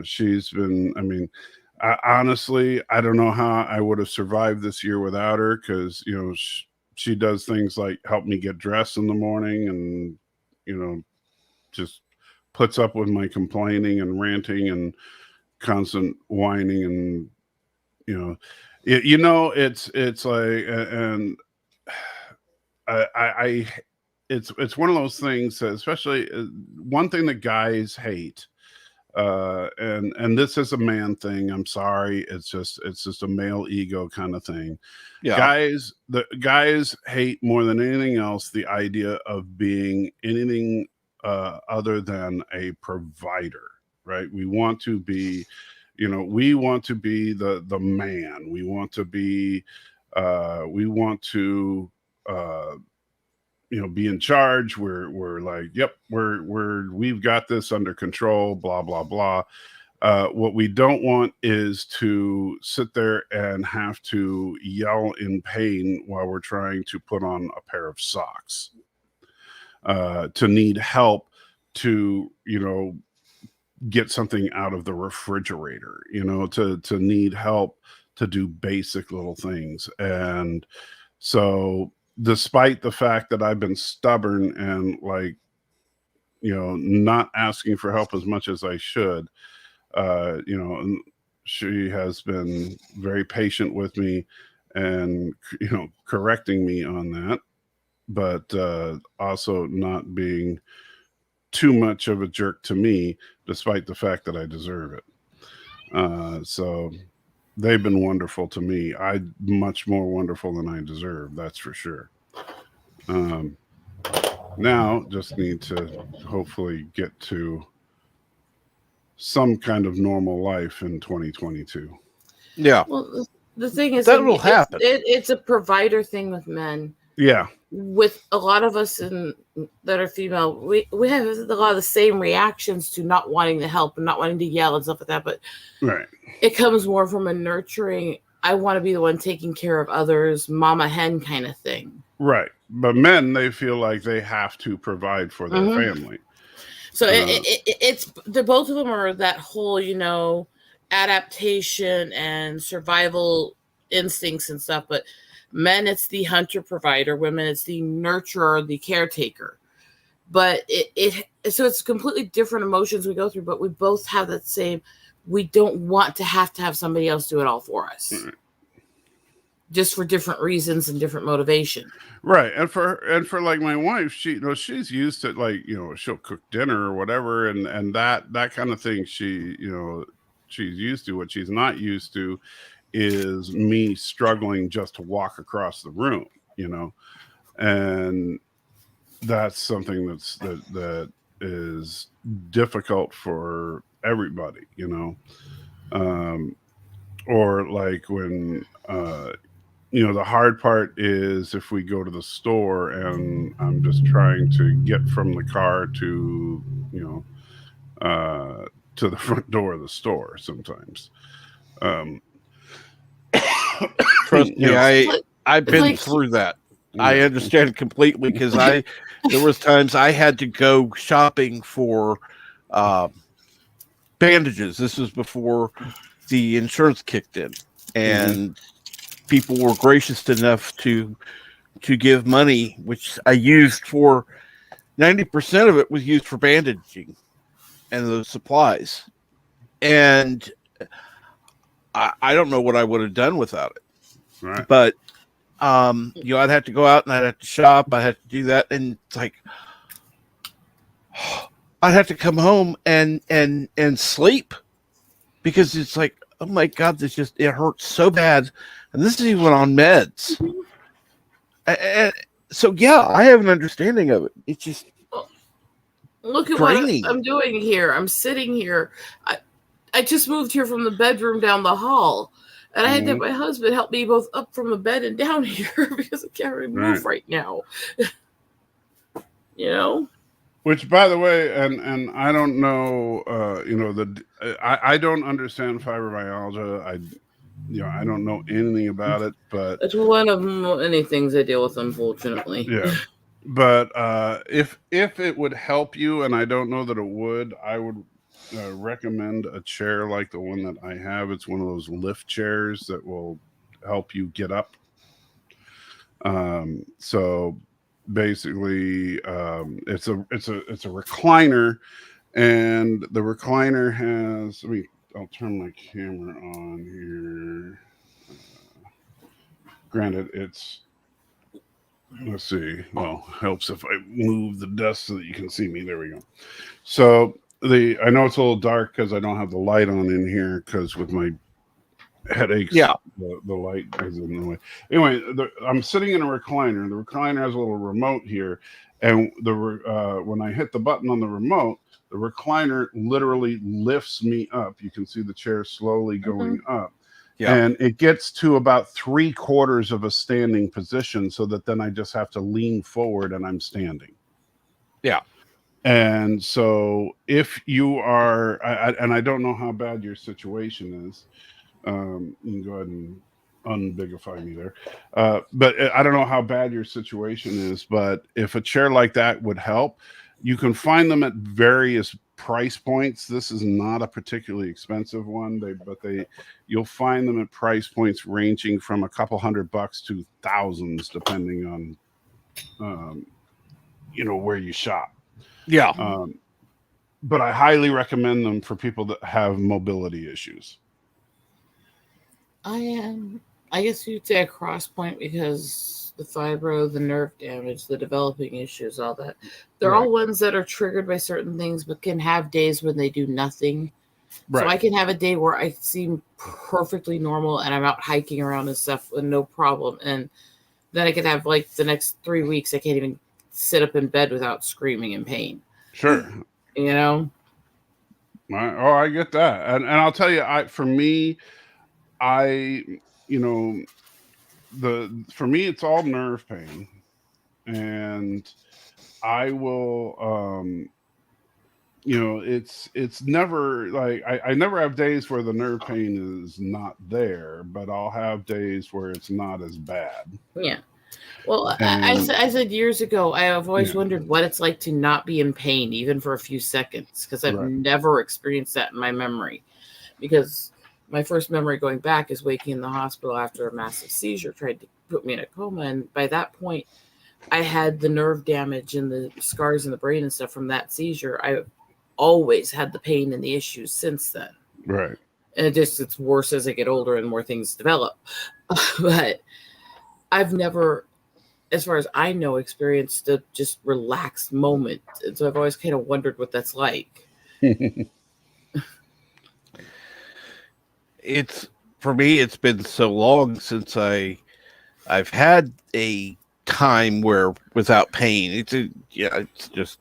She's been, I mean, honestly, I don't know how I would have survived this year without her, because, you know, she does things like help me get dressed in the morning and, you know, just puts up with my complaining and ranting and constant whining. And, you know, it's like, and it's one of those things, especially one thing that guys hate. And this is a man thing. I'm sorry. It's just a male ego kind of thing. Yeah. Guys hate more than anything else the idea of being anything other than a provider, right? We want to be, you know, we want to be the man. We want to be, you know, be in charge. We're like, yep, we've got this under control, blah, blah, blah. What we don't want is to sit there and have to yell in pain while we're trying to put on a pair of socks, to need help to, you know, get something out of the refrigerator, you know, to need help to do basic little things. And so, despite the fact that I've been stubborn and, like, you know, not asking for help as much as I should, you know, she has been very patient with me and, you know, correcting me on that, but also not being too much of a jerk to me, despite the fact that I deserve it. So they've been wonderful to me. Much more wonderful than I deserve. That's for sure. Now just need to hopefully get to some kind of normal life in 2022. Yeah. Well, the thing is, that will happen. It's a provider thing with men. Yeah. With a lot of us that are female, we have a lot of the same reactions to not wanting to help and not wanting to yell and stuff like that. But right, it comes more from a nurturing, I want to be the one taking care of others, mama hen kind of thing. Right. But men, they feel like they have to provide for their family. So it's the both of them are that whole, you know, adaptation and survival instincts and stuff. But Men, it's the hunter provider. Women, it's the nurturer, the caretaker. But so it's completely different emotions we go through, but we both have that same, we don't want to have somebody else do it all for us. Just for different reasons and different motivation. Right. And for like my wife, she's used to, like, she'll cook dinner or whatever, and that kind of thing she's used to. What she's not used to is me struggling just to walk across the room, and that's something that is difficult for everybody, or like when the hard part is if we go to the store and I'm just trying to get from the car to the front door of the store sometimes. Trust me, I've been through that. I understand completely, because there was times I had to go shopping for bandages. This was before the insurance kicked in, and people were gracious enough to give money, which I used for 90% of it was used for bandaging and those supplies. And I don't know what I would have done without it. Right. But I'd have to go out and I'd have to shop. I had to do that, and it's like I'd have to come home and sleep, because it's like, oh my God, it hurts so bad, and this is even on meds. And so yeah, I have an understanding of it. It's just look at draining. What I'm doing here. I'm sitting here. I just moved here from the bedroom down the hall. And I had to have my husband help me both up from the bed and down here because I can't really move right now. Which, by the way, and I don't know, I don't understand fibromyalgia. I don't know anything about it, but it's one of many things I deal with, unfortunately. Yeah. But if it would help you, and I don't know that it would, I would recommend a chair like the one that I have. It's one of those lift chairs that will help you get up. So basically, it's a recliner, and the recliner has. I'll turn my camera on here. Granted, it's. Let's see. Well, helps if I move the desk so that you can see me. There we go. So I know it's a little dark because I don't have the light on in here, because with my headaches, the light is in the way. Anyway, I'm sitting in a recliner. The recliner has a little remote here, and when I hit the button on the remote, the recliner literally lifts me up. You can see the chair slowly going up. Yeah. And it gets to about 3/4 of a standing position, so that then I just have to lean forward and I'm standing. Yeah. And so if you are, and I don't know how bad your situation is, you can go ahead and unbigify me there. But I don't know how bad your situation is, but if a chair like that would help, you can find them at various price points. This is not a particularly expensive one, you'll find them at price points ranging from a couple $100 to thousands, depending on where you shop. Yeah. But I highly recommend them for people that have mobility issues. I guess you'd say a cross point, because the fibro, the nerve damage, the developing issues, all that. They're all ones that are triggered by certain things, but can have days when they do nothing. Right. So I can have a day where I seem perfectly normal and I'm out hiking around and stuff with no problem. And then I could have, like, the next 3 weeks, I can't even sit up in bed without screaming in pain. Sure. Oh, I get that. And I'll tell you, for me, for me, it's all nerve pain, and I will, it's never like, I never have days where the nerve pain is not there, but I'll have days where it's not as bad. Yeah. Well, I said years ago, I have always wondered what it's like to not be in pain, even for a few seconds, because I've never experienced that in my memory. Because my first memory going back is waking in the hospital after a massive seizure, tried to put me in a coma. And by that point, I had the nerve damage and the scars in the brain and stuff from that seizure. I've always had the pain and the issues since then. Right. And it's worse as I get older and more things develop. But I've never, as far as I know, experienced a just relaxed moment. And so I've always kind of wondered what that's like. It's, for me, it's been so long since I've had a time where without pain. It's just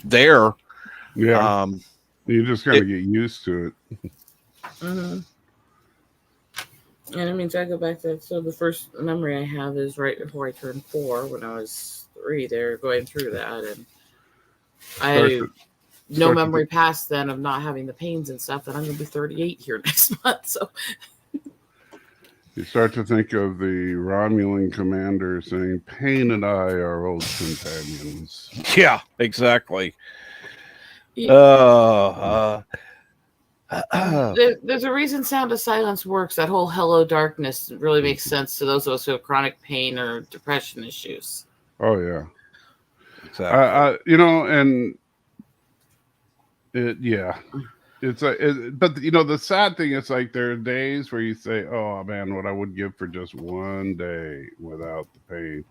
there. Yeah. You just got to get used to it. Mm-hmm. And I mean, so I go back to that. So the first memory I have is right before I turned 4, when I was 3. They're going through that, and I no memory past then of not having the pains and stuff. And I'm going to be 38 here next month. So you start to think of the Romulan commander saying, "Pain and I are old companions." Yeah, exactly. There's a reason Sound of Silence works. That whole "Hello Darkness" really makes sense to those of us who have chronic pain or depression issues. Oh yeah, exactly. And it's like, but the sad thing is, like, there are days where you say, "Oh man, what I would give for just one day without the pain."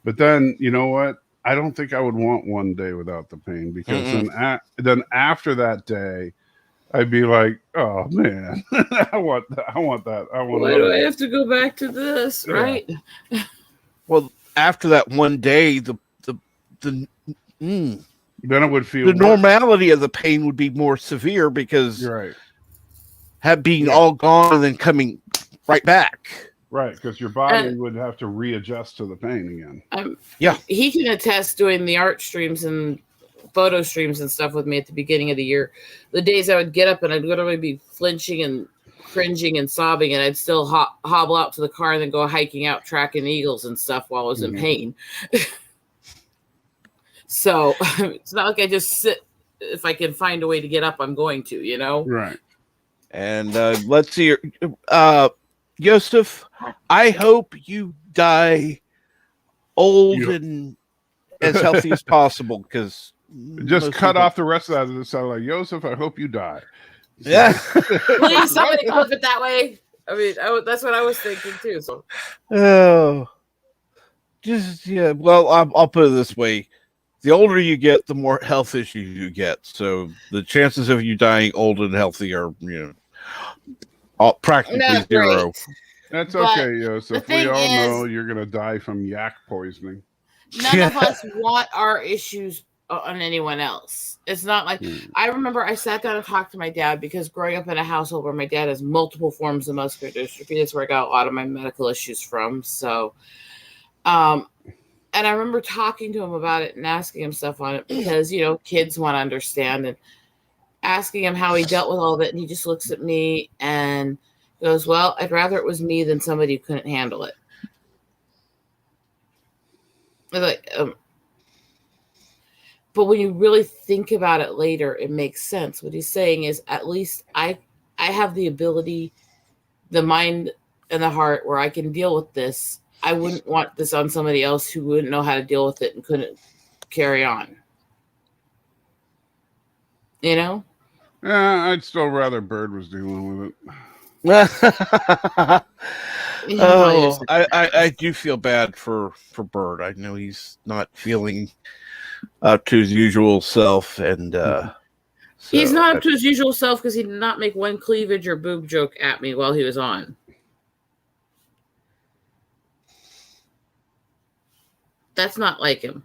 But then, you know what? I don't think I would want one day without the pain, because then after that day, I'd be like, "Oh man, I want that. Why do I have to go back to this?" Yeah. Right? Well, after that one day, then it would feel the normality of the pain would be more severe, because you're right, being all gone and then coming right back. Right, because your body would have to readjust to the pain again. He can attest doing the art streams and photo streams and stuff with me at the beginning of the year. The days I would get up and I'd literally be flinching and cringing and sobbing, and I'd still hobble out to the car and then go hiking out, tracking eagles and stuff while I was in pain. So it's not like I just sit. If I can find a way to get up, I'm going to, Right. And let's see. Yosef, I hope you die old and as healthy as possible, because just cut off the rest of that. It sounded like, "Yosef, I hope you die." Yeah. Please, somebody flip it that way. I mean, that's what I was thinking too. So. Well, I'll put it this way: the older you get, the more health issues you get. So the chances of you dying old and healthy are, practically zero. That's okay, Yosef. We all know you're going to die from yak poisoning. None of us want our issues on anyone else. It's not like I remember I sat down and talked to my dad, because growing up in a household where my dad has multiple forms of muscular dystrophy, that's where I got a lot of my medical issues from. So, and I remember talking to him about it and asking him stuff on it, because, kids want to understand, and asking him how he dealt with all of it. And he just looks at me and goes, "Well, I'd rather it was me than somebody who couldn't handle it." Like, but when you really think about it later, it makes sense. What he's saying is, at least I have the ability, the mind and the heart, where I can deal with this. I wouldn't want this on somebody else who wouldn't know how to deal with it and couldn't carry on. Yeah, I'd still rather Bird was dealing with it. I do feel bad for Bird. I know he's not feeling up to his usual self, and he's not up to his usual self because he did not make one cleavage or boob joke at me while he was on. That's not like him.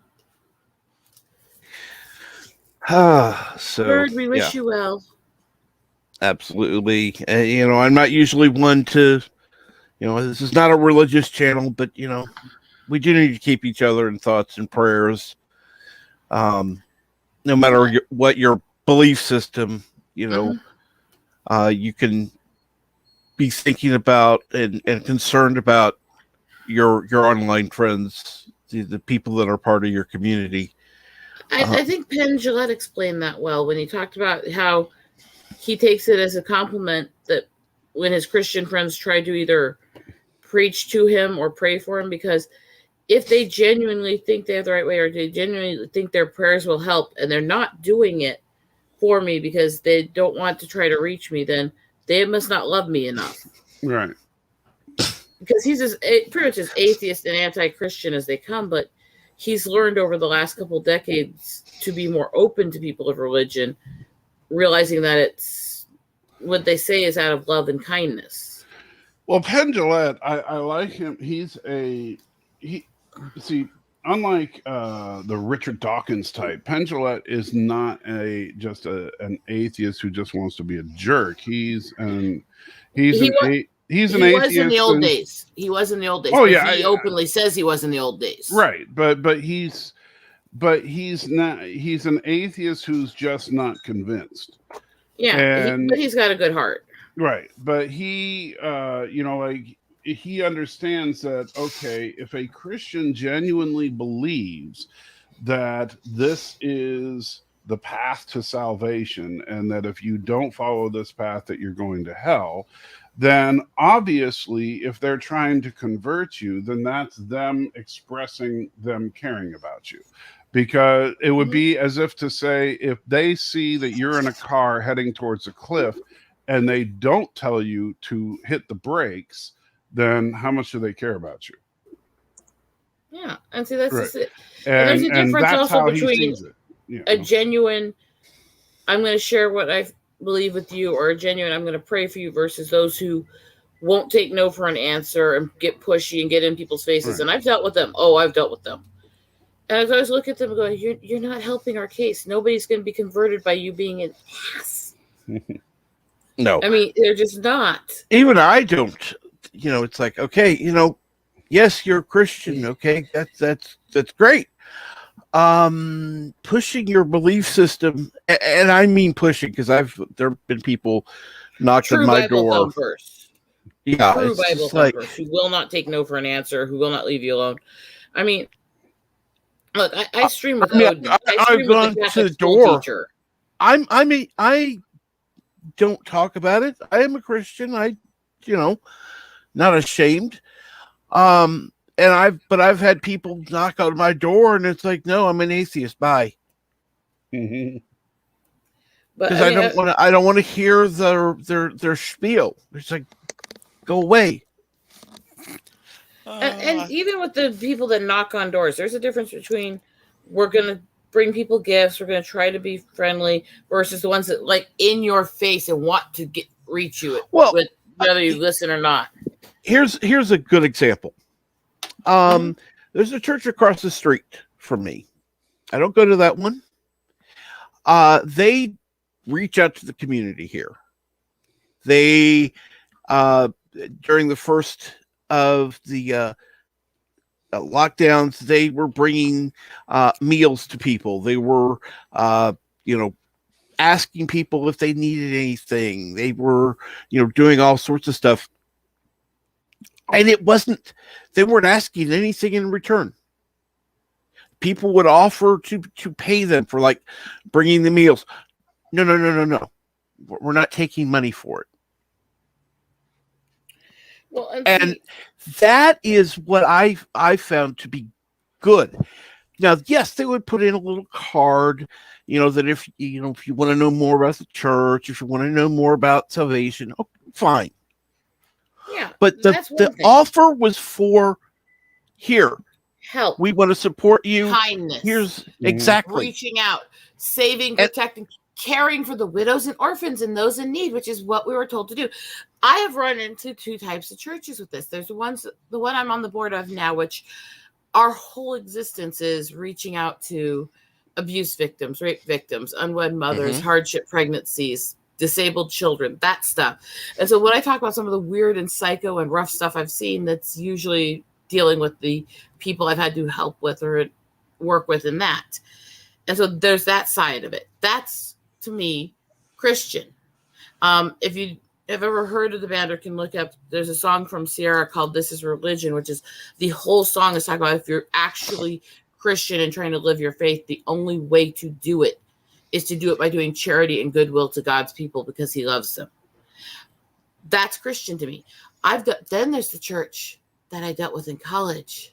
So Bird, we wish you well. Absolutely. I'm not usually one to, this is not a religious channel, but, we do need to keep each other in thoughts and prayers. No matter what your belief system, you can be thinking about and concerned about your online friends, the people that are part of your community. I think Penn Jillette explained that well when he talked about how he takes it as a compliment that when his Christian friends try to either preach to him or pray for him, because if they genuinely think they have the right way, or they genuinely think their prayers will help, and they're not doing it for me because they don't want to try to reach me, then they must not love me enough. Right. Because he's pretty much as atheist and anti-Christian as they come, but he's learned over the last couple of decades to be more open to people of religion, realizing that it's what they say is out of love and kindness. Well, Penn Jillette, I like him. Unlike the Richard Dawkins type, Penn Jillette is not just an atheist who just wants to be a jerk. He's an atheist. He was in the old days. He was in the old days. Oh yeah, he openly says he was in the old days. Right, but he's not. He's an atheist who's just not convinced. Yeah, but he's got a good heart. Right, but he, he understands that, okay, if a Christian genuinely believes that this is the path to salvation, and that if you don't follow this path that you're going to hell, then obviously if they're trying to convert you, then that's them expressing them caring about you. Because it would be as if to say, if they see that you're in a car heading towards a cliff and they don't tell you to hit the brakes, then how much do they care about you? Yeah, and see, that's just it. And there's a difference also between a know. Genuine, I'm going to share what I believe with you, or a genuine, I'm going to pray for you, versus those who won't take no for an answer and get pushy and get in people's faces. Right. And I've dealt with them. I've dealt with them. And I always look at them and go, you're not helping our case. Nobody's going to be converted by you being an ass. No. I mean, they're just not. Even I don't. It's like, okay, yes, you're a Christian. Okay, that's great. Pushing your belief system, and I mean pushing, because there have been people knocked on my door. Thumpers. Yeah, True Bible thumpers who will not take no for an answer, who will not leave you alone. I mean, look, I stream with Odin. I've gone to the door. Teacher. I don't talk about it. I am a Christian. Not ashamed. I've had people knock on my door, and it's like, no, I'm an atheist. Bye. Mm-hmm. Because I don't want to hear their spiel. It's like, go away. And even with the people that knock on doors, there's a difference between we're going to bring people gifts, we're going to try to be friendly, versus the ones that like in your face and want to reach you. Well, whether you listen or not. Here's a good example. There's a church across the street from me. I don't go to that one. They reach out to the community here. They during the first of the lockdowns, they were bringing meals to people. They were asking people if they needed anything. They were doing all sorts of stuff. And they weren't asking anything in return. People would offer to pay them for like bringing the meals. No. We're not taking money for it. Well, and that is what I found to be good. Now, yes, they would put in a little card, that if you want to know more about the church, if you want to know more about salvation, fine. Yeah, but the offer was for help. We want to support you. Kindness. Exactly. Reaching out, saving, protecting, caring for the widows and orphans and those in need, which is what we were told to do. I have run into two types of churches with this. There's the one I'm on the board of now, which our whole existence is reaching out to abuse victims, rape victims, unwed mothers, hardship pregnancies, disabled children, that stuff. And so when I talk about some of the weird and psycho and rough stuff I've seen, that's usually dealing with the people I've had to help with or work with in that. And so there's that side of it. That's, to me, Christian. If you have ever heard of the band or can look up, there's a song from Sierra called This Is Religion, which is the whole song is talking about if you're actually Christian and trying to live your faith, the only way to do it is to do it by doing charity and goodwill to God's people because he loves them. That's Christian to me. Then there's the church that I dealt with in college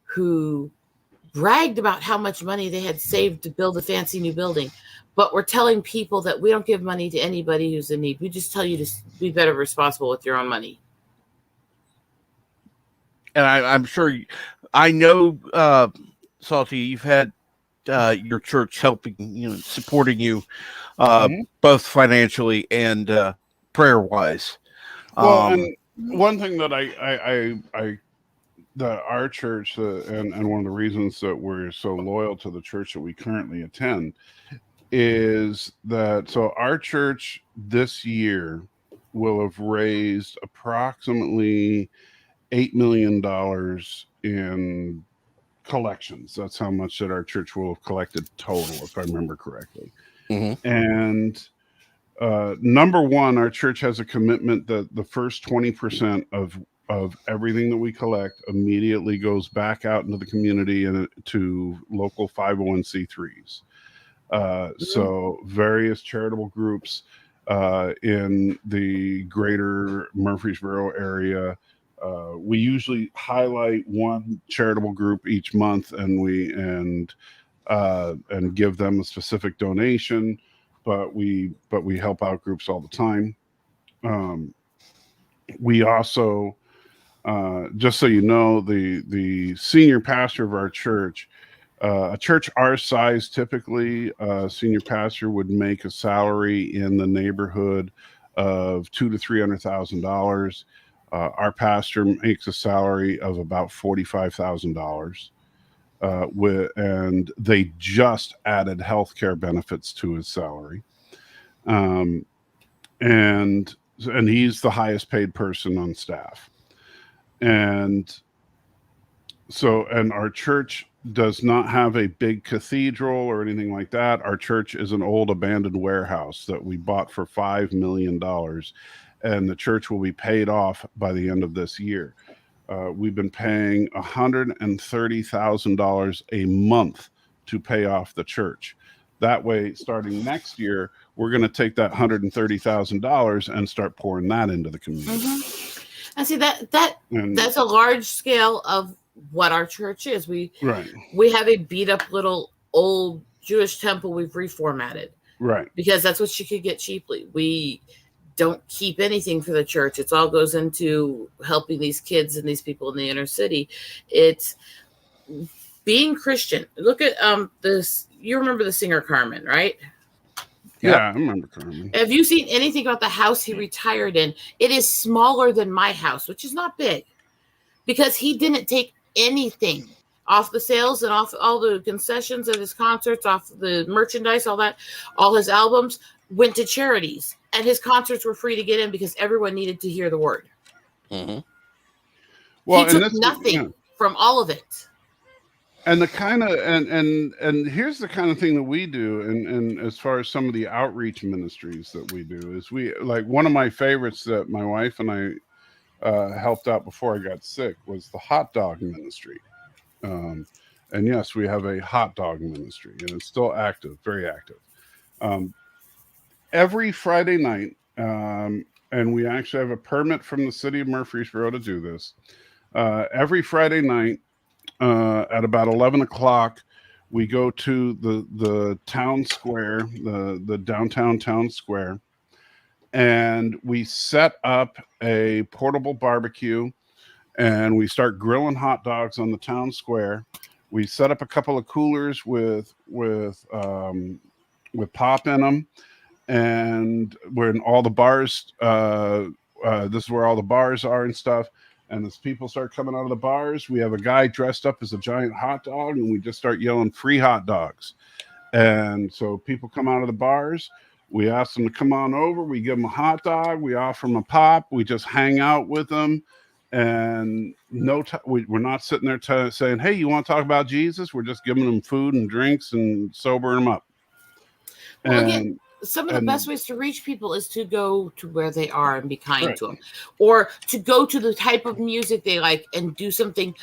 who bragged about how much money they had saved to build a fancy new building, but we're telling people that we don't give money to anybody who's in need. We just tell you to be better responsible with your own money. And I'm sure, I know, Salty, you've had your church helping, supporting you, both financially and prayer wise. Well, and one thing that that our church, and one of the reasons that we're so loyal to the church that we currently attend is that, so our church this year will have raised approximately $8 million in collections. That's how much that our church will have collected total, if I remember correctly. And number one, our church has a commitment that the first 20% of everything that we collect immediately goes back out into the community and to local 501c3s. So various charitable groups in the greater Murfreesboro area. We usually highlight one charitable group each month, and give them a specific donation. But we help out groups all the time. We also, just so you know, the senior pastor of our church, a church our size, typically a senior pastor would make a salary in the neighborhood of $200,000 to $300,000. Our pastor makes a salary of about $45,000. And they just added healthcare benefits to his salary. And he's the highest paid person on staff. And so, and our church does not have a big cathedral or anything like that. Our church is an old abandoned warehouse that we bought for $5 million, and the church will be paid off by the end of this year. We've been paying $130,000 a month to pay off the church. That way, starting next year, we're going to take that $130,000 and start pouring that into the community. And see, that's a large scale of what our church is. We have a beat up little old Jewish temple we've reformatted. Right. Because that's what you could get cheaply. We don't keep anything for the church. It all goes into helping these kids and these people in the inner city. It's being Christian. Look at this. You remember the singer Carmen, right? Yeah, I remember Carmen. Have you seen anything about the house he retired in? It is smaller than my house, which is not big, because he didn't take anything off the sales and off all the concessions of his concerts, off the merchandise, all that, all his albums went to charities, and his concerts were free to get in because everyone needed to hear the word. Well, he took nothing from all of it. And the kind of and here's the kind of thing that we do, and as far as some of the outreach ministries that we do, is we, like, one of my favorites that my wife and I helped out before I got sick was the hot dog ministry. And yes, we have a hot dog ministry, and it's still active, very active. Every Friday night, and we actually have a permit from the city of Murfreesboro to do this. Every Friday night, at about 11 o'clock, we go to the town square, the downtown town square, and we set up a portable barbecue, and we start grilling hot dogs on the town square. We set up a couple of coolers with pop in them, and we're in all the bars. This is where all the bars are and stuff. And as people start coming out of the bars, we have a guy dressed up as a giant hot dog, and we just start yelling free hot dogs. And so people come out of the bars. We ask them to come on over. We give them a hot dog. We offer them a pop. We just hang out with them. And we're not sitting there saying, hey, you want to talk about Jesus? We're just giving them food and drinks and sobering them up. Well, again, some of the best ways to reach people is to go to where they are and be kind to them, or to go to the type of music they like and do something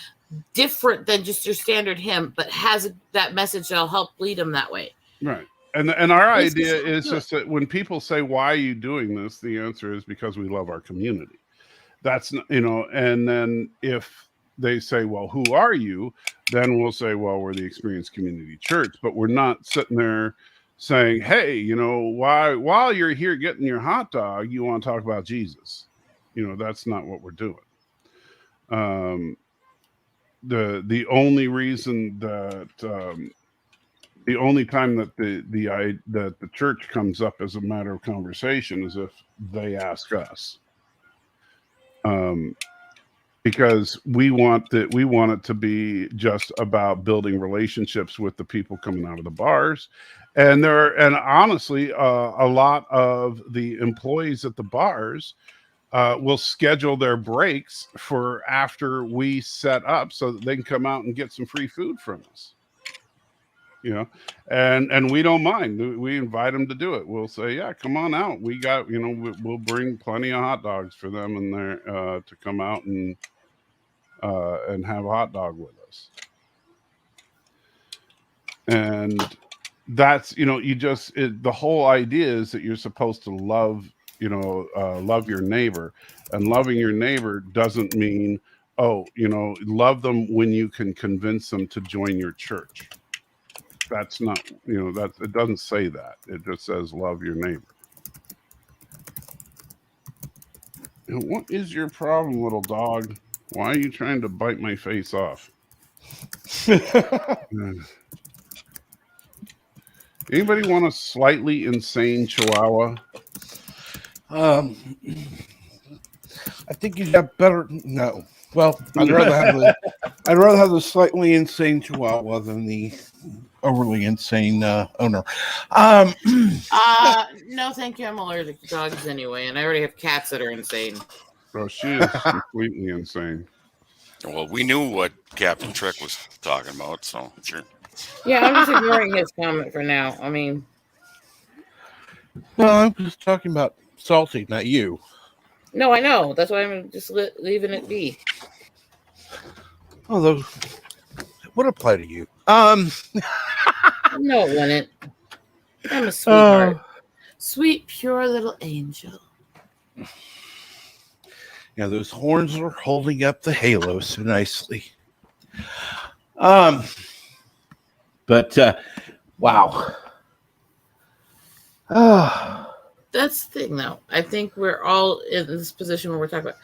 different than just your standard hymn, but has that message that'll help lead them that way. Right. And our idea is just that when people say, why are you doing this? The answer is because we love our community. That's not, and then if they say, well, who are you? Then we'll say, well, we're the Experience Community Church, but we're not sitting there saying, hey, while you're here getting your hot dog, you want to talk about Jesus. That's not what we're doing. The only reason that the only time that the church comes up as a matter of conversation is if they ask us, because we want it to be just about building relationships with the people coming out of the bars, and honestly, a lot of the employees at the bars will schedule their breaks for after we set up so that they can come out and get some free food from us. And we don't mind. We invite them to do it. We'll say, yeah, come on out. We got, we'll bring plenty of hot dogs for them in there to come out and have a hot dog with us. And that's, the whole idea is that you're supposed to love your neighbor, and loving your neighbor doesn't mean, love them when you can convince them to join your church. That's not, it doesn't say that. It just says love your neighbor. What is your problem, little dog? Why are you trying to bite my face off? Anybody want a slightly insane Chihuahua? I think you'd have better. No. Well, I'd rather have the slightly insane Chihuahua than the overly insane owner. No, thank you. I'm allergic to dogs anyway, and I already have cats that are insane. Oh, she is completely insane. Well, we knew what Captain Trick was talking about, so sure. Yeah, I'm just ignoring his comment for now. I mean, no, I'm just talking about Salty, not you. No, I know. That's why I'm just leaving it be. Oh, those would apply to you. No, it wouldn't. I'm a sweetheart. Sweet, pure little angel. Yeah, those horns are holding up the halo so nicely. But wow. That's the thing, though. I think we're all in this position where we're talking about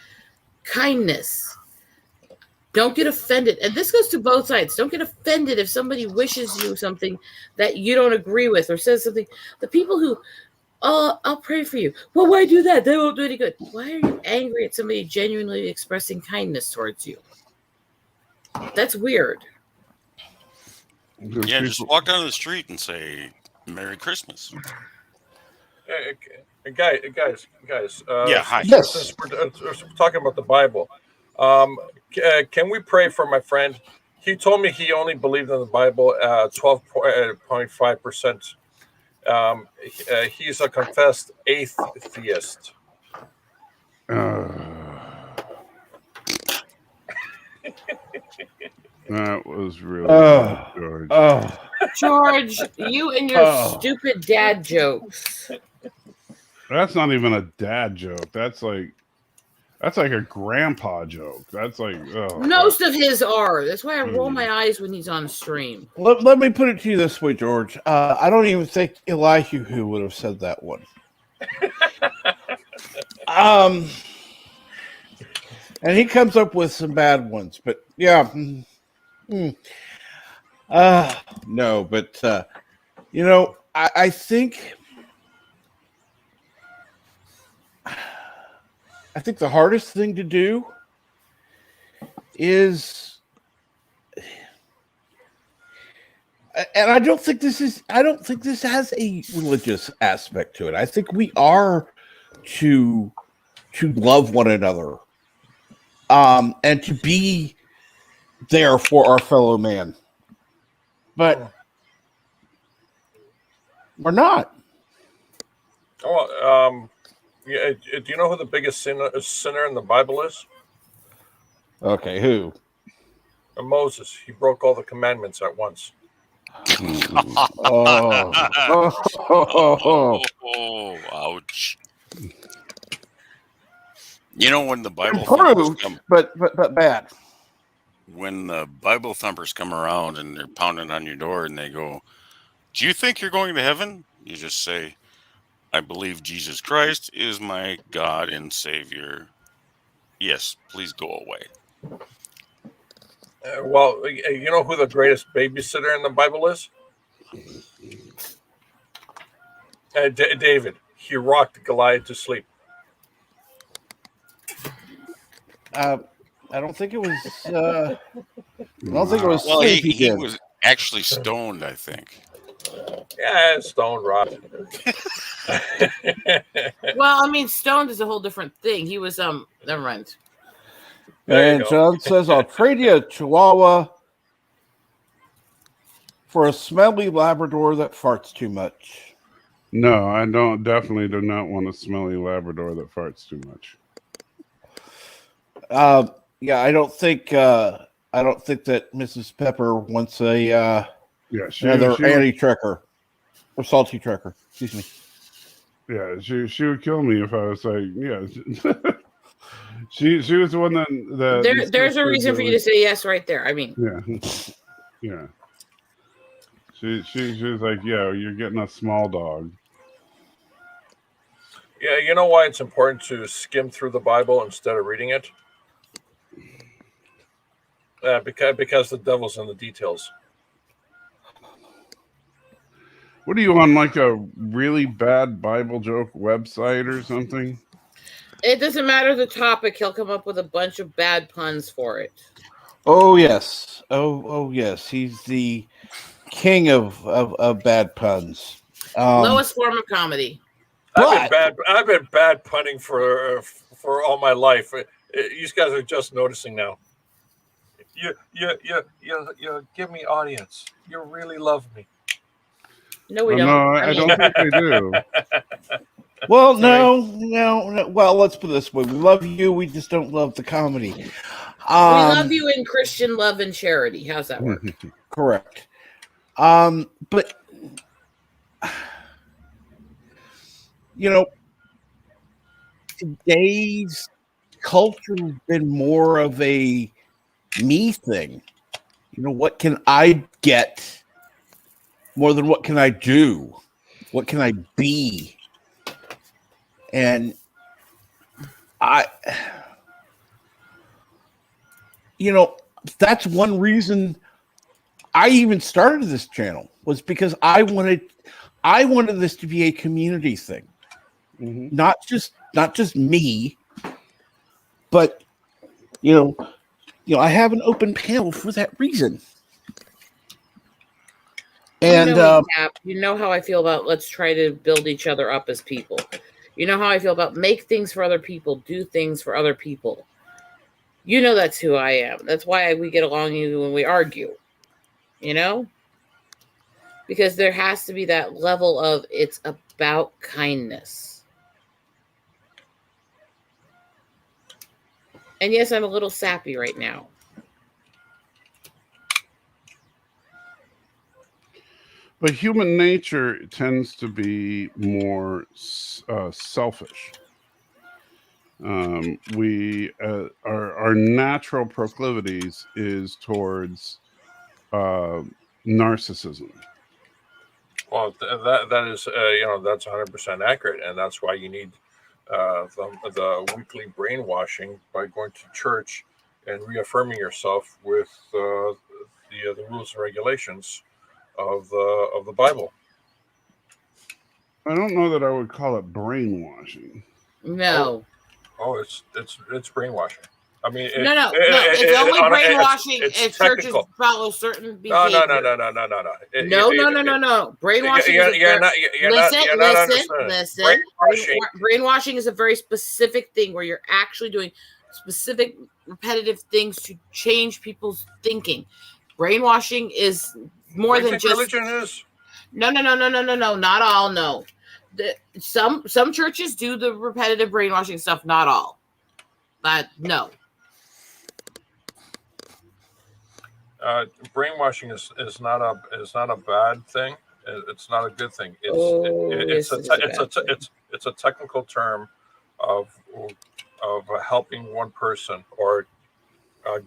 kindness. Don't get offended. And this goes to both sides. Don't get offended if somebody wishes you something that you don't agree with or says something. The people who, I'll pray for you. Well, why do that? That won't do any good. Why are you angry at somebody genuinely expressing kindness towards you? That's weird. Yeah, just walk down the street and say, Merry Christmas. Guys. Yeah, hi. Yes. Since we're talking about the Bible, can we pray for my friend? He told me he only believed in the Bible 12.5%. He's a confessed atheist. That was really good, George. George, you and your stupid dad jokes. That's not even a dad joke. That's like a grandpa joke. That's like Most of his are. That's why I roll my eyes when he's on stream. Let me put it to you this way, George. I don't even think Elihu would have said that one. And he comes up with some bad ones, but yeah. No, but I think the hardest thing to do is, and I don't think this has a religious aspect to it. I think we are to love one another, and to be there for our fellow man, but we're not. Yeah, do you know who the biggest sinner in the Bible is? Okay, who? Moses. He broke all the commandments at once. Oh, ouch. You know, when the Bible thumpers come, but bad. when the Bible thumpers come around and they're pounding on your door and they go, "Do you think you're going to heaven?" You just say, "I believe Jesus Christ is my God and Savior. Yes, please go away." Well, you know who the greatest babysitter in the Bible is? David. He rocked Goliath to sleep. I don't think it was. I don't think it was. Well, sleep he did. was actually stoned, I think. Yeah, stone rot. Well, I mean, stoned is a whole different thing. He was never mind. And John says, "I'll trade you a Chihuahua for a smelly Labrador that farts too much." No, I don't. Definitely do not want a smelly Labrador that farts too much. Yeah, I don't think that Mrs. Pepper wants a another anti-trekker or salty trekker. Excuse me. Yeah, she would kill me if I was like, yeah. she was the one that There's a reason for you to say yes right there. I mean, yeah. She was like, yeah, you're getting a small dog. Yeah, you know why it's important to skim through the Bible instead of reading it? Because the devil's in the details. What are you on, like a really bad Bible joke website or something? it doesn't matter the topic. He'll come up with a bunch of bad puns for it. Oh yes, oh yes. He's the king of bad puns. Lowest form of comedy. I've been bad punning for all my life. You guys are just noticing now. You give me audience. You really love me. No, we don't. No, I don't think we do. Well, no. Well, let's put it this way: we love you. We just don't love the comedy. We love you in Christian love and charity. How's that work? Correct. But today's culture has been more of a me thing. What can I get more than what can I do? What can I be? And that's one reason I even started this channel, was because I wanted this to be a community thing. Mm-hmm. Not just me, but I have an open panel for that reason. And you know how I feel about let's try to build each other up as people. You know how I feel about make things for other people, do things for other people. You know that's who I am. That's why we get along even when we argue. Because there has to be that level of it's about kindness. And yes, I'm a little sappy right now. But human nature tends to be more selfish. Our natural proclivities is towards narcissism. Well, that is that's 100% accurate, and that's why you need the weekly brainwashing by going to church and reaffirming yourself with the rules and regulations of the Bible. I don't know that I would call it brainwashing. No. Oh, it's brainwashing. I mean, no. It's only brainwashing if churches follow certain behavior. No. Brainwashing. Listen. Brainwashing is a very specific thing where you're actually doing specific repetitive things to change people's thinking. Brainwashing is more than just religion is. No. Not all. No. Some churches do the repetitive brainwashing stuff. Not all. But no. Brainwashing is not a bad thing. It's not a good thing. It's a technical term of helping one person or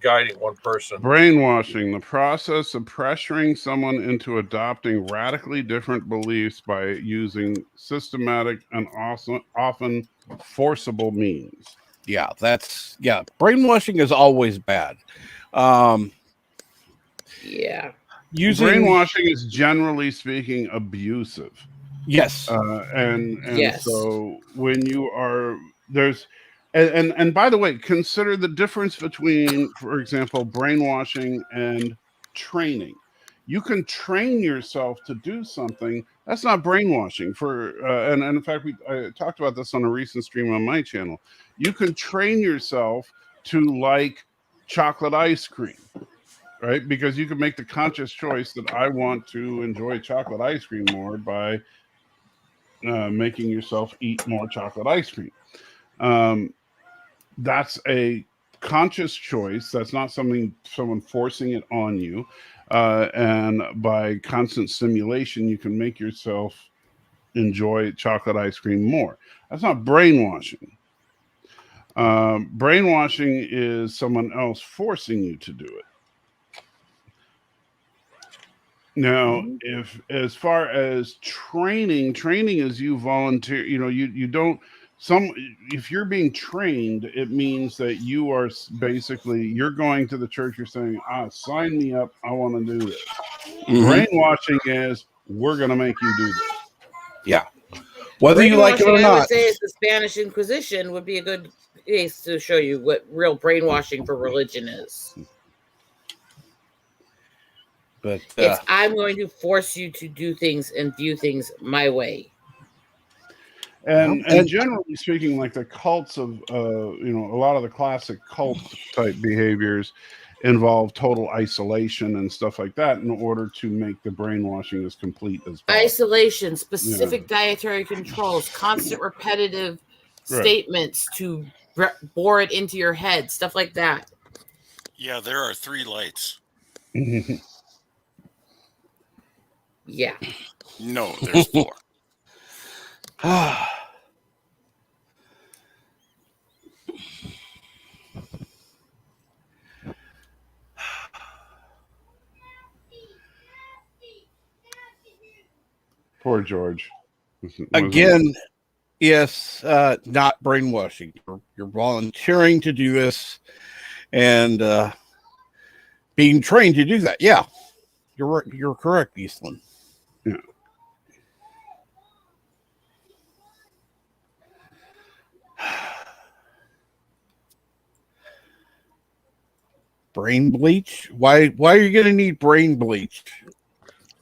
guiding one person. Brainwashing, the process of pressuring someone into adopting radically different beliefs by using systematic and often forcible means. Yeah, brainwashing is always bad. Yeah. Brainwashing is generally speaking abusive. Yes. And Yes. so when you are and by the way, consider the difference between, for example, brainwashing and training. You can train yourself to do something. That's not brainwashing. And in fact, I talked about this on a recent stream on my channel. You can train yourself to like chocolate ice cream, right? Because you can make the conscious choice that I want to enjoy chocolate ice cream more by making yourself eat more chocolate ice cream. That's a conscious choice. That's not someone forcing it on you. And by constant stimulation, you can make yourself enjoy chocolate ice cream more. That's not brainwashing. Brainwashing is someone else forcing you to do it. Now, if as far as training is you volunteer, you don't if you're being trained, it means that you are basically, you're going to the church, you're saying, sign me up, I want to do this. Brainwashing is, we're going to make you do this. Yeah. Whether you like it or not. I would say is the Spanish Inquisition would be a good case to show you what real brainwashing for religion is. But it's I'm going to force you to do things and view things my way. And generally speaking, like the cults of a lot of the classic cult type behaviors involve total isolation and stuff like that in order to make the brainwashing as complete as possible. Isolation, specific dietary controls, constant repetitive statements to bore it into your head, stuff like that. Yeah, there are 3 lights. Yeah. No, there's 4. Poor George. Again, yes, not brainwashing. You're volunteering to do this and being trained to do that. Yeah, you're correct, Eastland. Yeah. Brain bleach? Why are you going to need brain bleach?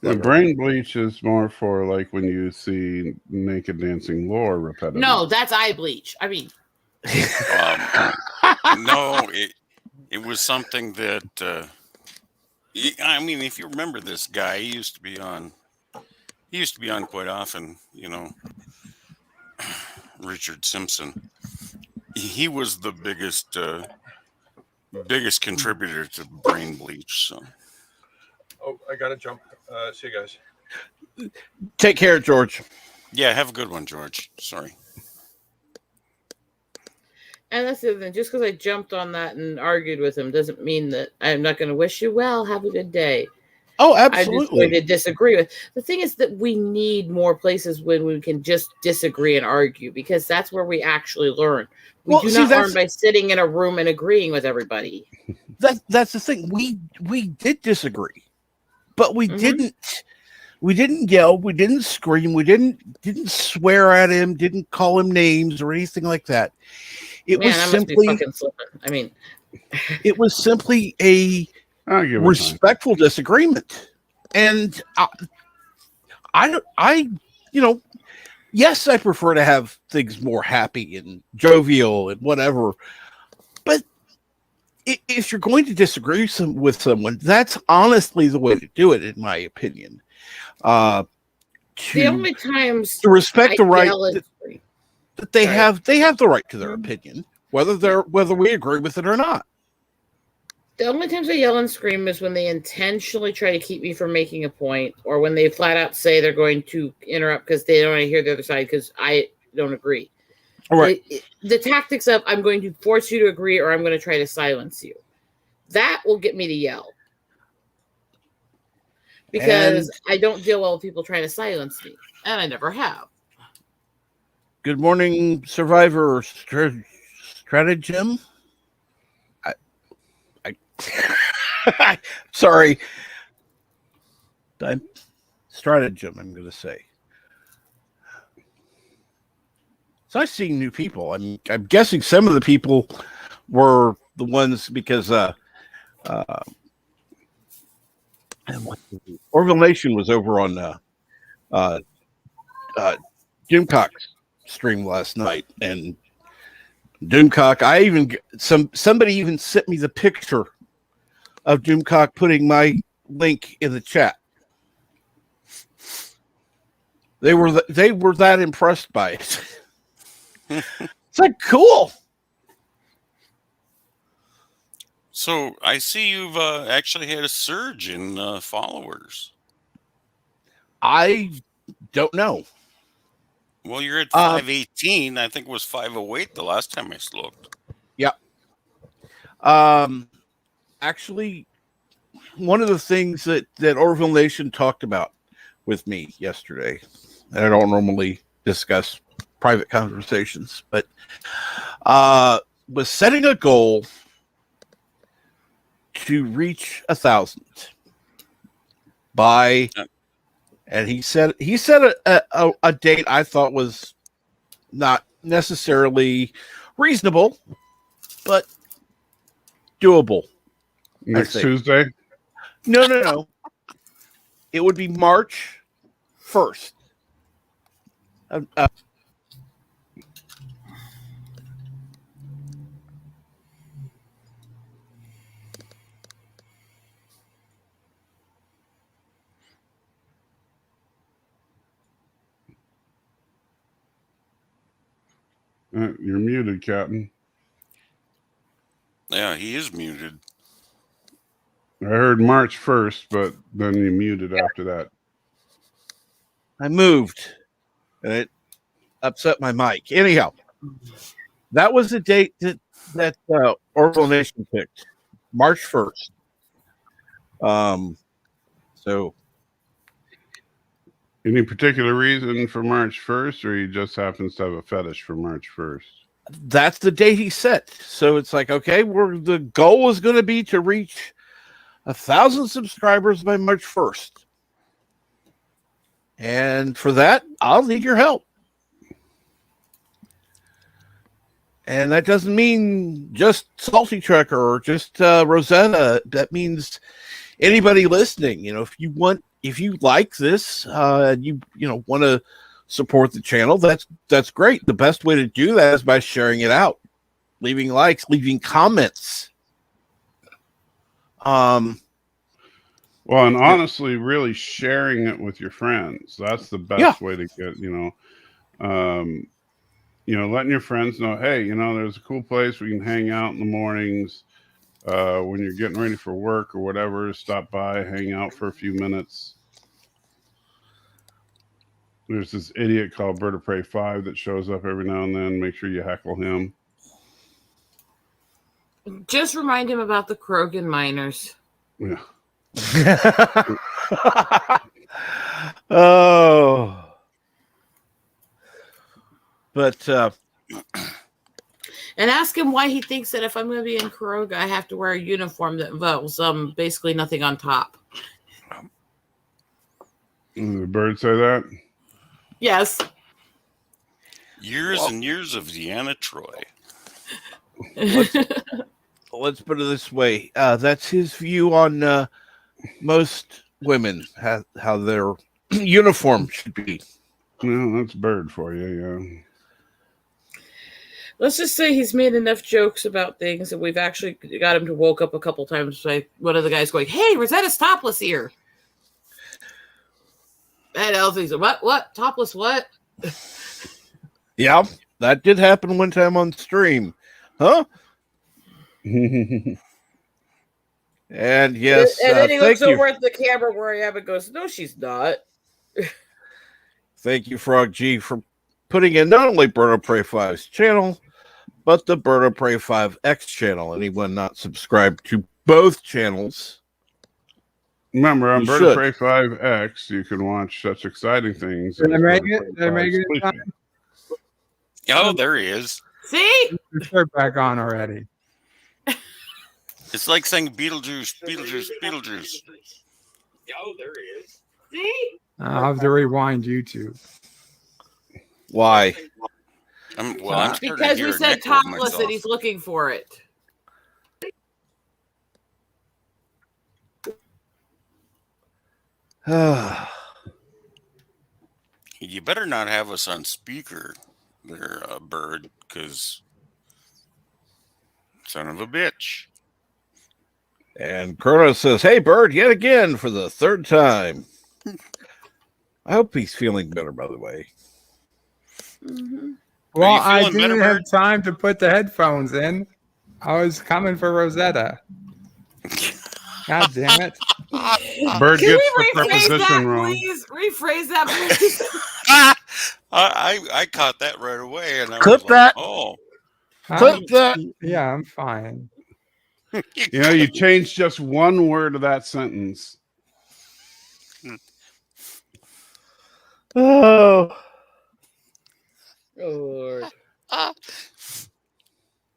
The brain bleach is more for like when you see naked dancing lore repetitive. No, that's eye bleach. I mean, no, it was something that I mean, if you remember this guy, he used to be on quite often. Richard Simpson. He was the biggest contributor to brain bleach. So. Oh, I gotta jump. See you guys. Take care, George. Yeah, have a good one, George. Sorry. And that's the other thing. Just because I jumped on that and argued with him doesn't mean that I'm not going to wish you well. Have a good day. Oh, absolutely. I'm just going to disagree with. The thing is that we need more places when we can just disagree and argue, because that's where we actually learn. We do not learn by sitting in a room and agreeing with everybody. That's the thing. We did disagree, but we didn't yell, we didn't scream, we didn't swear at him, didn't call him names or anything like that. It was simply a respectful disagreement. And yes, I prefer to have things more happy and jovial and whatever. But if you're going to disagree with someone, that's honestly the way to do it, in my opinion. The only times to respect the right that they have the right to their opinion, whether we agree with it or not. The only times I yell and scream is when they intentionally try to keep me from making a point, or when they flat out say they're going to interrupt because they don't want to hear the other side because I don't agree. All right. The tactics of I'm going to force you to agree or I'm going to try to silence you. That will get me to yell. Because I don't deal well with people trying to silence me. And I never have. Good morning, Survivor Stratagem. Sorry. Stratagem, I'm going to say. So I see new people. I'm guessing some of the people were the ones because Orville Nation was over on Doomcock's stream last night, and Doomcock. Somebody even sent me the picture of Doomcock putting my link in the chat. They were that impressed by it. It's like cool. So I see you've actually had a surge in followers. I don't know. Well, you're at 518. I think it was 508 the last time I looked. Yeah. Actually, one of the things that Orville Nation talked about with me yesterday, and I don't normally discuss private conversations, but was setting a goal to reach 1,000 by, and he said a date I thought was not necessarily reasonable, but doable. Next Tuesday? No. It would be March 1st. You're muted, Captain. Yeah, he is muted. I heard March 1st, but then you muted after that. I moved, and it upset my mic. Anyhow, that was the date that Orville Nation picked, March 1st. So, any particular reason for March 1st, or he just happens to have a fetish for March 1st? That's the date he set. So it's like, okay, the goal is going to be to reach 1,000 subscribers by March 1st. And for that, I'll need your help. And that doesn't mean just Salty Trucker or just Rosetta. That means anybody listening. If you like this, and you want to support the channel, that's great. The best way to do that is by sharing it out, leaving likes, leaving comments. Well, and honestly, really sharing it with your friends. That's the best way to get, letting your friends know, hey, there's a cool place we can hang out in the mornings when you're getting ready for work or whatever. Stop by, hang out for a few minutes. There's this idiot called Bird of Prey 5 that shows up every now and then. Make sure you heckle him. Just remind him about the Krogan miners. Yeah. Oh. But and ask him why he thinks that if I'm going to be in Kuroga, I have to wear a uniform that involves basically nothing on top. Did the bird say that? Yes. Years and years of Deanna Troy. Let's put it this way. That's his view on most women, how their uniform should be. Well, that's Bird for you, yeah. Let's just say he's made enough jokes about things, and we've actually got him to woke up a couple times by one of the guys going, "Hey, Rosetta's topless here." And Elsie's like, what? Topless what? Yeah, that did happen one time on stream. Huh? And yes, and then he looks over at the camera where I am and goes, "No, she's not." Thank you, Frog G, for putting in not only Bird of Prey 5's channel, but the Bird of Prey 5X channel. Anyone not subscribed to both channels, Remember, on you Bird of should. Prey 5X, you can watch such exciting things. Did I as make Bird it? of Did Prey I make 5's it in Police time? Oh, there he is. See? Put your shirt back on already. It's like saying Beetlejuice, Beetlejuice, Beetlejuice. Oh, there he is. See? I'll have to rewind YouTube. Why? I'm starting to Because hear we an said echo of topless myself. and he's looking for it. You better not have us on speaker there, Bird, because son of a bitch. And Kronos says, "Hey, Bird, yet again for the third time." I hope he's feeling better, by the way. Mm-hmm. Well, you I feeling better, didn't have Bird? time to put the headphones in. I was coming for Rosetta. God damn it. Bird Can gets we the rephrase preposition that, wrong. please? Rephrase that, please. I caught that right away, and I Clip was like, that. "Oh, Clip that. Yeah, I'm fine. You know, you change just one word of that sentence. Oh. Lord.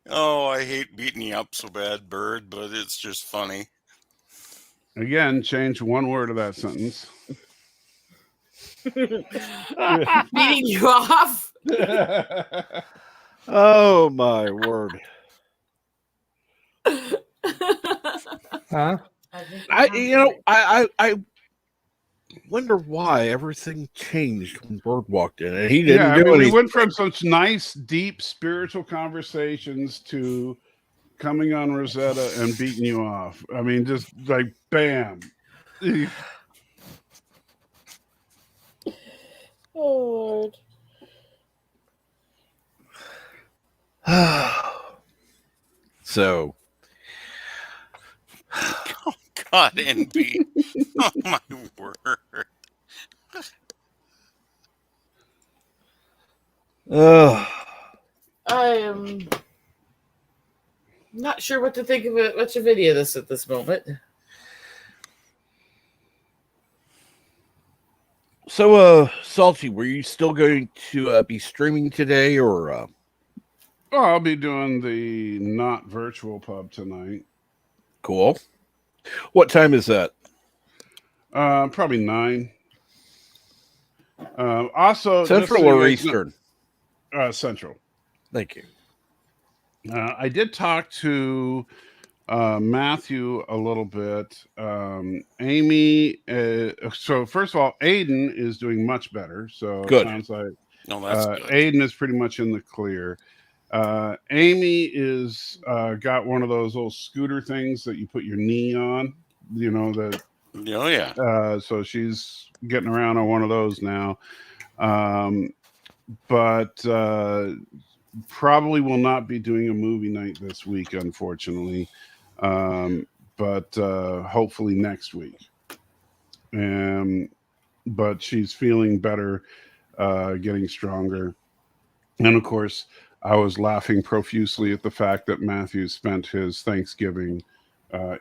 Oh, I hate beating you up so bad, Bird, but it's just funny." Again, change one word of that sentence. Beating you off? Oh, my word. Huh? I wonder why everything changed when Bird walked in, and he didn't do we anything. went from such nice, deep, spiritual conversations to coming on Rosetta and beating you off. I mean, just like bam. Lord. So, Oh God, NB. Oh my word. I am not sure what to think of it. What's your video this at this moment? So, Salty, were you still going to be streaming today, or? Oh, I'll be doing the not virtual pub tonight. Cool. What time is that? Probably 9. Also, Central so or Eastern? Central. Thank you. I did talk to Matthew a little bit. Amy. So first of all, Aiden is doing much better. So Good. It sounds like that's good. Aiden is pretty much in the clear. Amy is got one of those little scooter things that you put your knee on. You know that. Oh yeah. So she's getting around on one of those now. But probably will not be doing a movie night this week, unfortunately. But hopefully next week. But she's feeling better, getting stronger. And of course, I was laughing profusely at the fact that Matthew spent his Thanksgiving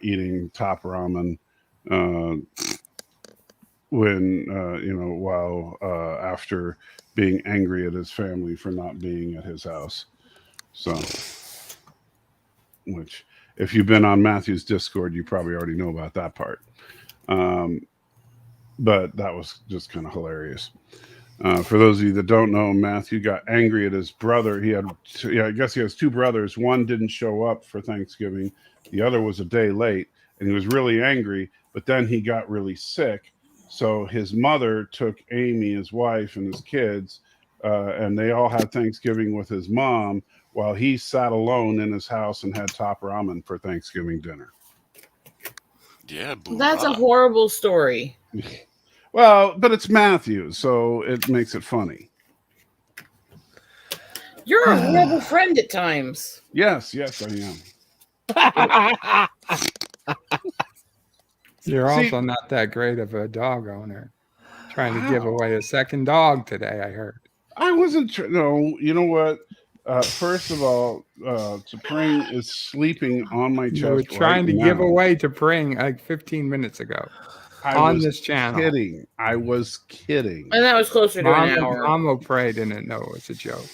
eating top ramen while after being angry at his family for not being at his house. So, which if you've been on Matthew's Discord, you probably already know about that part. But that was just kind of hilarious. For those of you that don't know, Matthew got angry at his brother. I guess he has 2 brothers. One didn't show up for Thanksgiving. The other was a day late, and he was really angry. But then he got really sick. So his mother took Amy, his wife, and his kids, and they all had Thanksgiving with his mom while he sat alone in his house and had top ramen for Thanksgiving dinner. Yeah, that's a horrible story. Well, but it's Matthew, so it makes it funny. You're a horrible friend at times. Yes, I am. You're also not that great of a dog owner. Trying to give away a second dog today, I heard. I wasn't. No, you know what? First of all, T'Pring is sleeping on my chest. You were trying to give away T'Pring like 15 minutes ago. I on was this channel. Kidding. I was kidding. And that was closer to an hour. Mama Prey didn't know it was a joke.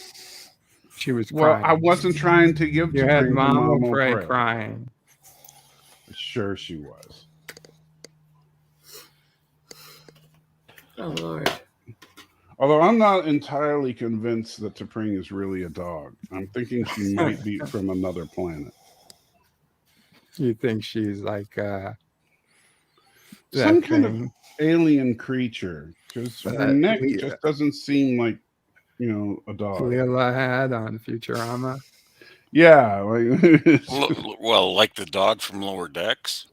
She was Well, crying. I wasn't trying to give You had T'Pring to Mama Prey crying. Sure she was. Oh, Lord. Although I'm not entirely convinced that T'Pring is really a dog. I'm thinking she might be from another planet. You think she's like some kind of alien creature, because her neck just doesn't seem like, a dog. Leela had on Futurama. Yeah. Well, like the dog from Lower Decks?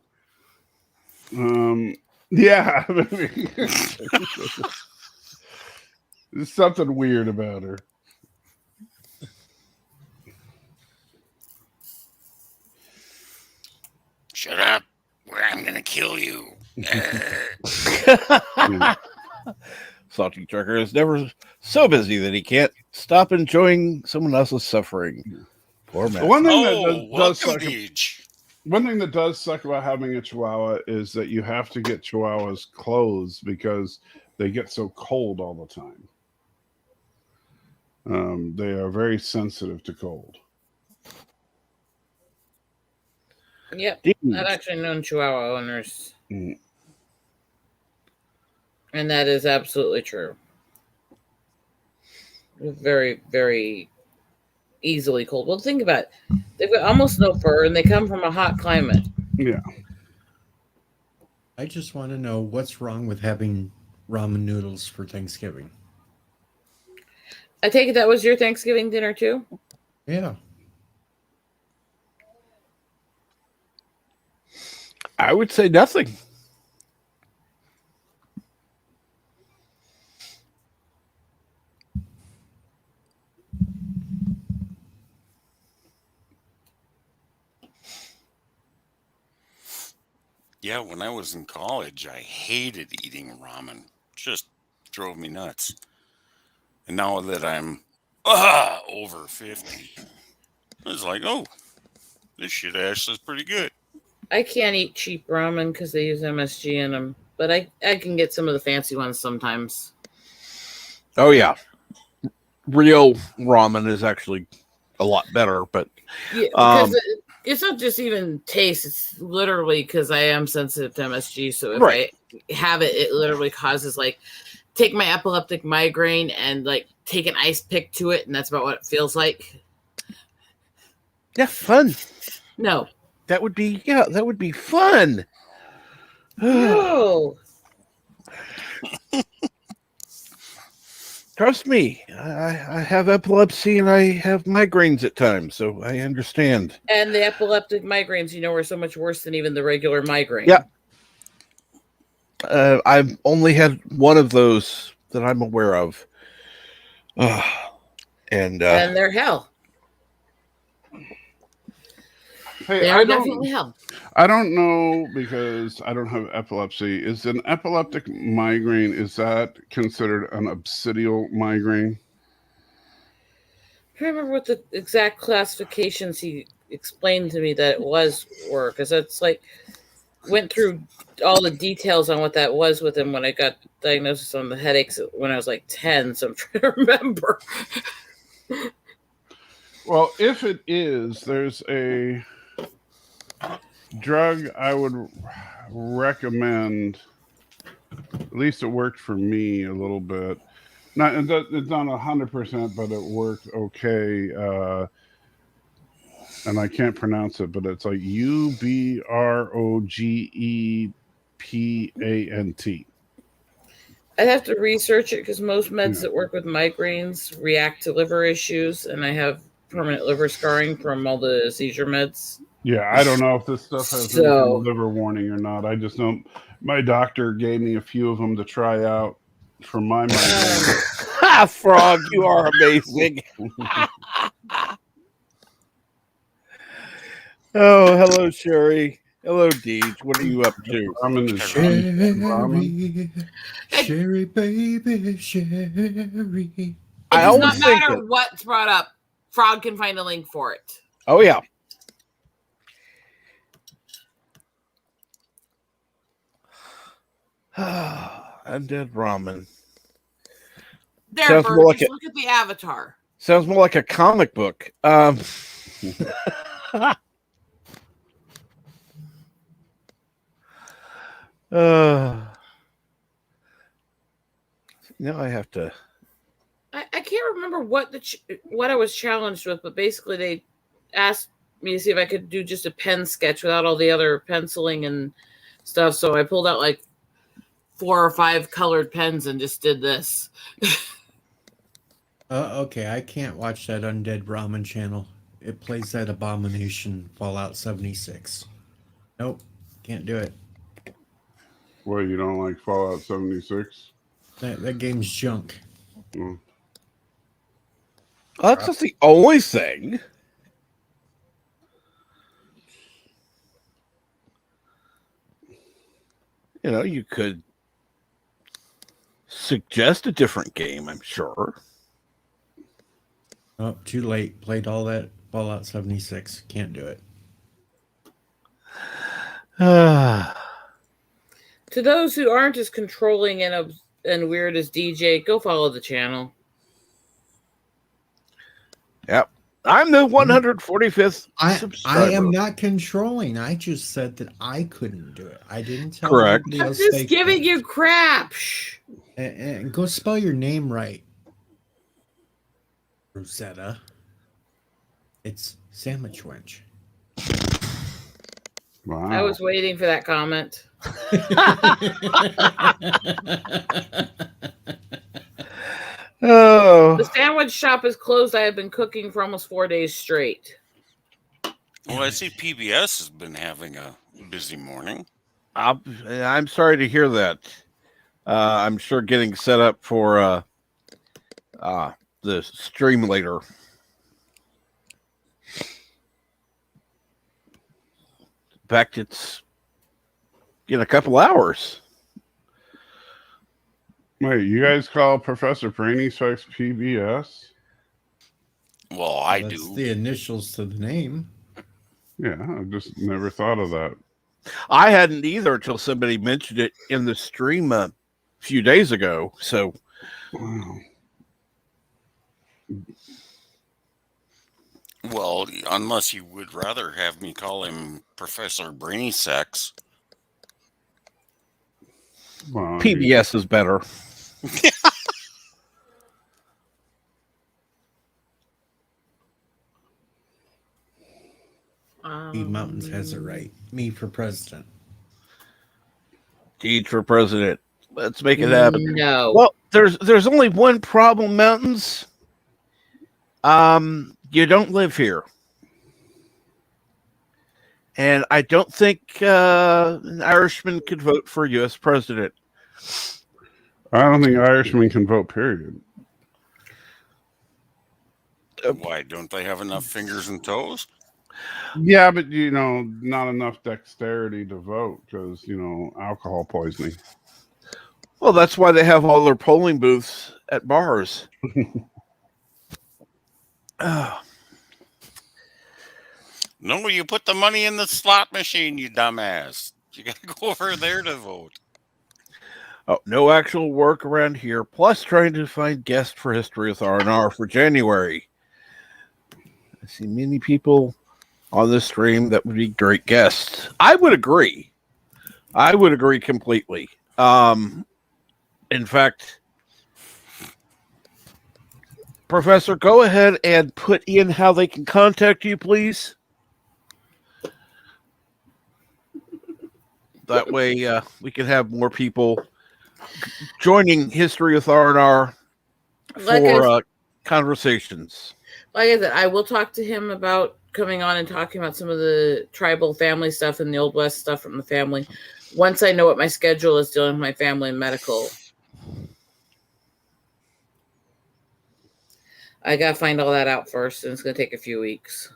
Yeah. There's something weird about her. Shut up, or I'm going to kill you. Salty Trucker is never so busy that he can't stop enjoying someone else's suffering. Poor man. One thing that does suck about having a Chihuahua is that you have to get Chihuahuas clothes because they get so cold all the time. They are very sensitive to cold. Yep. I've actually known Chihuahua owners. Mm. And that is absolutely true. Very, very easily cold. Well, think about it. They've got almost no fur, and they come from a hot climate. Yeah. I just want to know what's wrong with having ramen noodles for Thanksgiving. I take it that was your Thanksgiving dinner, too? Yeah. I would say nothing. Yeah, when I was in college, I hated eating ramen. Just drove me nuts. And now that I'm over 50, it's like, oh, this shit actually is pretty good. I can't eat cheap ramen because they use MSG in them, but I can get some of the fancy ones sometimes. Oh, yeah. Real ramen is actually a lot better, but... Yeah, because it's not just even taste. It's literally because I am sensitive to MSG, so if I have it, it literally causes, like, take my epileptic migraine and, like, take an ice pick to it, and that's about what it feels like. Yeah, fun. No. That would be fun. No. Trust me, I have epilepsy and I have migraines at times, so I understand. And the epileptic migraines, are so much worse than even the regular migraine. Yeah. I've only had one of those that I'm aware of. And they're hell. Hey, they are definitely hell. I don't know because I don't have epilepsy. Is an epileptic migraine, is that considered an obsidial migraine? I can't remember what the exact classifications he explained to me that it were, because it's like went through all the details on what that was with him when I got diagnosis on the headaches when I was like 10, so I'm trying to remember. Well, if it is, there's a drug I would recommend. At least it worked for me a little bit. It's not 100%, but it worked okay. And I can't pronounce it, but it's like UBROGEPANT. I'd have to research it because most meds that work with migraines react to liver issues, and I have permanent liver scarring from all the seizure meds. Yeah, I don't know if this stuff has a liver warning or not. I just know my doctor gave me a few of them to try out for my migraine. Frog, you are amazing. Oh, hello, Sherry. Hello, Deej. What are you up to? I'm in the Sherry, baby, Sherry. It does not always think matter it. what's brought up. Frog can find a link for it. Oh yeah. Undead ramen. There, Sounds Bird, more like just look at the avatar. Sounds more like a comic book. Now I have to. I can't remember what what I was challenged with, but basically they asked me to see if I could do just a pen sketch without all the other penciling and stuff. So I pulled out like 4 or 5 colored pens and just did this. Okay, I can't watch that Undead Ramen channel. It plays that abomination Fallout 76. Nope, can't do it. Well, you don't like Fallout 76? That game's junk. Mm. Well, that's not the only thing. You know, you could suggest a different game, I'm sure. Oh, too late. Played all that Fallout 76. Can't do it. To those who aren't as controlling and weird as DJ, go follow the channel. Yep. I'm the 145th subscriber. I am not controlling. I just said that I couldn't do it. I didn't tell Correct. anybody I'm else just they giving could. you crap. Shh. And go spell your name right. Rosetta. It's Sandwich Wench. Wow. I was waiting for that comment. Oh. The sandwich shop is closed. I have been cooking for almost 4 days straight. Well, I see PBS has been having a busy morning. I'm sorry to hear that. I'm sure getting set up for the stream later. In fact, it's in a couple hours. Wait, you guys call Professor Brainy Sex PBS? Well, I That's do. the initials to the name. Yeah, I just never thought of that. I hadn't either until somebody mentioned it in the stream a few days ago. So, Wow. Well, unless you would rather have me call him Professor Brainy Sex. Well, PBS is better. Steve Mountains has it right. Me for president. Deed for president. Let's make it happen. No. Well, there's only one problem, Mountains. You don't live here. And I don't think an Irishman could vote for U.S. president. I don't think Irishmen can vote, period. Why don't they have enough fingers and toes? Yeah, but, not enough dexterity to vote because, alcohol poisoning. Well, that's why they have all their polling booths at bars. No, you put the money in the slot machine, you dumbass. You got to go over there to vote. Oh, no actual work around here. Plus, trying to find guests for History with R&R for January. I see many people on this stream that would be great guests. I would agree. I would agree completely. In fact, Professor, go ahead and put in how they can contact you, please. That way we can have more people joining History with R&R for conversations. Like I said, I will talk to him about coming on and talking about some of the tribal family stuff and the Old West stuff from the family. Once I know what my schedule is dealing with my family and medical. I got to find all that out first, and it's going to take a few weeks.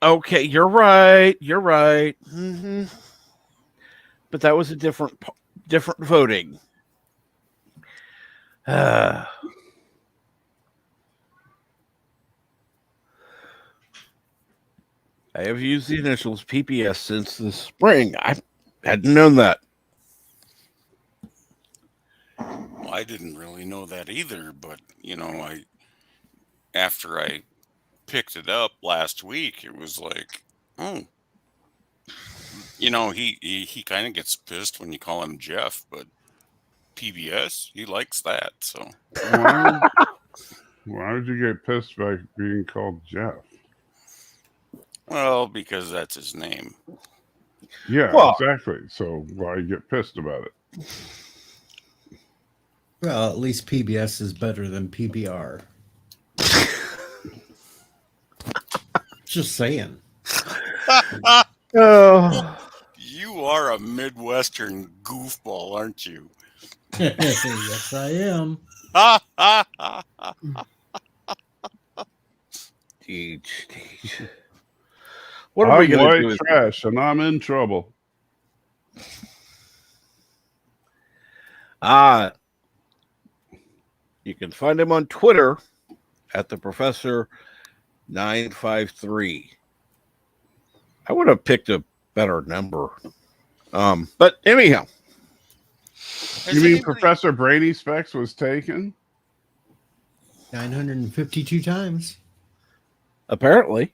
Okay, you're right. You're right. But that was a different voting. I have used the initials PPS since the spring. I hadn't known that. Well, I didn't really know that either, but after I picked it up last week, it was like, oh, he kind of gets pissed when you call him Jeff, but PBS, he likes that. So Why would you get pissed by being called Jeff? Well, because that's his name. Yeah, exactly. So why get pissed about it? Well, at least PBS is better than PBR. Just saying. You are a Midwestern goofball, aren't you? Yes, I am. What are we going to do? White trash, and I'm in trouble. You can find him on Twitter at the Professor 953. I would have picked a better number. But anyhow. You mean Professor Brady Specs was taken? 952 times. Apparently.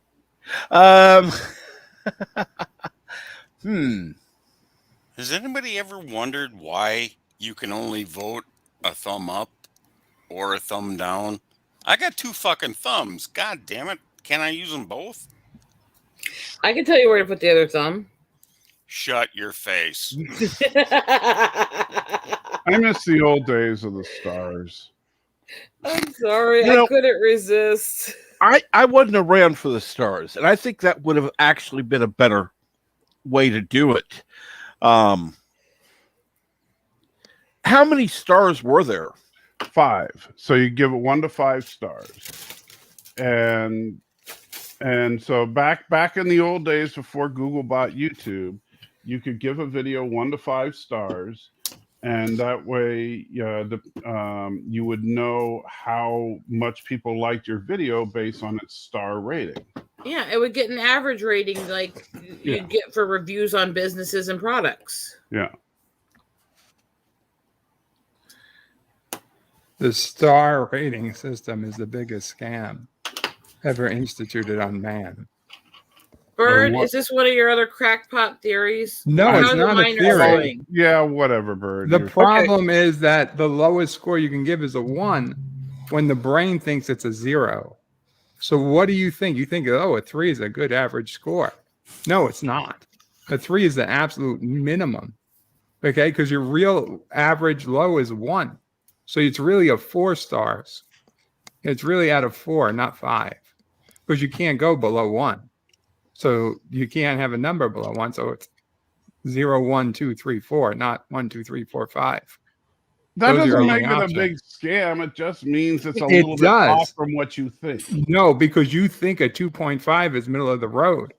Has anybody ever wondered why you can only vote a thumb up or a thumb down? I got 2 fucking thumbs. God damn it. Can I use them both? I can tell you where to put the other thumb. Shut your face. I miss the old days of the stars. I'm sorry. I couldn't resist. I wasn't around for the stars, and I think that would have actually been a better way to do it. How many stars were there? 5. So you give it 1 to 5 stars. And so back in the old days before Google bought YouTube, you could give a video 1 to 5 stars, and that way you would know how much people liked your video based on its star rating. Yeah, it would get an average rating like you'd get for reviews on businesses and products. Yeah. The star rating system is the biggest scam ever instituted on man. Bird, is this one of your other crackpot theories? No, it's not a theory. Yeah, whatever, Bird. The problem is that the lowest score you can give is a 1 when the brain thinks it's a 0. So what do you think? You think, a 3 is a good average score. No, it's not. A 3 is the absolute minimum. Okay, because your real average low is 1. So it's really a 4 stars. It's really out of 4, not 5. Because you can't go below 1. So you can't have a number below 1. So it's 0, 1, 2, 3, 4, not 1, 2, 3, 4, 5. That doesn't make it a big scam. It just means it's a little bit off from what you think. No, because you think a 2.5 is middle of the road,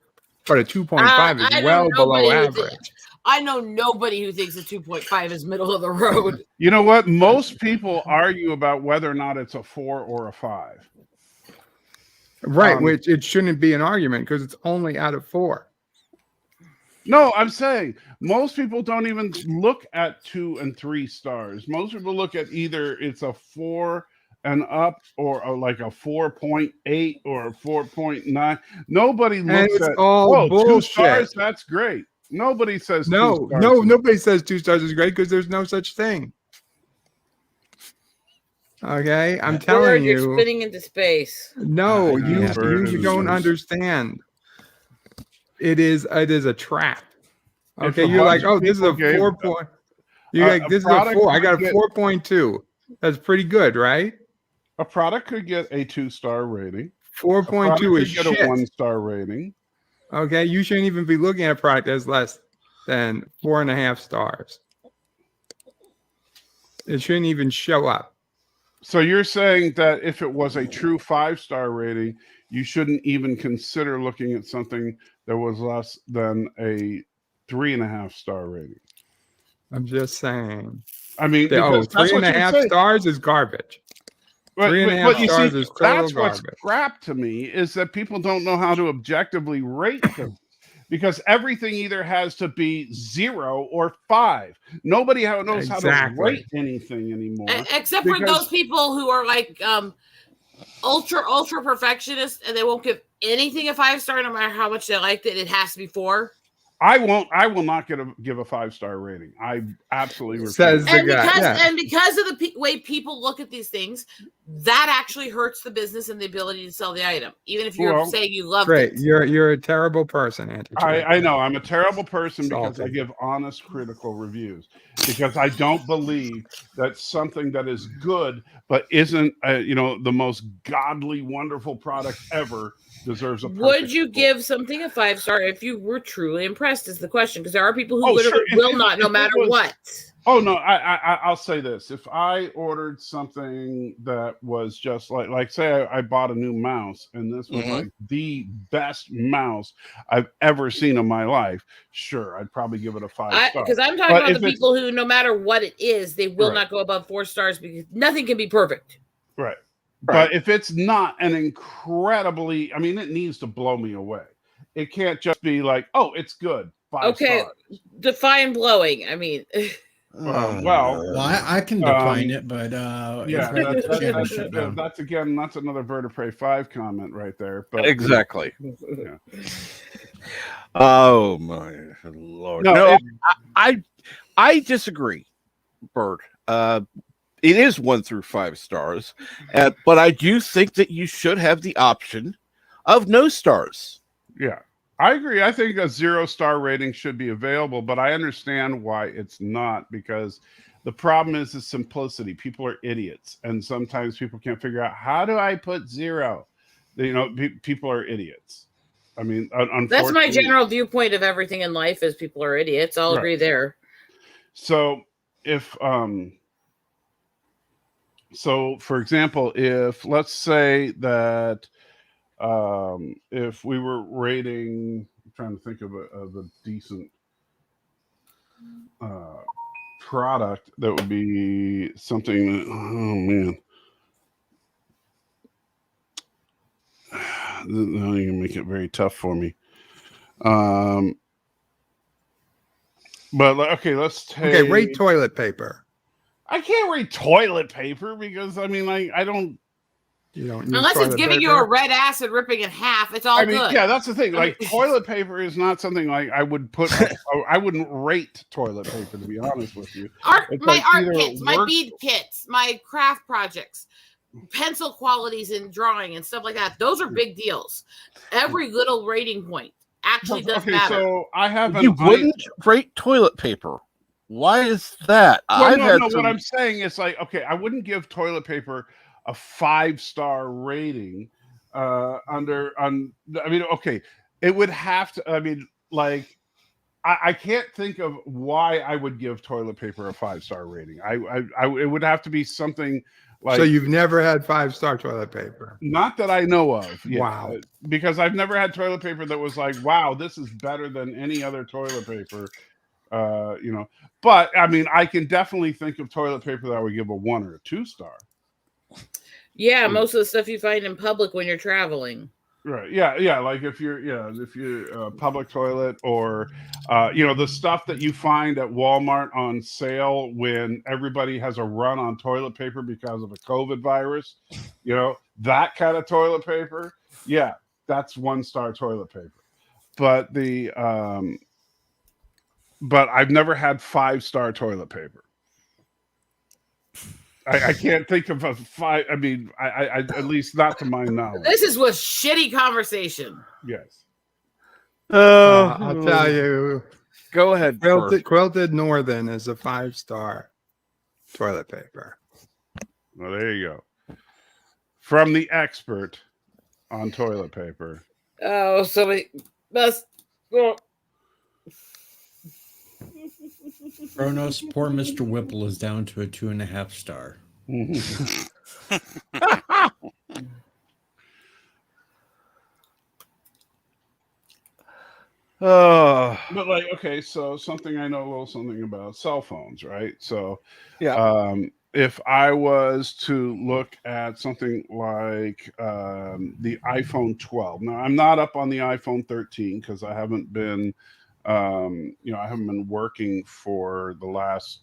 but a 2.5 is well below average. I know nobody who thinks a 2.5 is middle of the road. You know what? Most people argue about whether or not it's a 4 or a 5. Right, which it shouldn't be an argument because it's only out of 4. No, I'm saying most people don't even look at 2 and 3 stars. Most people look at either it's a 4 and up or like a 4.8 or a 4.9. Nobody looks at bullshit. 2 stars. That's great. Nobody says no. 2 stars. No, nobody says 2 stars is great because there's no such thing. Okay, I'm telling you. You're spinning into space. No, you don't understand. It is a trap. Okay, you're like, this is a 4 point. You're like, this is a 4. I got a 4.2. That's pretty good, right? A product could get a 2-star rating. 4.2 is shit. Get a 1-star rating. Okay, you shouldn't even be looking at a product that's less than 4.5 stars. It shouldn't even show up. So you're saying that if it was a true 5-star rating, you shouldn't even consider looking at something that was less than a 3.5 star rating. I'm just saying. I mean, because that's what you're 3.5 saying. stars is garbage. But 3.5 stars is total that's garbage. what's crap to me is that people don't know how to objectively rate things. Because everything either has to be 0 or 5. Nobody knows how to rate anything anymore. Except for those people who are like ultra perfectionists, and they won't give anything a 5-star no matter how much they liked it. It has to be 4. I will not give a 5-star rating. I absolutely refuse. Says the guy. And because of the way people look at these things, that actually hurts the business and the ability to sell the item. Even if you're saying you love it. You're a terrible person, Andrew. I know I'm a terrible person because I give honest critical reviews, because I don't believe that something that is good but isn't the most godly wonderful product ever deserves a perfect Would you score. give something a 5-star if you were truly impressed is the question, because there are people who literally will not, no matter what. Oh no, I'll say this. If I ordered something that was just like say I bought a new mouse and this was like the best mouse I've ever seen in my life, sure, I'd probably give it a 5-star. Because I'm talking about the people who, no matter what it is, they will not go above 4 stars because nothing can be perfect. Right. But if it's not an incredibly, I mean, it needs to blow me away. It can't just be like, oh, it's good. 5 stars. Define blowing. I mean, well, I can define it, but that's another Vertebrae 5 comment right there. But exactly. Yeah. Oh my Lord! No, I disagree, Bert. It is 1 through 5 stars, but I do think that you should have the option of no stars. Yeah, I agree. I think a 0-star rating should be available, but I understand why it's not, because the problem is the simplicity. People are idiots, and sometimes people can't figure out, how do I put 0? People are idiots. I mean, unfortunately, that's my general viewpoint of everything in life is people are idiots. I'll agree there. So if So, for example, if let's say that if we were rating, I'm trying to think of a decent product that would be something that, oh man, now you're gonna make it very tough for me. But okay, let's take. Rate toilet paper. I can't rate toilet paper because I mean, I don't. You don't. Unless it's giving you a red acid ripping in half, it's all good. Yeah, that's the thing. Like toilet paper is not something like I would put. I wouldn't rate toilet paper, to be honest with you. Art kits, my bead kits, my craft projects, pencil qualities in drawing and stuff like that. Those are big deals. Every little rating point actually does matter. So I have. You wouldn't rate toilet paper. Why is that? Well, what I'm saying is like, okay, I wouldn't give toilet paper a 5-star rating I mean, okay, it would have to, I mean, like, I can't think of why I would give toilet paper a 5-star rating. It would have to be something like. So you've never had 5-star toilet paper? Not that I know of. Yeah, wow. Because I've never had toilet paper that was like, wow, this is better than any other toilet paper. But I mean, I can definitely think of toilet paper that I would give a 1 or a 2-star. Yeah, most of the stuff you find in public when you're traveling. Right. Yeah. Like if you're public toilet or, the stuff that you find at Walmart on sale when everybody has a run on toilet paper because of a COVID virus, that kind of toilet paper. Yeah, that's 1-star toilet paper. But but I've never had 5-star toilet paper. I can't think of a 5. I mean, I at least not to my knowledge. This is with shitty conversation. Yes. I'll tell you. Go ahead. Quilted Northern is a 5-star toilet paper. Well, there you go. From the expert on toilet paper. Oh, somebody must go. Kronos, poor Mr. Whipple is down to a 2.5 star. Oh, But like, okay, so something I know a little something about cell phones, right? So, yeah. if I was to look at something like the iPhone 12, now I'm not up on the iPhone 13 because I haven't been, I haven't been working for the last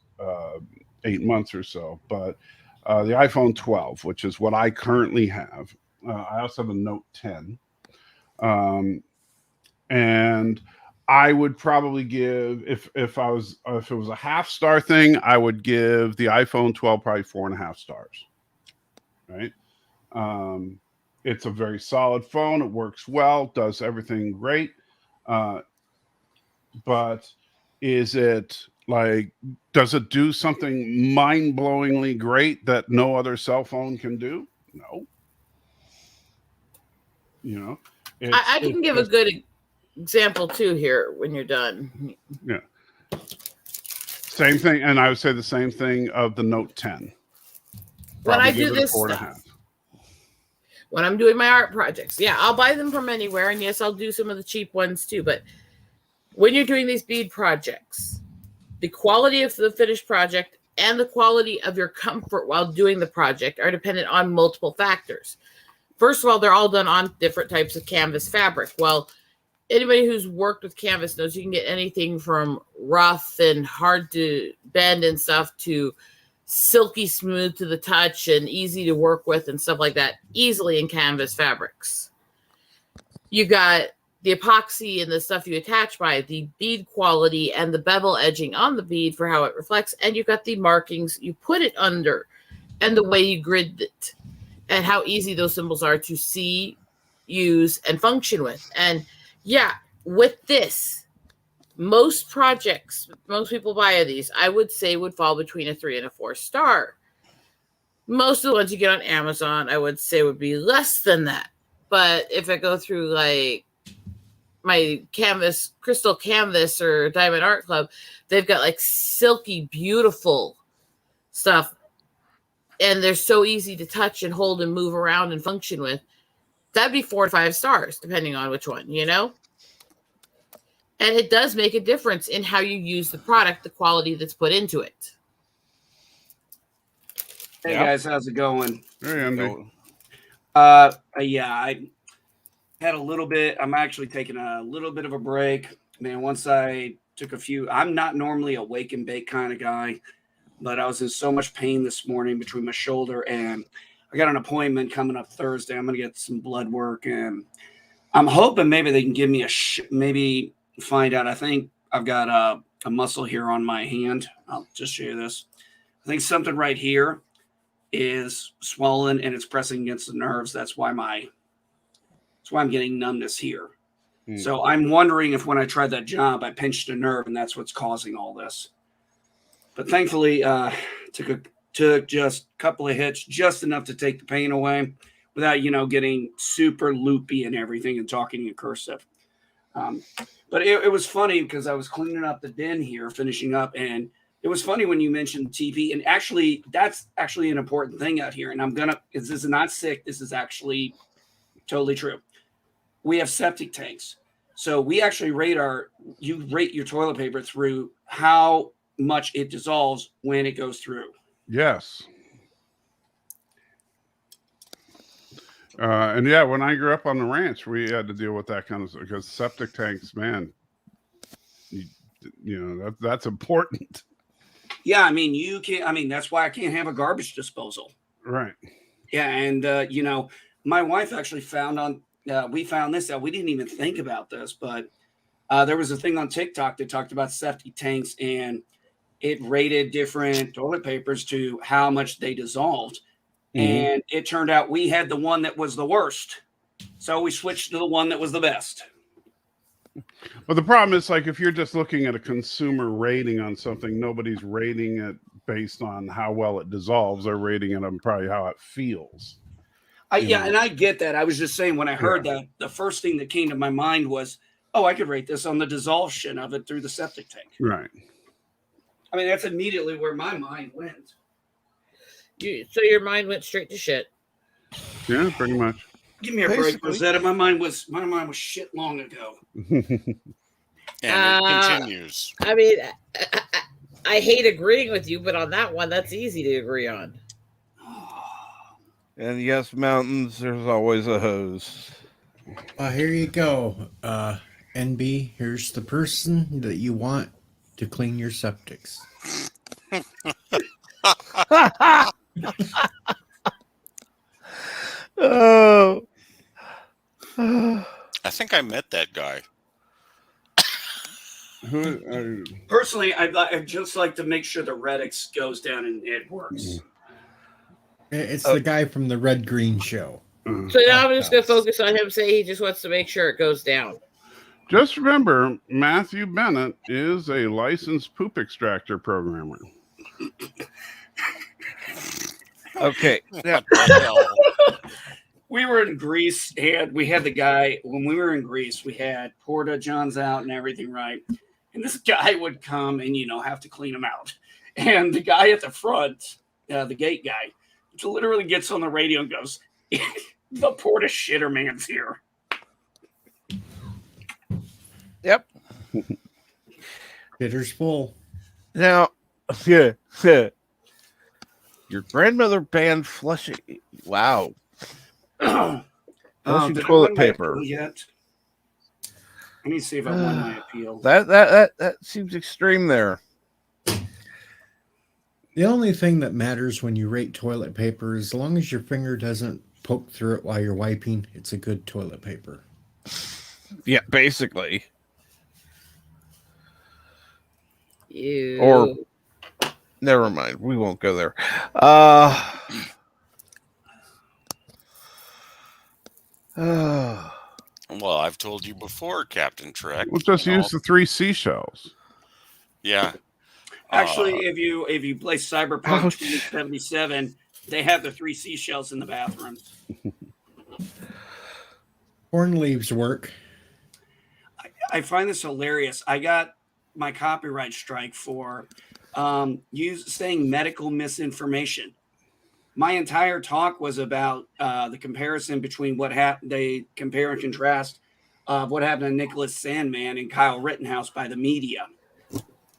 8 months or so. But the iPhone 12, which is what I currently have, I also have a Note 10. And I would probably give if it was a half star thing, I would give the iPhone 12 probably 4.5 stars. Right. It's a very solid phone. It works well, does everything great. But is it like, does it do something mind blowingly great that no other cell phone can do? No. You know, I it's can give a just, good example too here when you're done. yeah. Same thing, and I would say the same thing of the Note 10. When Probably I give do it a this 4.5. stuff, when I'm doing my art projects, yeah, I'll buy them from anywhere, and yes, I'll do some of the cheap ones too. But when you're doing these bead projects, the quality of the finished project and the quality of your comfort while doing the project are dependent on multiple factors. First of all, they're all done on different types of canvas fabric. Well, anybody who's worked with canvas knows you can get anything from rough and hard to bend and stuff to silky smooth to the touch and easy to work with and stuff like that easily in canvas fabrics. You got the epoxy and the stuff you attach by it, the bead quality and the bevel edging on the bead for how it reflects, and you've got the markings you put it under and the way you grid it and how easy those symbols are to see, use, and function with. And yeah, with this, most projects, most people buy these, I would say would fall between a 3 and a 4 star. Most of the ones you get on Amazon, I would say would be less than that. But if I go through like my canvas, Crystal Canvas or Diamond Art Club, they've got like silky, beautiful stuff. And they're so easy to touch and hold and move around and function with. That'd be 4 to 5 stars, depending on which one, you know? And it does make a difference in how you use the product, the quality that's put into it. Hey guys, how's it going? Hey, Andy. Yeah, I had a little bit. I'm actually taking a little bit of a break, man. Once I took a few, I'm not normally a wake and bake kind of guy, but I was in so much pain this morning between my shoulder, and I got an appointment coming up Thursday. I'm gonna get some blood work, and I'm hoping maybe they can give me maybe find out. I think I've got a muscle here on my hand. I'll just show you this. I think something right here is swollen and it's pressing against the nerves. That's why I'm getting numbness here. So I'm wondering if when I tried that job, I pinched a nerve and that's what's causing all this. But thankfully, took just a couple of hits, just enough to take the pain away without, getting super loopy and everything and talking in cursive. But it was funny because I was cleaning up the den here, finishing up, and it was funny when you mentioned TV. And actually, that's actually an important thing out here. And this is not sick. This is actually totally true. We have septic tanks. So we actually rate your toilet paper through how much it dissolves when it goes through. Yes. And yeah, when I grew up on the ranch, we had to deal with that kind of stuff because septic tanks, man, that's important. Yeah, that's why I can't have a garbage disposal. Right. Yeah, and my wife actually we found this out. We didn't even think about this, but there was a thing on TikTok that talked about septic tanks, and it rated different toilet papers to how much they dissolved. And it turned out we had the one that was the worst. So we switched to the one that was the best. Well, the problem is, like, if you're just looking at a consumer rating on something, nobody's rating it based on how well it dissolves. They're rating it on probably how it feels. And I get that. I was just saying when I heard that, the first thing that came to my mind was, oh, I could rate this on the dissolvation of it through the septic tank. Right. I mean, that's immediately where my mind went. So your mind went straight to shit. Yeah, pretty much. Give me a break, Rosetta. My mind was shit long ago. And it continues. I mean, I hate agreeing with you, but on that one, that's easy to agree on. And yes, mountains, there's always a hose. Here you go. NB, here's the person that you want to clean your septics. Oh. I think I met that guy. Personally, I'd just like to make sure the Redix goes down and it works. It's the guy from the Red Green Show. So now I'm just going to focus on him saying he just wants to make sure it goes down. Just remember, Matthew Bennett is a licensed poop extractor programmer. Okay. Yeah. We were in Greece and we had the guy, when we were in Greece, we had Porta Johns out and everything, right? And this guy would come and, have to clean them out. And the guy at the front, the gate guy, literally gets on the radio and goes, the Porta shitter man's here. Yep. Bitter's full. Now, your grandmother banned flushing. Wow. Flushing toilet paper. Yet? I need to see if I won my appeal. That seems extreme there. The only thing that matters when you rate toilet paper, as long as your finger doesn't poke through it while you're wiping, it's a good toilet paper. Yeah, basically. Ew. Or never mind, we won't go there. Well, I've told you before, Captain Trek. We'll just use the 3 seashells. Yeah. Actually, if you play Cyberpunk 2077, they have the 3 seashells in the bathroom. Corn leaves work. I find this hilarious. I got my copyright strike for saying medical misinformation. My entire talk was about the comparison between what happened. They compare and contrast what happened to Nicholas Sandman and Kyle Rittenhouse by the media.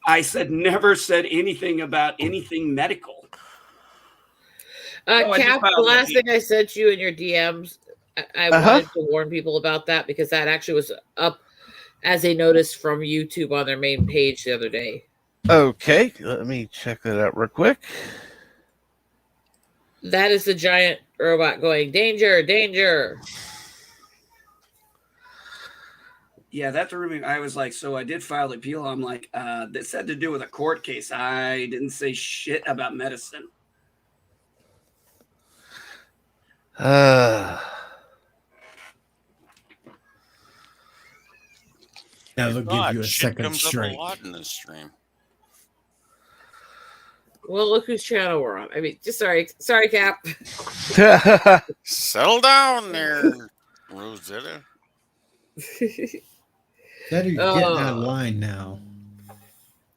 I never said anything about anything medical. Cap, the last thing I sent you in your DMs, I wanted to warn people about that because that actually was up as a notice from YouTube on their main page the other day. Okay, let me check that out real quick. That is the giant robot going, danger, danger. Yeah, that threw me. I was like, so I did file the appeal. I'm like, this had to do with a court case. I didn't say shit about medicine. Now they'll give you a second strike. A lot in this stream. Well, look whose channel we're on. I mean, just sorry, Cap. Settle down there, Rosetta. That you're getting out of line now.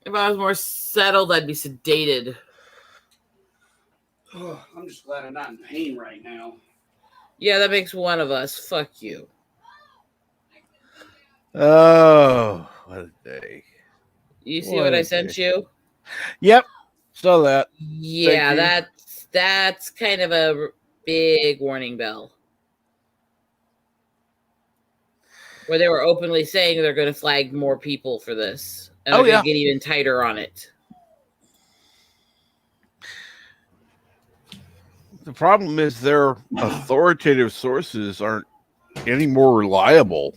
If I was more settled, I'd be sedated. Oh, I'm just glad I'm not in pain right now. Yeah, that makes one of us. Fuck you. Oh, what a day. You see what I sent you? Yep. Saw that. Yeah, that's kind of a big warning bell. Where they were openly saying they're going to flag more people for this. And they're going to get even tighter on it. The problem is their authoritative sources aren't any more reliable.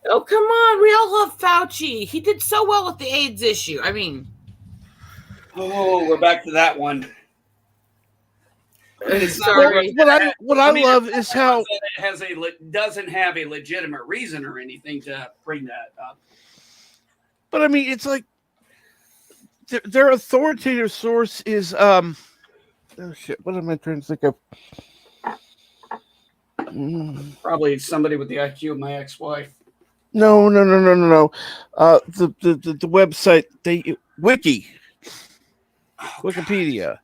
Oh, come on. We all love Fauci. He did so well with the AIDS issue. I mean... Oh, we're back to that one. Sorry. What I love is how it doesn't have a legitimate reason or anything to bring that up. But I mean, it's like their authoritative source is oh shit. What am I trying to think of? Probably somebody with the IQ of my ex-wife. No. The website Wiki. Wikipedia.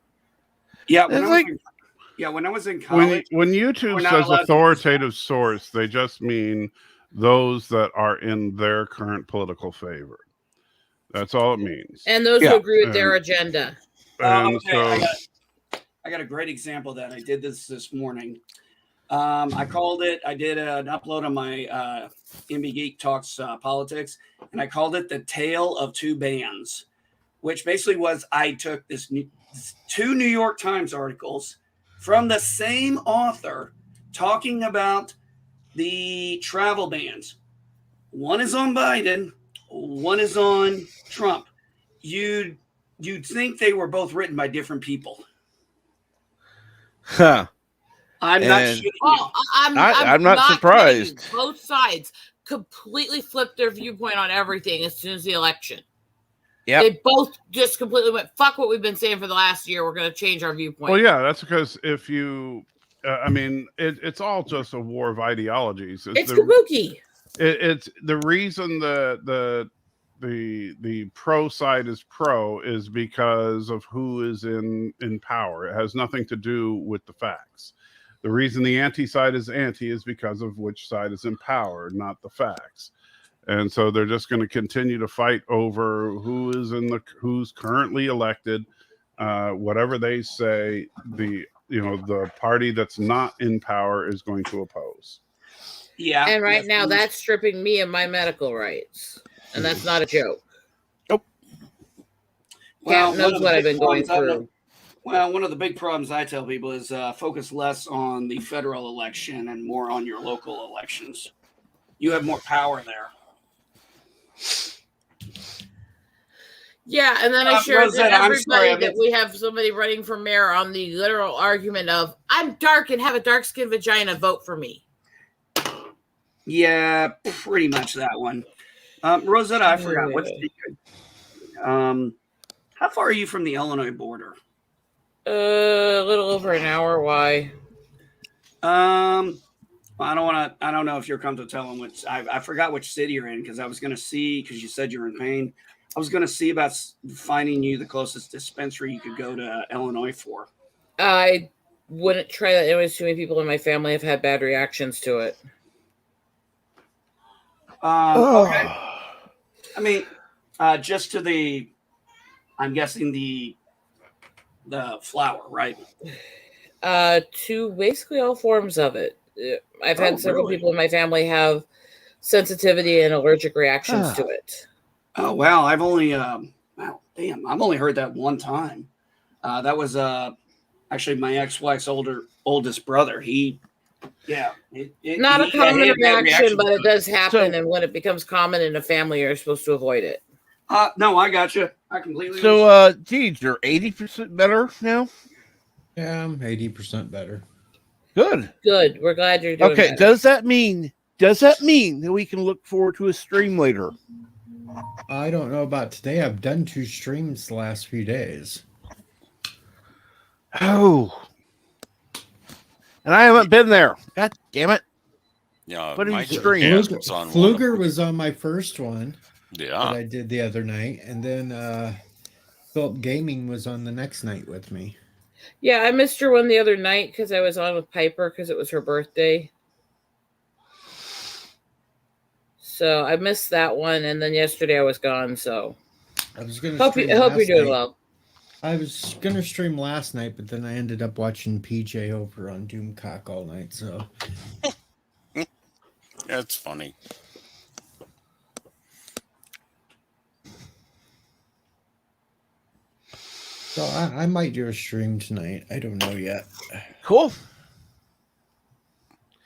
Yeah, when I was in college. When YouTube says authoritative source, they just mean those that are in their current political favor. That's all it means. And those who agree with their agenda. And Okay, I got a great example of that. I did this morning. I called it. I did an upload on my MB Geek Talks Politics, and I called it "The Tale of Two Bands," which basically was I took two New York Times articles from the same author talking about the travel bans. One is on Biden, one is on Trump. You'd think they were both written by different people. Huh. I'm not shitting you. I'm not surprised. kidding you. Both sides completely flipped their viewpoint on everything as soon as the election. Yeah, they both just completely went, fuck what we've been saying for the last year. We're going to change our viewpoint. Well, yeah, that's because if you, I mean, it's all just a war of ideologies. It's kabuki. It's the reason the pro side is pro is because of who is in power. It has nothing to do with the facts. The reason the anti side is anti is because of which side is in power, not the facts. And so they're just going to continue to fight over who's currently elected. Whatever they say, the party that's not in power is going to oppose. Yeah. And right now that's stripping me of my medical rights. And that's not a joke. Nope. Well, knows what I've been going through. Well, one of the big problems I tell people is focus less on the federal election and more on your local elections. You have more power there. Yeah, and then I shared with everybody that we have somebody running for mayor on the literal argument of, I'm dark and have a dark-skinned vagina, vote for me. Yeah, pretty much that one. Rosetta, I forgot. What's how far are you from the Illinois border? A little over an hour. Why? I don't know if you're comfortable telling which. I forgot which city you're in because I was going to see, because you said you're in pain. I was going to see about finding you the closest dispensary you could go to Illinois for. I wouldn't try that. Anyways, too many people in my family have had bad reactions to it. Okay. I mean, just to the, I'm guessing the flower, right? To basically all forms of it. I've had several people in my family have sensitivity and allergic reactions to it. Oh, wow. I've only, I've only heard that one time. That was actually my ex-wife's oldest brother. Not a common reaction, but it does happen. And when it becomes common in a family, you're supposed to avoid it. No, I got you. I completely. So, geez, you're 80% better now? Yeah, I'm 80% better. Good. Good. We're glad you're doing okay. better. Does that mean that we can look forward to a stream later? I don't know about today. I've done 2 streams the last few days. Oh. And I haven't been there. God damn it. Yeah. What my are you streaming? Fluger was on my first one. Yeah. That I did the other night. And then Philip Gaming was on the next night with me. Yeah, I missed her one the other night because I was on with Piper because it was her birthday. So I missed that one, and then yesterday I was gone. So I was gonna hope you're doing well. I was gonna stream last night, but then I ended up watching PJ over on Doomcock all night. So that's funny. So I might do a stream tonight. I don't know yet. Cool.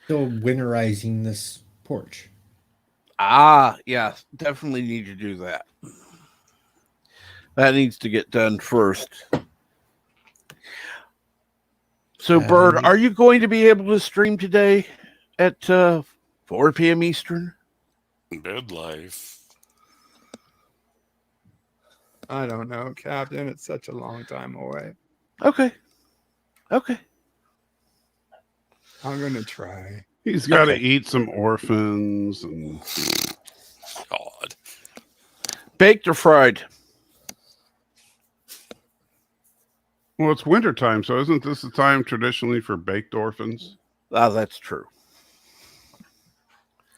Still winterizing this porch. Yeah, definitely need to do that. That needs to get done first. So, Bird, are you going to be able to stream today at 4 p.m. Eastern? Bed life. I don't know, Captain. It's such a long time away. Okay. I'm going to try. He's got to eat some orphans and God. Baked or fried? Well, it's wintertime, so isn't this the time traditionally for baked orphans? That's true.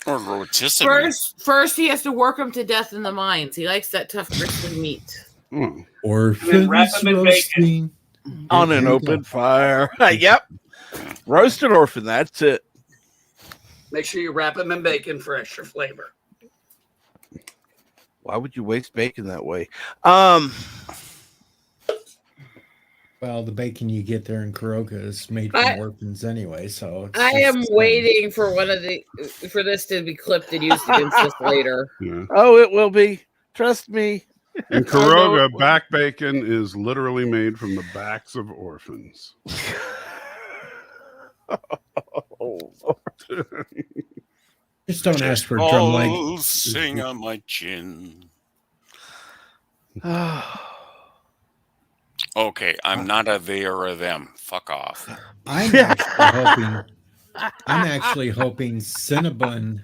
Or rotisserie. First, he has to work him to death in the mines. He likes that tough, crispy meat. Or And then wrap finish them in roasting. On Here an you open go. fire. Yep. Roasted orphan. That's it. Make sure you wrap them in bacon for extra flavor. Why would you waste bacon that way? Well, the bacon you get there in Canuck is made from orphans anyway, so it's I just am the same. waiting for for this to be clipped and used against us later. Yeah. Oh, it will be. Trust me. In Caruga, back bacon is literally made from the backs of orphans. Oh, Just don't ask for a drum leg. All sing on my chin. Okay, I'm not a they or a them. Fuck off. I'm actually hoping Cinnabon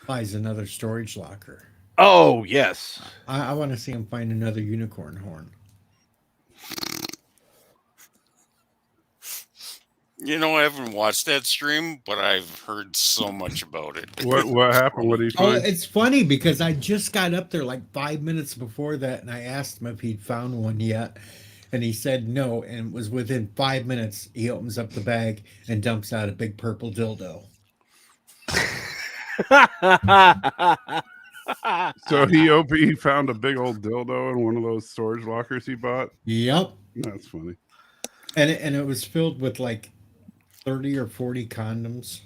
buys another storage locker. Oh, yes. I want to see him find another unicorn horn. You know, I haven't watched that stream, but I've heard so much about it. What happened? What did he find? It's funny because I just got up there like 5 minutes before that, and I asked him if he'd found one yet, and he said no. And it was within 5 minutes, he opens up the bag and dumps out a big purple dildo. So he found a big old dildo in one of those storage lockers he bought. Yep, that's funny. And it was filled with like 30 or 40 condoms.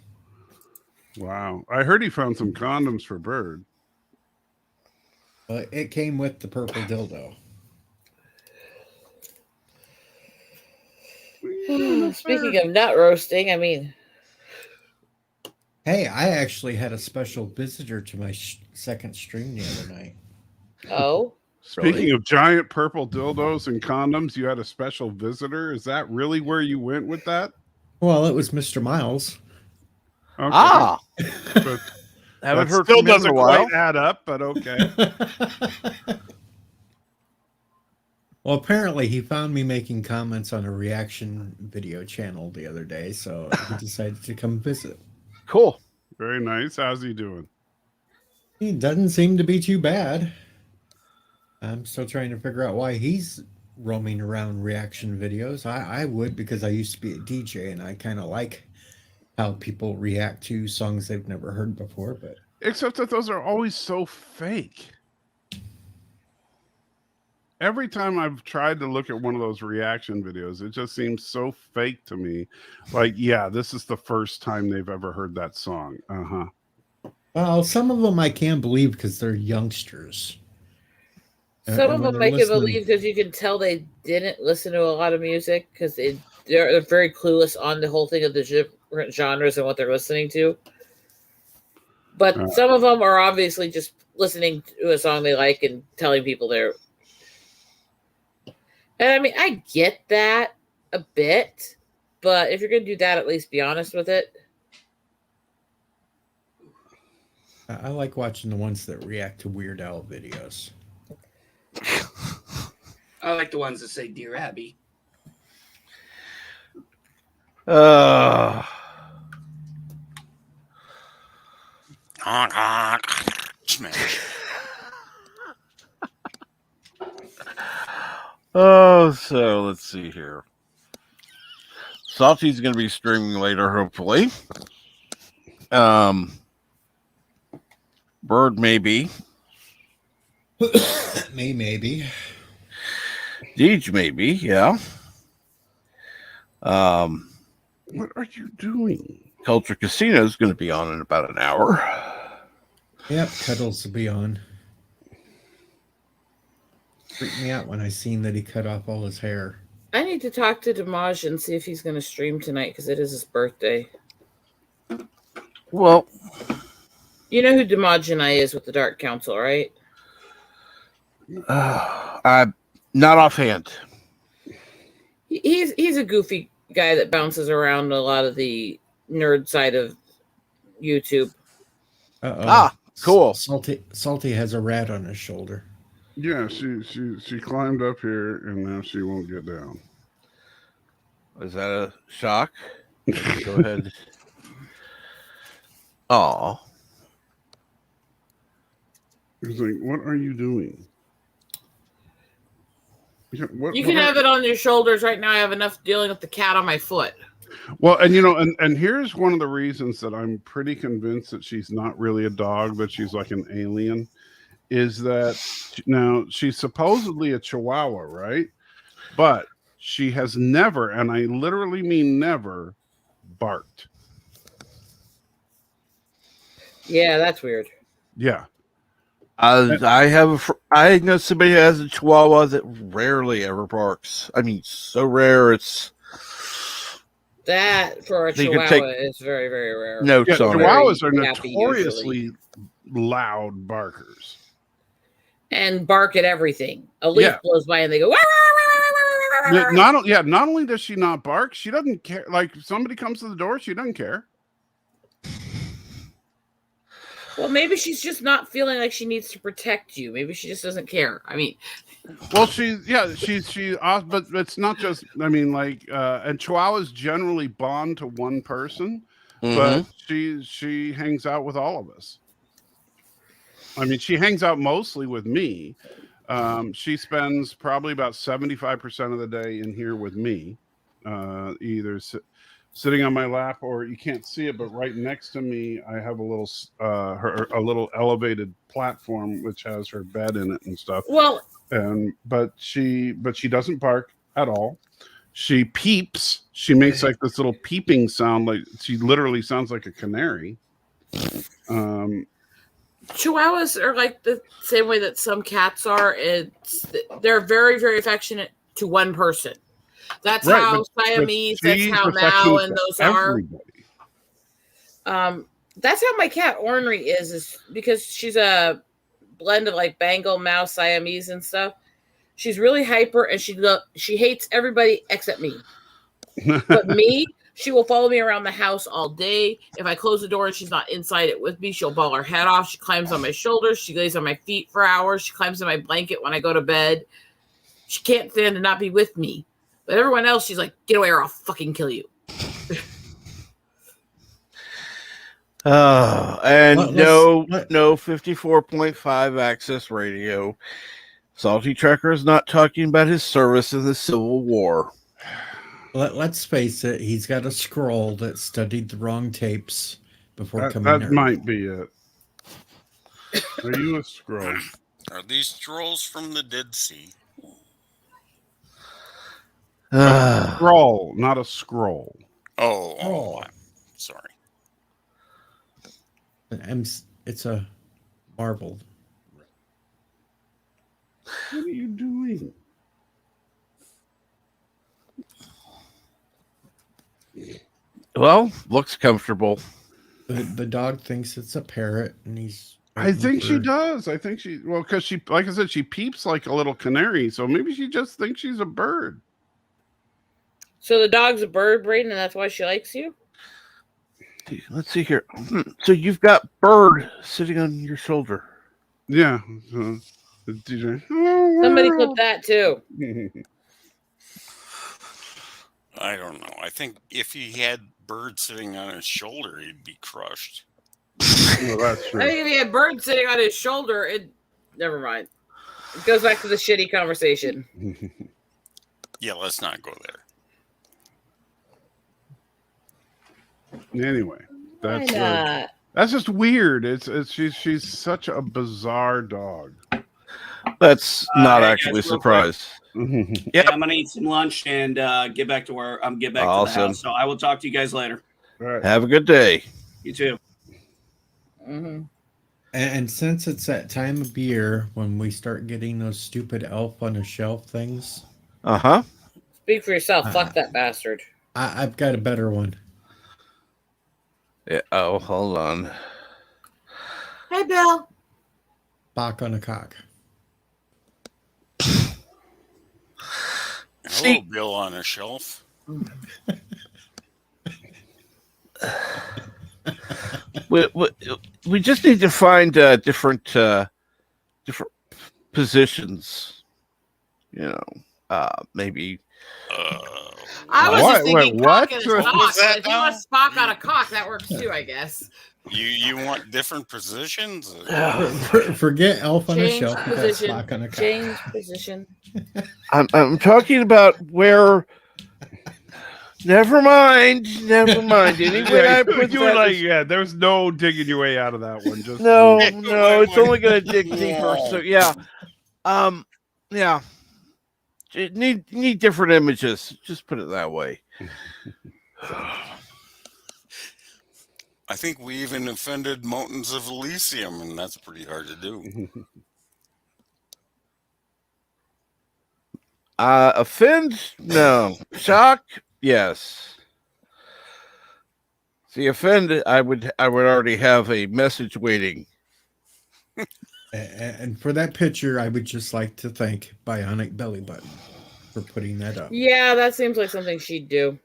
Wow, I heard he found some condoms for Bird. It came with the purple dildo. Speaking of nut roasting, I mean, hey, I actually had a special visitor to my second stream the other night. Oh. Speaking of giant purple dildos and condoms, you had a special visitor. Is that really where you went with that? Well, it was Mr. Miles. Okay. Ah. But Haven't that heard still from him in a doesn't while. quite add up, but okay. Well, apparently he found me making comments on a reaction video channel the other day, so he decided to come visit. Cool. Very nice. How's he doing? He doesn't seem to be too bad. I'm still trying to figure out why he's roaming around reaction videos. I would, because I used to be a DJ and I kind of like how people react to songs they've never heard before. But Except that those are always so fake. Every time I've tried to look at one of those reaction videos, it just seems so fake to me. Like, yeah, this is the first time they've ever heard that song. well, some of them I can believe because they're youngsters. some of them I can believe because you can tell they didn't listen to a lot of music because they're very clueless on the whole thing of the different genres and what they're listening to. But some of them are obviously just listening to a song they like and telling people they're. And I mean, I get that a bit, but if you're going to do that, at least be honest with it. I like watching the ones that react to Weird Al videos. I like the ones that say Dear Abby. Smash. Oh, so let's see here. Softy's going to be streaming later, hopefully. Bird, maybe. Maybe. Deej, maybe, yeah. What are you doing? Culture Casino is going to be on in about an hour. Yep, Cuddles will be on. Freaked me out when I seen that he cut off all his hair. I need to talk to Dimaj and see if he's going to stream tonight because it is his birthday. Well, you know who Dimaj and I is with the Dark Council, right? Not offhand. He's a goofy guy that bounces around a lot of the nerd side of YouTube. Cool. Salty has a rat on his shoulder. Yeah, she climbed up here and now she won't get down. Is that a shock? Go ahead. Aw. He's like, what are you doing? You can have it on your shoulders right now. I have enough dealing with the cat on my foot. Well, and and here's one of the reasons that I'm pretty convinced that she's not really a dog, but she's like an alien, is that now she's supposedly a Chihuahua, right? But she has never, and I literally mean never, barked. Yeah, that's weird. Yeah. I know somebody who has a Chihuahua that rarely ever barks. I mean, so rare it's that for a Chihuahua is very, very rare. Notes on Chihuahuas are happy, notoriously loud barkers and bark at everything. A leaf blows by and they go. Wah, wah, wah, wah, wah. Not only does she not bark, she doesn't care. Like if somebody comes to the door, she doesn't care. Well, maybe she's just not feeling like she needs to protect you. Maybe she just doesn't care. I mean, well, but it's not just. I mean, like, and Chihuahuas generally bond to one person, but she hangs out with all of us. I mean, she hangs out mostly with me. She spends probably about 75% of the day in here with me, either sitting on my lap, or you can't see it, but right next to me, I have a little elevated platform which has her bed in it and stuff. Well, but she doesn't bark at all. She peeps. She makes like this little peeping sound, like she literally sounds like a canary. Chihuahuas are like the same way that some cats are. They're very, very affectionate to one person. That's how Siamese, that's how Mao and those everybody are. That's how my cat Ornery is because she's a blend of like Bengal, Mouse, Siamese and stuff. She's really hyper and she hates everybody except me. But me, she will follow me around the house all day. If I close the door and she's not inside it with me, she'll ball her head off. She climbs on my shoulders. She lays on my feet for hours. She climbs in my blanket when I go to bed. She can't stand to not be with me. But everyone else, she's like, get away or I'll fucking kill you. And no 54.5 access radio. Salty Trekker is not talking about his service in the Civil War. Let's face it, he's got a scroll that studied the wrong tapes before coming here. That might be it. Are you a scroll? Are these trolls from the Dead Sea? A scroll, not a scroll. Oh. Sorry. It's a marble. What are you doing? Well, looks comfortable. The dog thinks it's a parrot, and he's. I think she does. I think because she, like I said, she peeps like a little canary. So maybe she just thinks she's a bird. So the dog's a bird brain, and that's why she likes you? Let's see here. So you've got Bird sitting on your shoulder. Yeah. Somebody clip that too. I don't know. I think if he had Bird sitting on his shoulder, he'd be crushed. No, that's true. I think if he had Bird sitting on his shoulder, never mind. It goes back to the shitty conversation. Yeah, let's not go there. Anyway, that's just weird. She's such a bizarre dog. That's not actually a surprise. Yeah, I'm gonna eat some lunch and get back to where I'm to the house. So I will talk to you guys later. All right. Have a good day. You too. Mm-hmm. And since it's that time of year when we start getting those stupid elf on a shelf things. Speak for yourself. Fuck that bastard. I've got a better one. Yeah. Oh, hold on. Hey, Bill. Bach on a cock. Hello, Bill on a shelf. We just need to find different positions. You know, maybe. I was just thinking cock and a cock. That If you want Spock on a cock, that works too, I guess. You want different positions? Forget elf on a Change shelf. You got position. Spock on a couch. Change position. I'm talking about where. Never mind. Anyway, I put you were like, yeah, there's no digging your way out of that one. Just no, it's only going to dig deeper. So yeah, yeah. Need different images. Just put it that way. I think we even offended Mountains of Elysium, and that's pretty hard to do. Offend? No. Shock? Yes. See, offend, I would already have a message waiting. And for that picture, I would just like to thank Bionic Belly Button for putting that up. Yeah, that seems like something she'd do.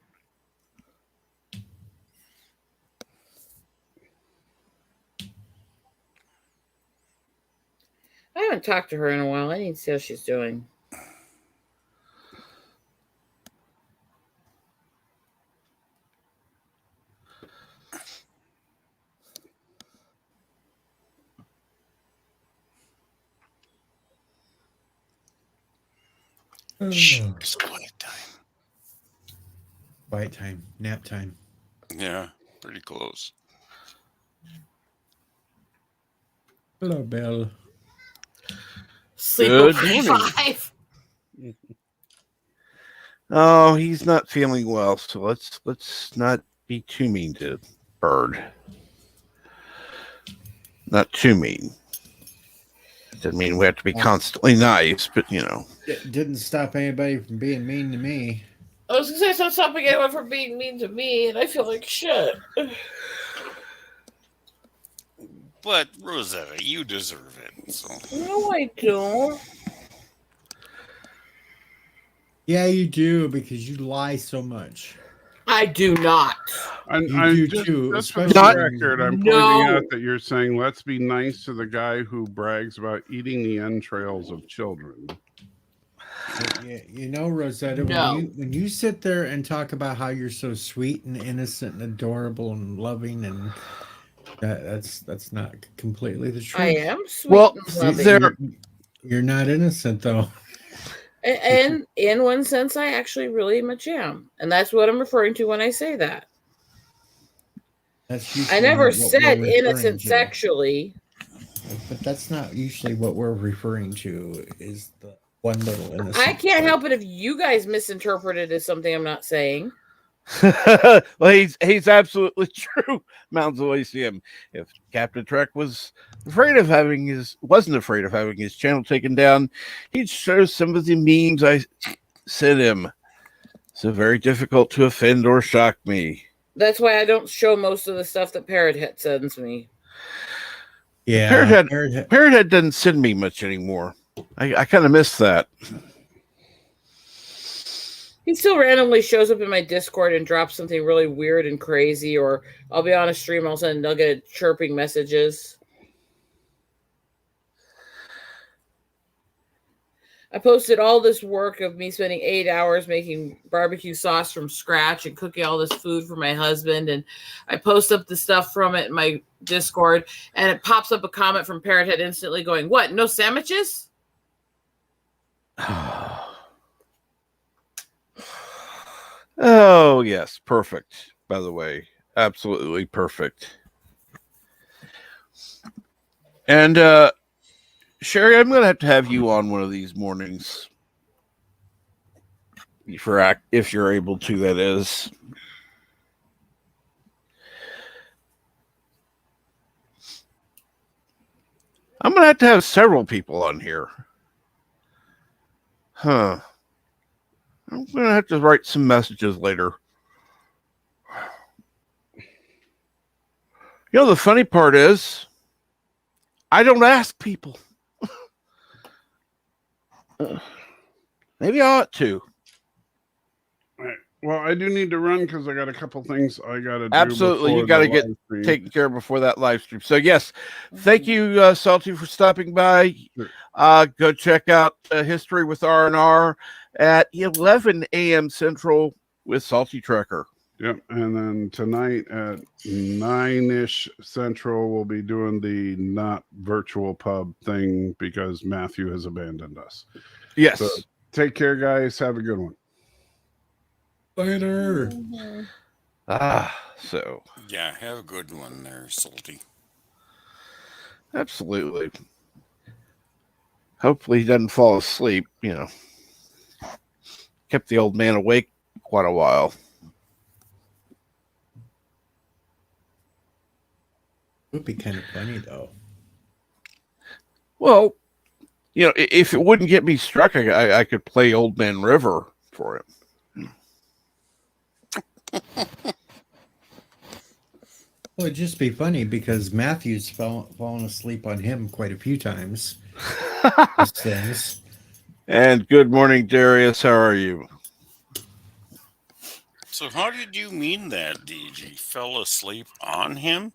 I haven't talked to her in a while. I need to see how she's doing. Shh, it's quiet time. Quiet time, nap time. Yeah, pretty close. Hello, Bill. Sleep Good over morning. 5. Oh, he's not feeling well, so let's not be too mean to Bird. Not too mean. Doesn't mean we have to be constantly nice, but you know. It didn't stop anybody from being mean to me. I was gonna say, it's not stopping anyone from being mean to me, and I feel like shit. But Rosetta, you deserve it. So. No, I don't. Yeah, you do, because you lie so much. I do not. And You do just, too, just for especially the record, I'm No. pointing out that you're saying, let's be nice to the guy who brags about eating the entrails of children. You know, Rosetta, No. when you sit there and talk about how you're so sweet and innocent and adorable and loving, and that's not completely the truth. I am sweet Well, and loving. You're not innocent, though. And in one sense, I actually really much am. And that's what I'm referring to when I say that. That's I usually never not what we're said referring innocent to. sexually. But that's not usually what we're referring to, is the one little innocent. I can't help it if you guys misinterpret it as something I'm not saying. Well, he's absolutely true. Mountains of Elysium. If Captain Trek wasn't afraid of having his channel taken down, he'd show some of the memes I sent him. So very difficult to offend or shock me. That's why I don't show most of the stuff that Parrothead sends me. Yeah, Parrothead doesn't send me much anymore. I kind of miss that. He still randomly shows up in my Discord and drops something really weird and crazy, or I'll be on a stream, all of a sudden they'll get chirping messages. I posted all this work of me spending 8 hours making barbecue sauce from scratch and cooking all this food for my husband, and I post up the stuff from it in my Discord, and it pops up a comment from Parrothead instantly going, "What, no sandwiches?" Oh, yes. Perfect, by the way. Absolutely perfect. And, Sherry, I'm going to have you on one of these mornings. If you're able to, that is. I'm going to have several people on here. Huh. I'm going to have to write some messages later. You know, the funny part is, I don't ask people. Maybe I ought to. All right. Well, I do need to run because I got a couple things I got to do. Absolutely. You got to get taken care of before that live stream. So, yes, thank you, Salty, for stopping by. Go check out History with R&R at 11 a.m. Central with Salty Trekker. Yep. And then tonight at 9-ish Central, we'll be doing the not virtual pub thing because Matthew has abandoned us. Yes. So take care, guys. Have a good one. Later. So. Yeah, have a good one there, Salty. Absolutely. Hopefully he doesn't fall asleep, Kept the old man awake quite a while. Would be kind of funny though. Well, if it wouldn't get me struck, I could play Old Man River for him. Well, it'd just be funny because Matthew's fallen asleep on him quite a few times. Things. And good morning, Darius. How are you? So how did you mean that, DG? Fell asleep on him?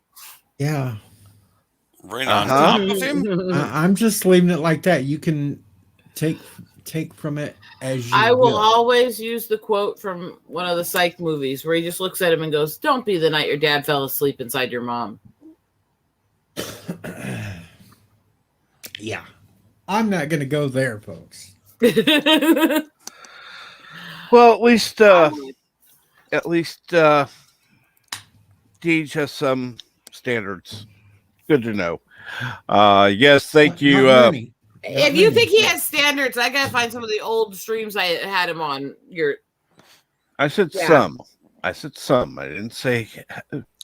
Yeah. Right on top of him? I'm just leaving it like that. You can take from it as you I will always use the quote from one of the Psych movies where he just looks at him and goes, "Don't be the night your dad fell asleep inside your mom." Yeah. I'm not going to go there, folks. Well, at least Deej has some standards. Good to know. Yes, thank you. If you think he has standards, I gotta find some of the old streams I had him on. I said some. I said some. I didn't say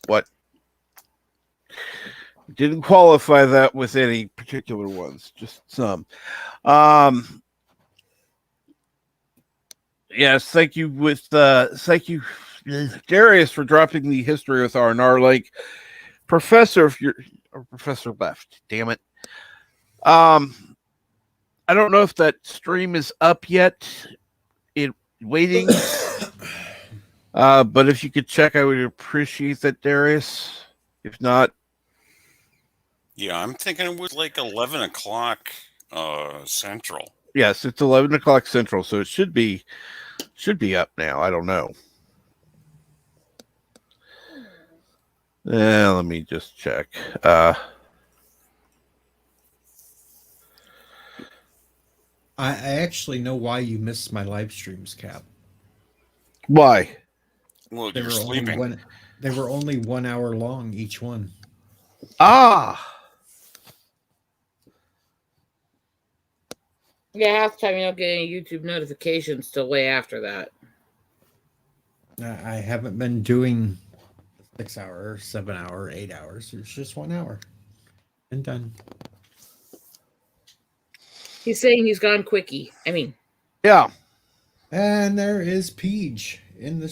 what. Didn't qualify that with any particular ones. Just some. Yes, thank you. Thank you, Darius, for dropping the history with R&R link. Professor, if you're Professor left, damn it. I don't know if that stream is up yet. Waiting. But if you could check, I would appreciate that, Darius. If not, yeah, I'm thinking it was like 11 o'clock Central. Yes, it's 11 o'clock Central, so it should be up now. I don't know. Let me just check. I actually know why you missed my live streams, Cap. Why? Well, you're sleeping. They were only 1 hour long, each one. Ah. Yeah, half the time you don't get any YouTube notifications till way after that. I haven't been doing 6 hour, 7 hour, 8 hours. It's just 1 hour. And done. He's saying he's gone quickie. Yeah. And there is Peach in the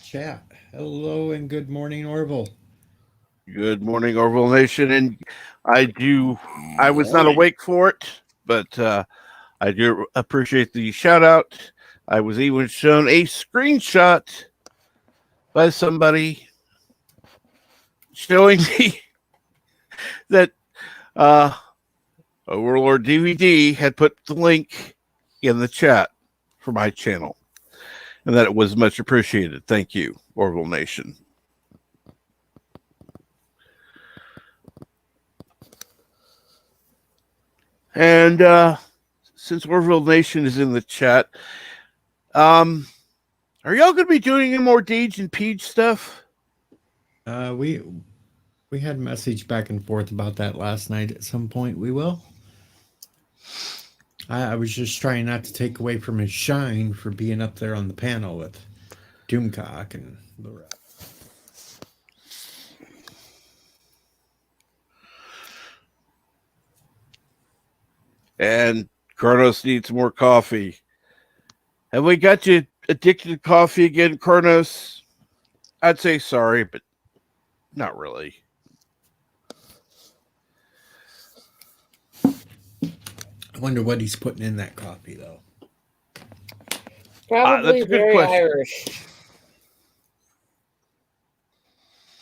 chat. Hello and good morning, Orville. Good morning, Orville Nation. And I was not awake for it, but I do appreciate the shout out. I was even shown a screenshot by somebody showing me that Overlord DVD had put the link in the chat for my channel, and that it was much appreciated. Thank you, Orville Nation. And since Orville Nation is in the chat, are y'all going to be doing any more Deej and Peach stuff? We had a message back and forth about that last night. At some point, we will. I was just trying not to take away from his shine for being up there on the panel with Doomcock and the rest. And Kronos needs more coffee. Have we got you addicted to coffee again, Kronos? I'd say sorry, but not really. I wonder what he's putting in that coffee, though. Probably that's a good very question. Irish.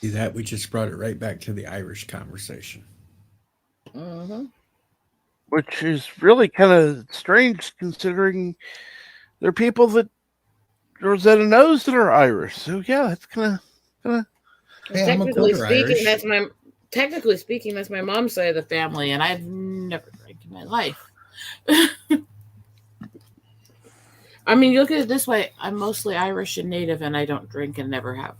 See that? We just brought it right back to the Irish conversation. Mm-hmm. Which is really kind of strange considering there are people that Rosetta knows that are Irish. So yeah, that's kind of. Hey, I'm a quarter Irish. Technically speaking, that's my mom's side of the family, and I've never drank in my life. I mean, you look at it this way: I'm mostly Irish and native, and I don't drink and never have.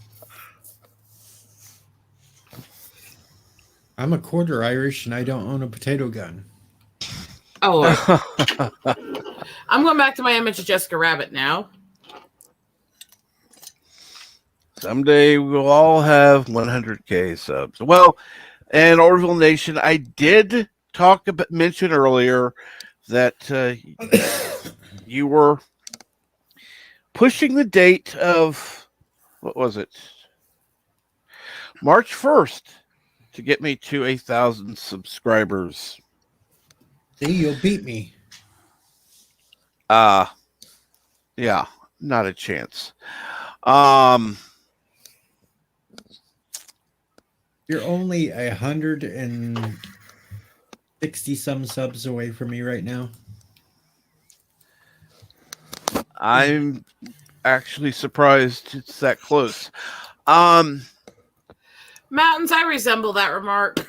I'm a quarter Irish, and I don't own a potato gun. Oh, I'm going back to my image of Jessica Rabbit now. Someday we'll all have 100K subs. Well, and Orville Nation, I did mention earlier that you were pushing the date of, what was it? March 1st to get me to 1,000 subscribers. See, you'll beat me. Yeah, not a chance. You're only 160 some subs away from me right now. I'm actually surprised it's that close. Mountains, I resemble that remark.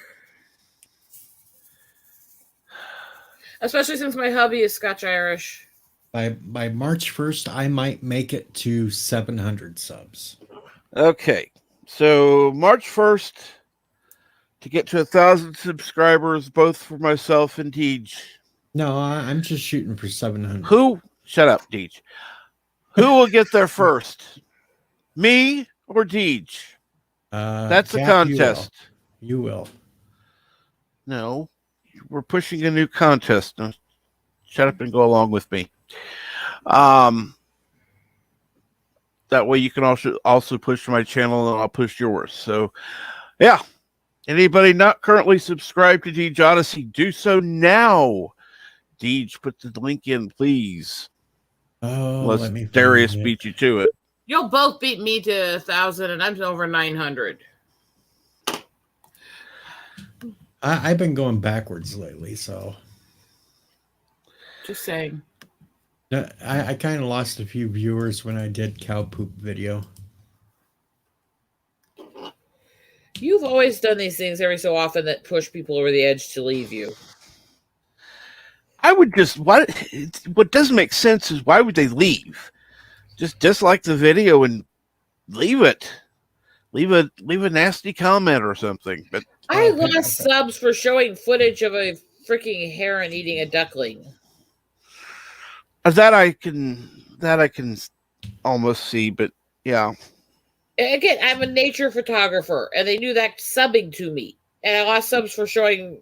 Especially since my hubby is Scotch-Irish. By March 1st, I might make it to 700 subs. Okay, so March 1st to get to 1,000 subscribers, both for myself and Deej. No, I'm just shooting for 700. Shut up, Deej. Who will get there first? Me or Deej? That's a contest. You will. No, we're pushing a new contest. Now, shut up and go along with me. That way you can also push my channel and I'll push yours. So, yeah. Anybody not currently subscribed to Deej Odyssey, do so now. Deej, put the link in, please. Oh, unless Darius beat you to it. You'll both beat me to 1,000, and I'm over 900. I've been going backwards lately, so. Just saying. I kind of lost a few viewers when I did cow poop video. You've always done these things every so often that push people over the edge to leave you. I would just what doesn't make sense is why would they leave? Just dislike the video and leave it. Leave a nasty comment or something. But I lost subs for showing footage of a freaking heron eating a duckling. That I can almost see, but yeah. Again, I'm a nature photographer, and they knew that subbing to me, and I lost subs for showing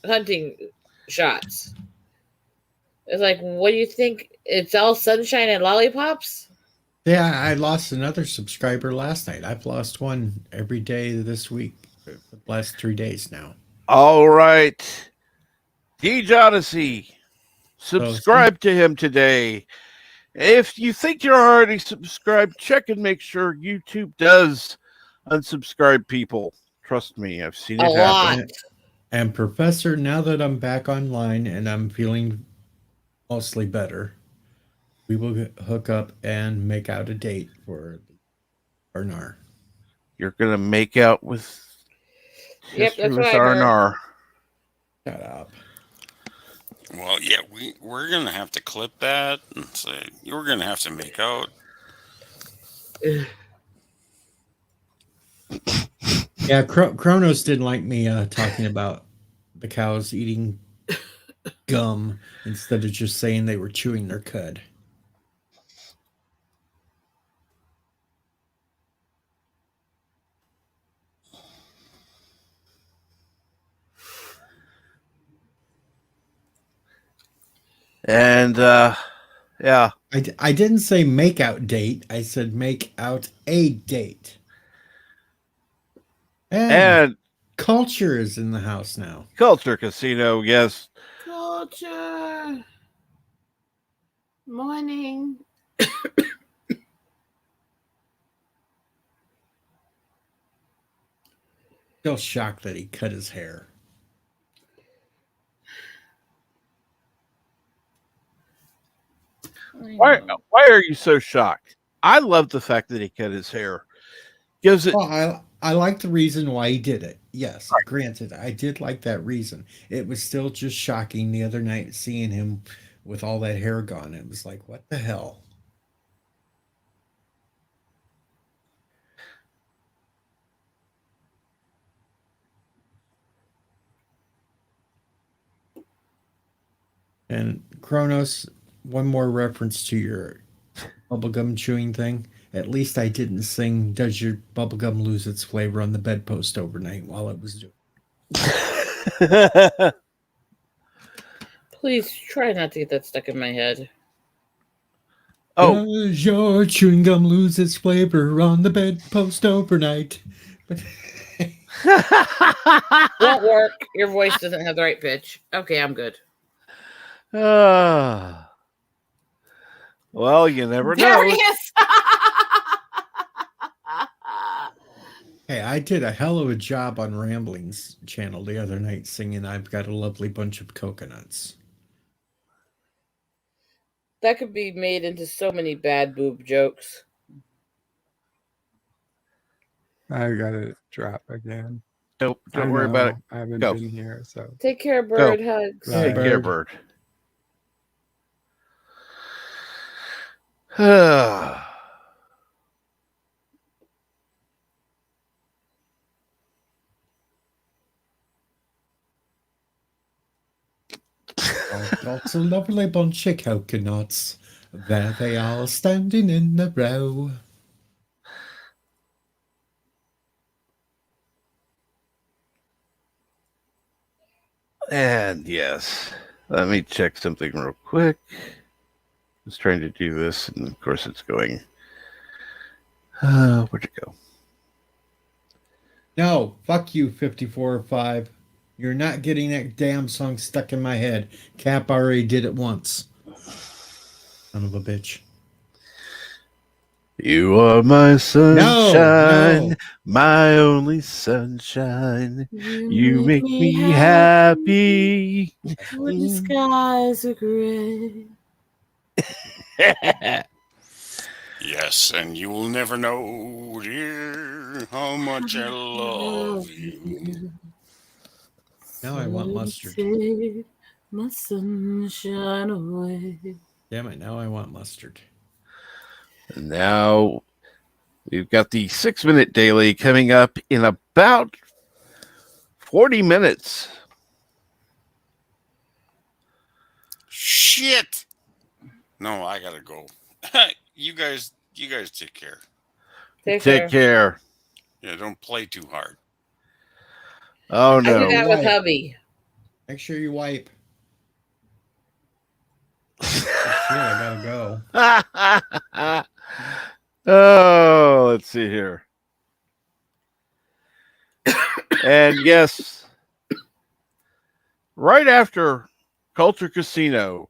hunting shots. It's like, what do you think? It's all sunshine and lollipops? Yeah, I lost another subscriber last night. I've lost one every day this week, for the last 3 days now. All right. Deej Odyssey. Subscribe to him today. If you think you're already subscribed, check and make sure YouTube does unsubscribe people. Trust me, I've seen it happen. And Professor, now that I'm back online and I'm feeling mostly better, we will hook up and make out a date for R&R. You're going to make out with that's what I R&R. Shut up. Well, yeah, we're going to have to clip that and say, you're going to have to make out. Yeah, Kronos didn't like me talking about the cows eating gum instead of just saying they were chewing their cud. And yeah, I didn't say make out date. I said make out a date. And Culture is in the house now. Culture Casino, yes. Culture. Morning. Still shocked that he cut his hair. Why are you so shocked? I love the fact that he cut his hair. Gives it. Well, I like the reason why he did it. Yes, granted, I did like that reason. It was still just shocking the other night seeing him with all that hair gone. It was like, what the hell? And Kronos, one more reference to your bubblegum chewing thing. At least I didn't sing "Does Your Bubblegum Lose Its Flavor" on the bedpost overnight while it was doing. Please try not to get that stuck in my head. Oh. Does your chewing gum lose its flavor on the bedpost overnight? Won't work. Your voice doesn't have the right pitch. Okay, I'm good. Well, you never know. There he is. Hey, I did a hell of a job on Rambling's channel the other night singing "I've Got a Lovely Bunch of Coconuts." That could be made into so many bad boob jokes. I gotta drop again. Don't worry about it. I haven't Go. been here, so Take care, Bird. Go. Hugs. Take Bye. care, Bird. I've got a lovely bunch of coconuts. There they are standing in a row. And yes, let me check something real quick. Just trying to do this, and of course it's going. Where'd it go? No, fuck you, 54.5. You're not getting that damn song stuck in my head. Cap already did it once. Son of a bitch. You are my sunshine, No. my only sunshine. You make me happy. When the skies are gray. Yes, and you will never know, dear, how much I love you. Now I want mustard. Take my sunshine away. Damn it, now I want mustard. And now we've got the 6-minute daily coming up in about 40 minutes. Shit! No, I gotta go. You guys take care. Take care. Yeah, don't play too hard. Oh no. I do that with hubby. Make sure you wipe. Shit, I gotta go. Oh, let's see here. And yes, right after Culture Casino,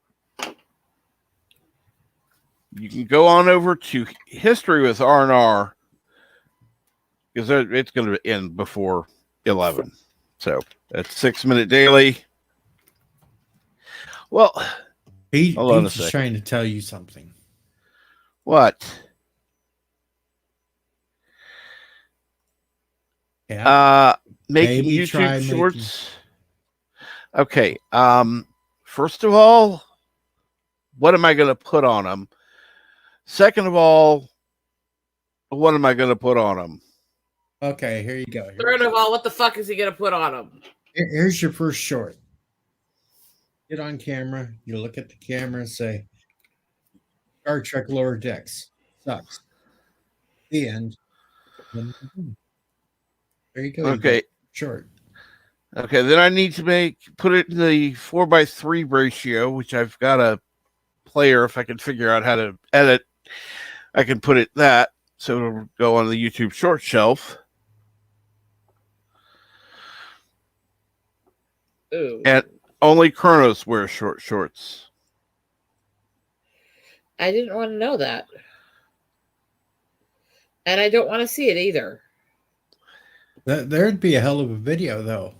you can go on over to History with R&R because it's going to end before 11. So that's 6-minute daily. Well, Pete's hold on a just second. trying to tell you something. What? Yeah. Making Maybe YouTube shorts. Okay. First of all, what am I going to put on them? Second of all, what am I going to put on them? Okay, here you go. Third of all, what the fuck is he gonna put on him? Here's your first short. Get on camera. You look at the camera and say, Star Trek Lower Decks sucks. The end. There you go. Okay. Short. Okay, then I need to put it in the 4:3 ratio, which I've got a player. If I can figure out how to edit, I can put it that so it'll go on the YouTube short shelf. Ooh. And only Kronos wears short shorts. I didn't want to know that. And I don't want to see it either. There'd be a hell of a video, though.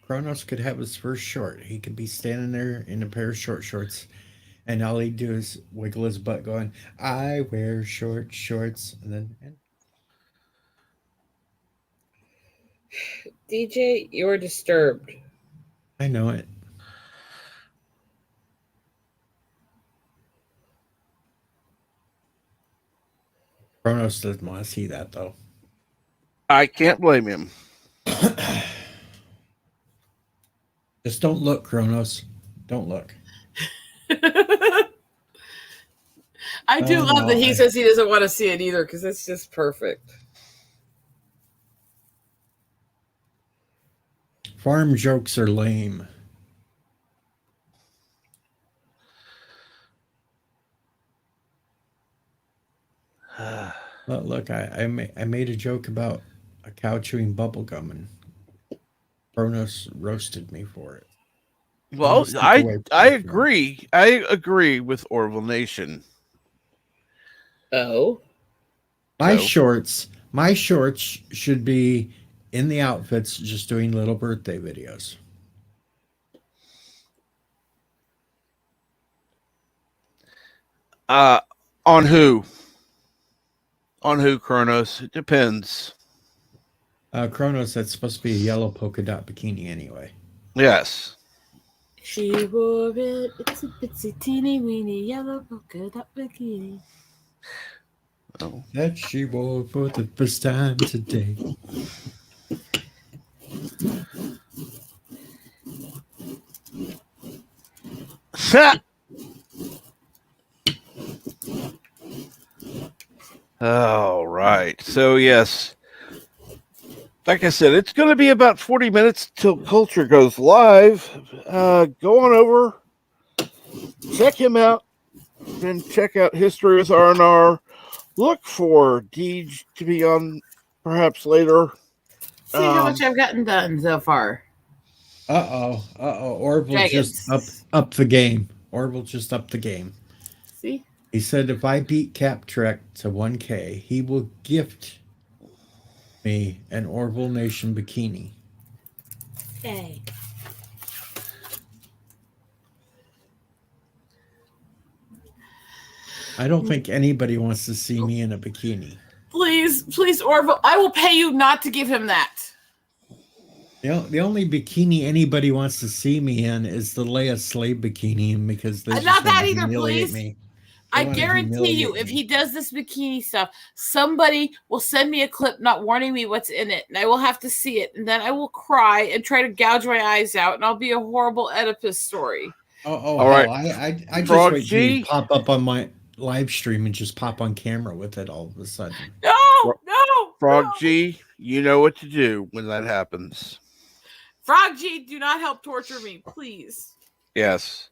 Kronos could have his first short. He could be standing there in a pair of short shorts, And all he'd do is wiggle his butt, going, "I wear short shorts," and then. DJ, you're disturbed. I know it. Kronos doesn't want to see that, though. I can't blame him. Just don't look, Kronos. Don't look. I do love that he says he doesn't want to see it either, because it's just perfect. Farm jokes are lame. Look, I made a joke about a cow chewing bubble gum, and Kronos roasted me for it. Well, I agree. I agree with Orville Nation. Oh. My shorts should be in the outfits, just doing little birthday videos. On who? On who, Kronos? It depends. Kronos, that's supposed to be a yellow polka dot bikini anyway. Yes. She wore it. It's a bitsy teeny weeny yellow polka dot bikini. Oh. That she wore for the first time today. All right. So, yes. Like I said, it's going to be about 40 minutes till Culture goes live. Go on over, check him out, then check out History with R&R. Look for Deej to be on perhaps later. See how much I've gotten done so far. Orville just up the game. Orville just up the game. See? He said if I beat Cap Trek to 1K, he will gift me an Orville Nation bikini. Hey. I don't think anybody wants to see me in a bikini. Please, Orville, I will pay you not to give him that. The only bikini anybody wants to see me in is the Leia Slave bikini, because they Not that either, humiliate please. me. I guarantee you, if he does this bikini stuff, somebody will send me a clip not warning me what's in it, and I will have to see it, and then I will cry and try to gouge my eyes out, and I'll be a horrible Oedipus story. All right. I just wait till you pop up on my live stream and just pop on camera with it all of a sudden. No. Frog G, you know what to do when that happens. Frog G, do not help torture me, please. Yes.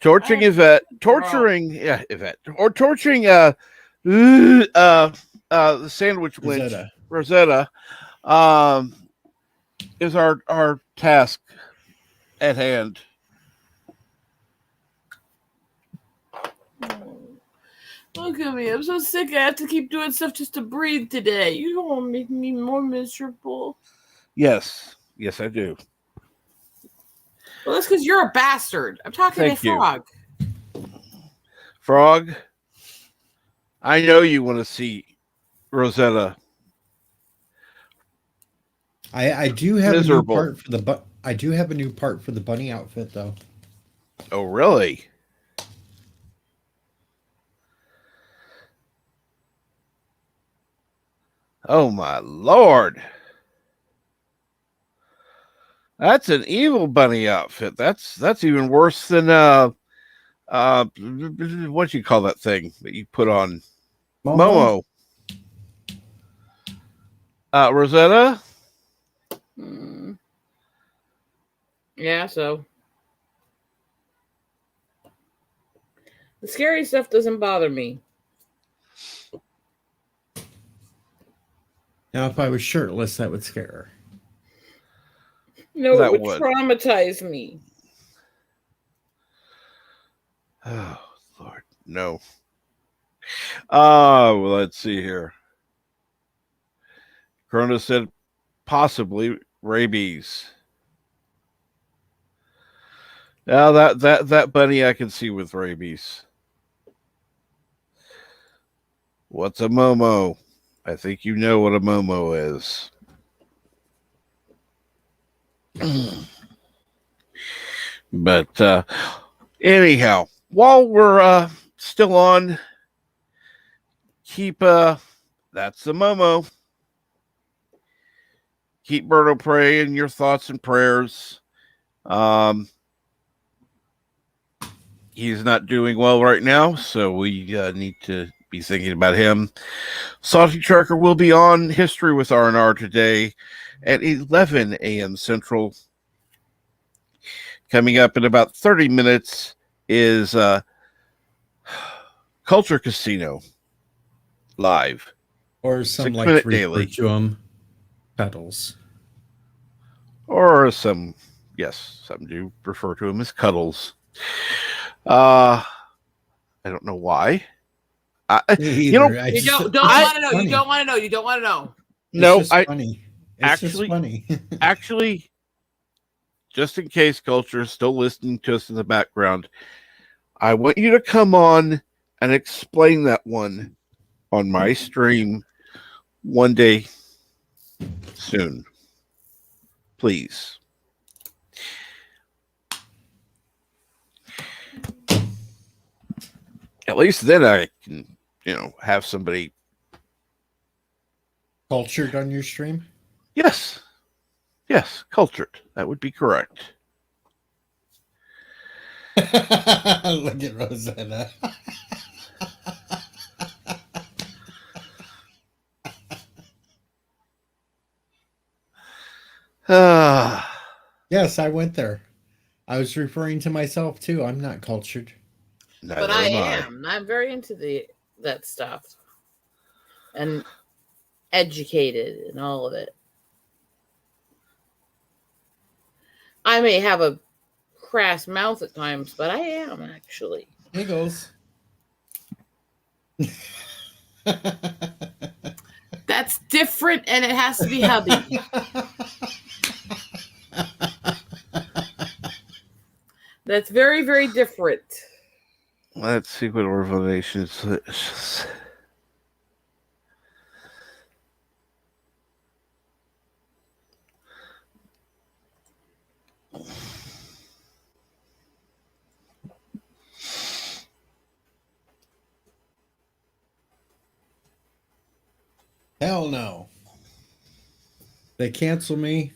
Torturing Yvette, Yvette, or torturing the sandwich wench, Rosetta, is our task at hand. Look at me, I'm so sick. I have to keep doing stuff just to breathe today. You don't want to make me more miserable. Yes, I do. Well, that's because you're a bastard. I'm talking to Frog. Frog, I know you want to see Rosetta. I do have a new part for the I do have a new part for the bunny outfit, though. Oh, really? Oh my Lord. That's an evil bunny outfit. That's even worse than what do you call that thing that you put on? Momo. Rosetta? Yeah, so the scary stuff doesn't bother me. Now, if I was shirtless, that would scare her. No, it would traumatize me. Oh, Lord, no. Well, let's see here. Corona said possibly rabies. Now that bunny I can see with rabies. What's a Momo? I think you know what a Momo is. But anyhow, while we're still on, keep that's the Momo. Keep Berto Prey in your thoughts and prayers. He's not doing well right now, so we need to be thinking about him. Salty Trucker will be on History with R&R today at 11 a.m. Central. Coming up in about 30 minutes is Culture Casino live. Or some 6 like minute to refer daily. to them, Cuddles. Or some do refer to him as Cuddles. I don't know why. You don't want to know. You don't want to know. You don't want to know. No, it's just funny. It's actually, just funny. actually, just in case Culture is still listening to us in the background, I want you to come on and explain that one on my stream one day soon. Please. At least then I can, have somebody cultured on your stream. Yes, cultured. That would be correct. Look at Rosanna. Yes, I went there. I was referring to myself too. I'm not cultured. But I am. I'm very into that stuff. And educated and all of it. I may have a crass mouth at times, but I am actually. Giggles. That's different, and it has to be hubby. That's very, very different. Let's see what Revelations is. Hell no. They cancel me.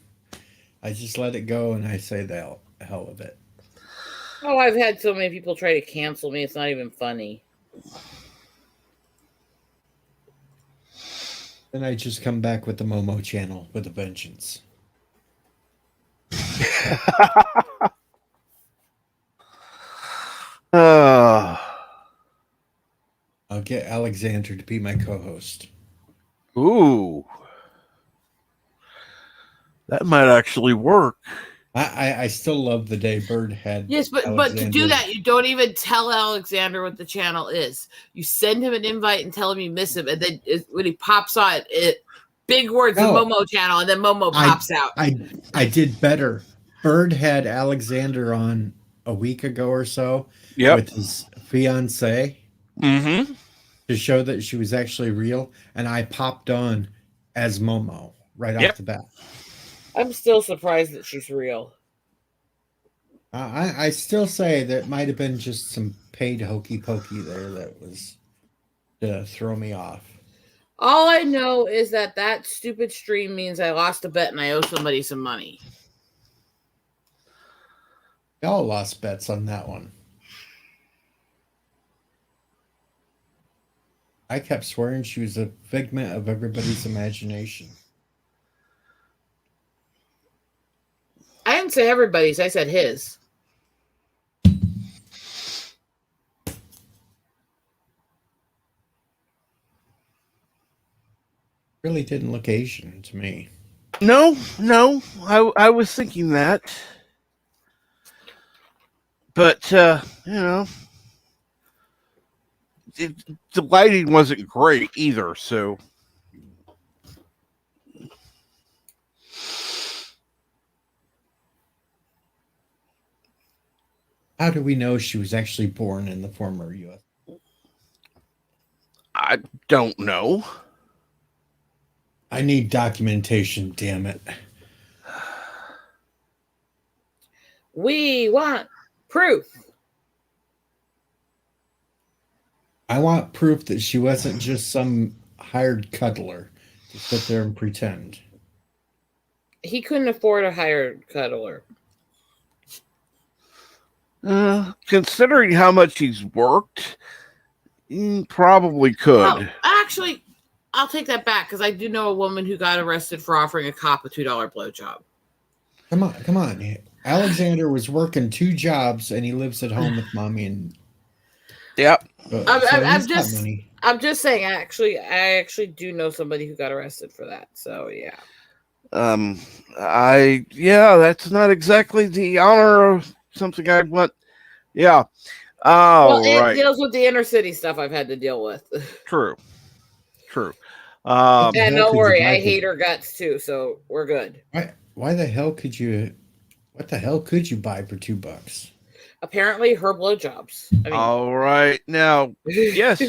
I just let it go and I say the hell of it. Oh, I've had so many people try to cancel me. It's not even funny. Then I just come back with the Momo channel with a vengeance. I'll get Alexander to be my co-host. Ooh. That might actually work. I still love the day Bird had. Yes, but to do that, you don't even tell Alexander what the channel is. You send him an invite and tell him you miss him, and then when he pops on, big words, the Momo channel, and then Momo pops out. I did better. Bird had Alexander on a week ago or so with his fiance to show that she was actually real, and I popped on as Momo right off the bat. I'm still surprised that she's real. I still say that might have been just some paid hokey pokey there that was to throw me off. All I know is that stupid stream means I lost a bet and I owe somebody some money. Y'all lost bets on that one. I kept swearing she was a figment of everybody's imagination. I didn't say everybody's, I said his. Really didn't look Asian to me. No, I was thinking that. But, the lighting wasn't great either, so. How do we know she was actually born in the former U.S.? I don't know. I need documentation, damn it. We want proof. I want proof that she wasn't just some hired cuddler to sit there and pretend. He couldn't afford a hired cuddler. Considering how much he's worked, he probably could. Oh, actually, I'll take that back because I do know a woman who got arrested for offering a cop a $2 blowjob. Come on. Alexander was working 2 jobs and he lives at home with mommy and. Yep. I'm just saying. I actually do know somebody who got arrested for that. So yeah. That's not exactly the honor of something I want. Yeah. Oh, well, it right. deals with the inner city stuff I've had to deal with. True. And don't worry, I hate her guts too, so we're good. Why the hell could you? What the hell could you buy for $2? Apparently, her blowjobs. All right, now, yes,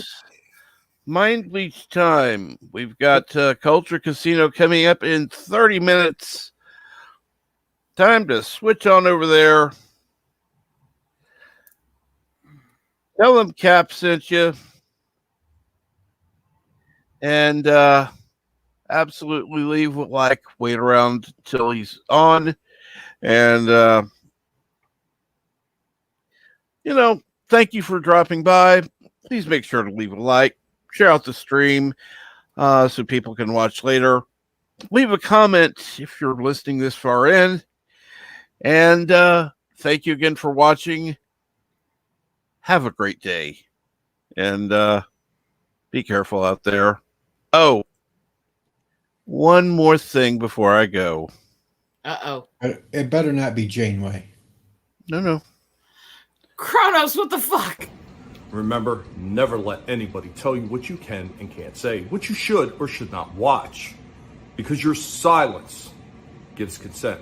Mind Bleach time. We've got Culture Casino coming up in 30 minutes. Time to switch on over there. Tell them Cap sent you. And absolutely leave wait around till he's on. And, thank you for dropping by. Please make sure to leave a like, share out the stream so people can watch later. Leave a comment if you're listening this far in. And thank you again for watching. Have a great day. And be careful out there. Oh, one more thing before I go. Uh-oh. It better not be Janeway. No. Kronos, what the fuck? Remember, never let anybody tell you what you can and can't say, what you should or should not watch, because your silence gives consent.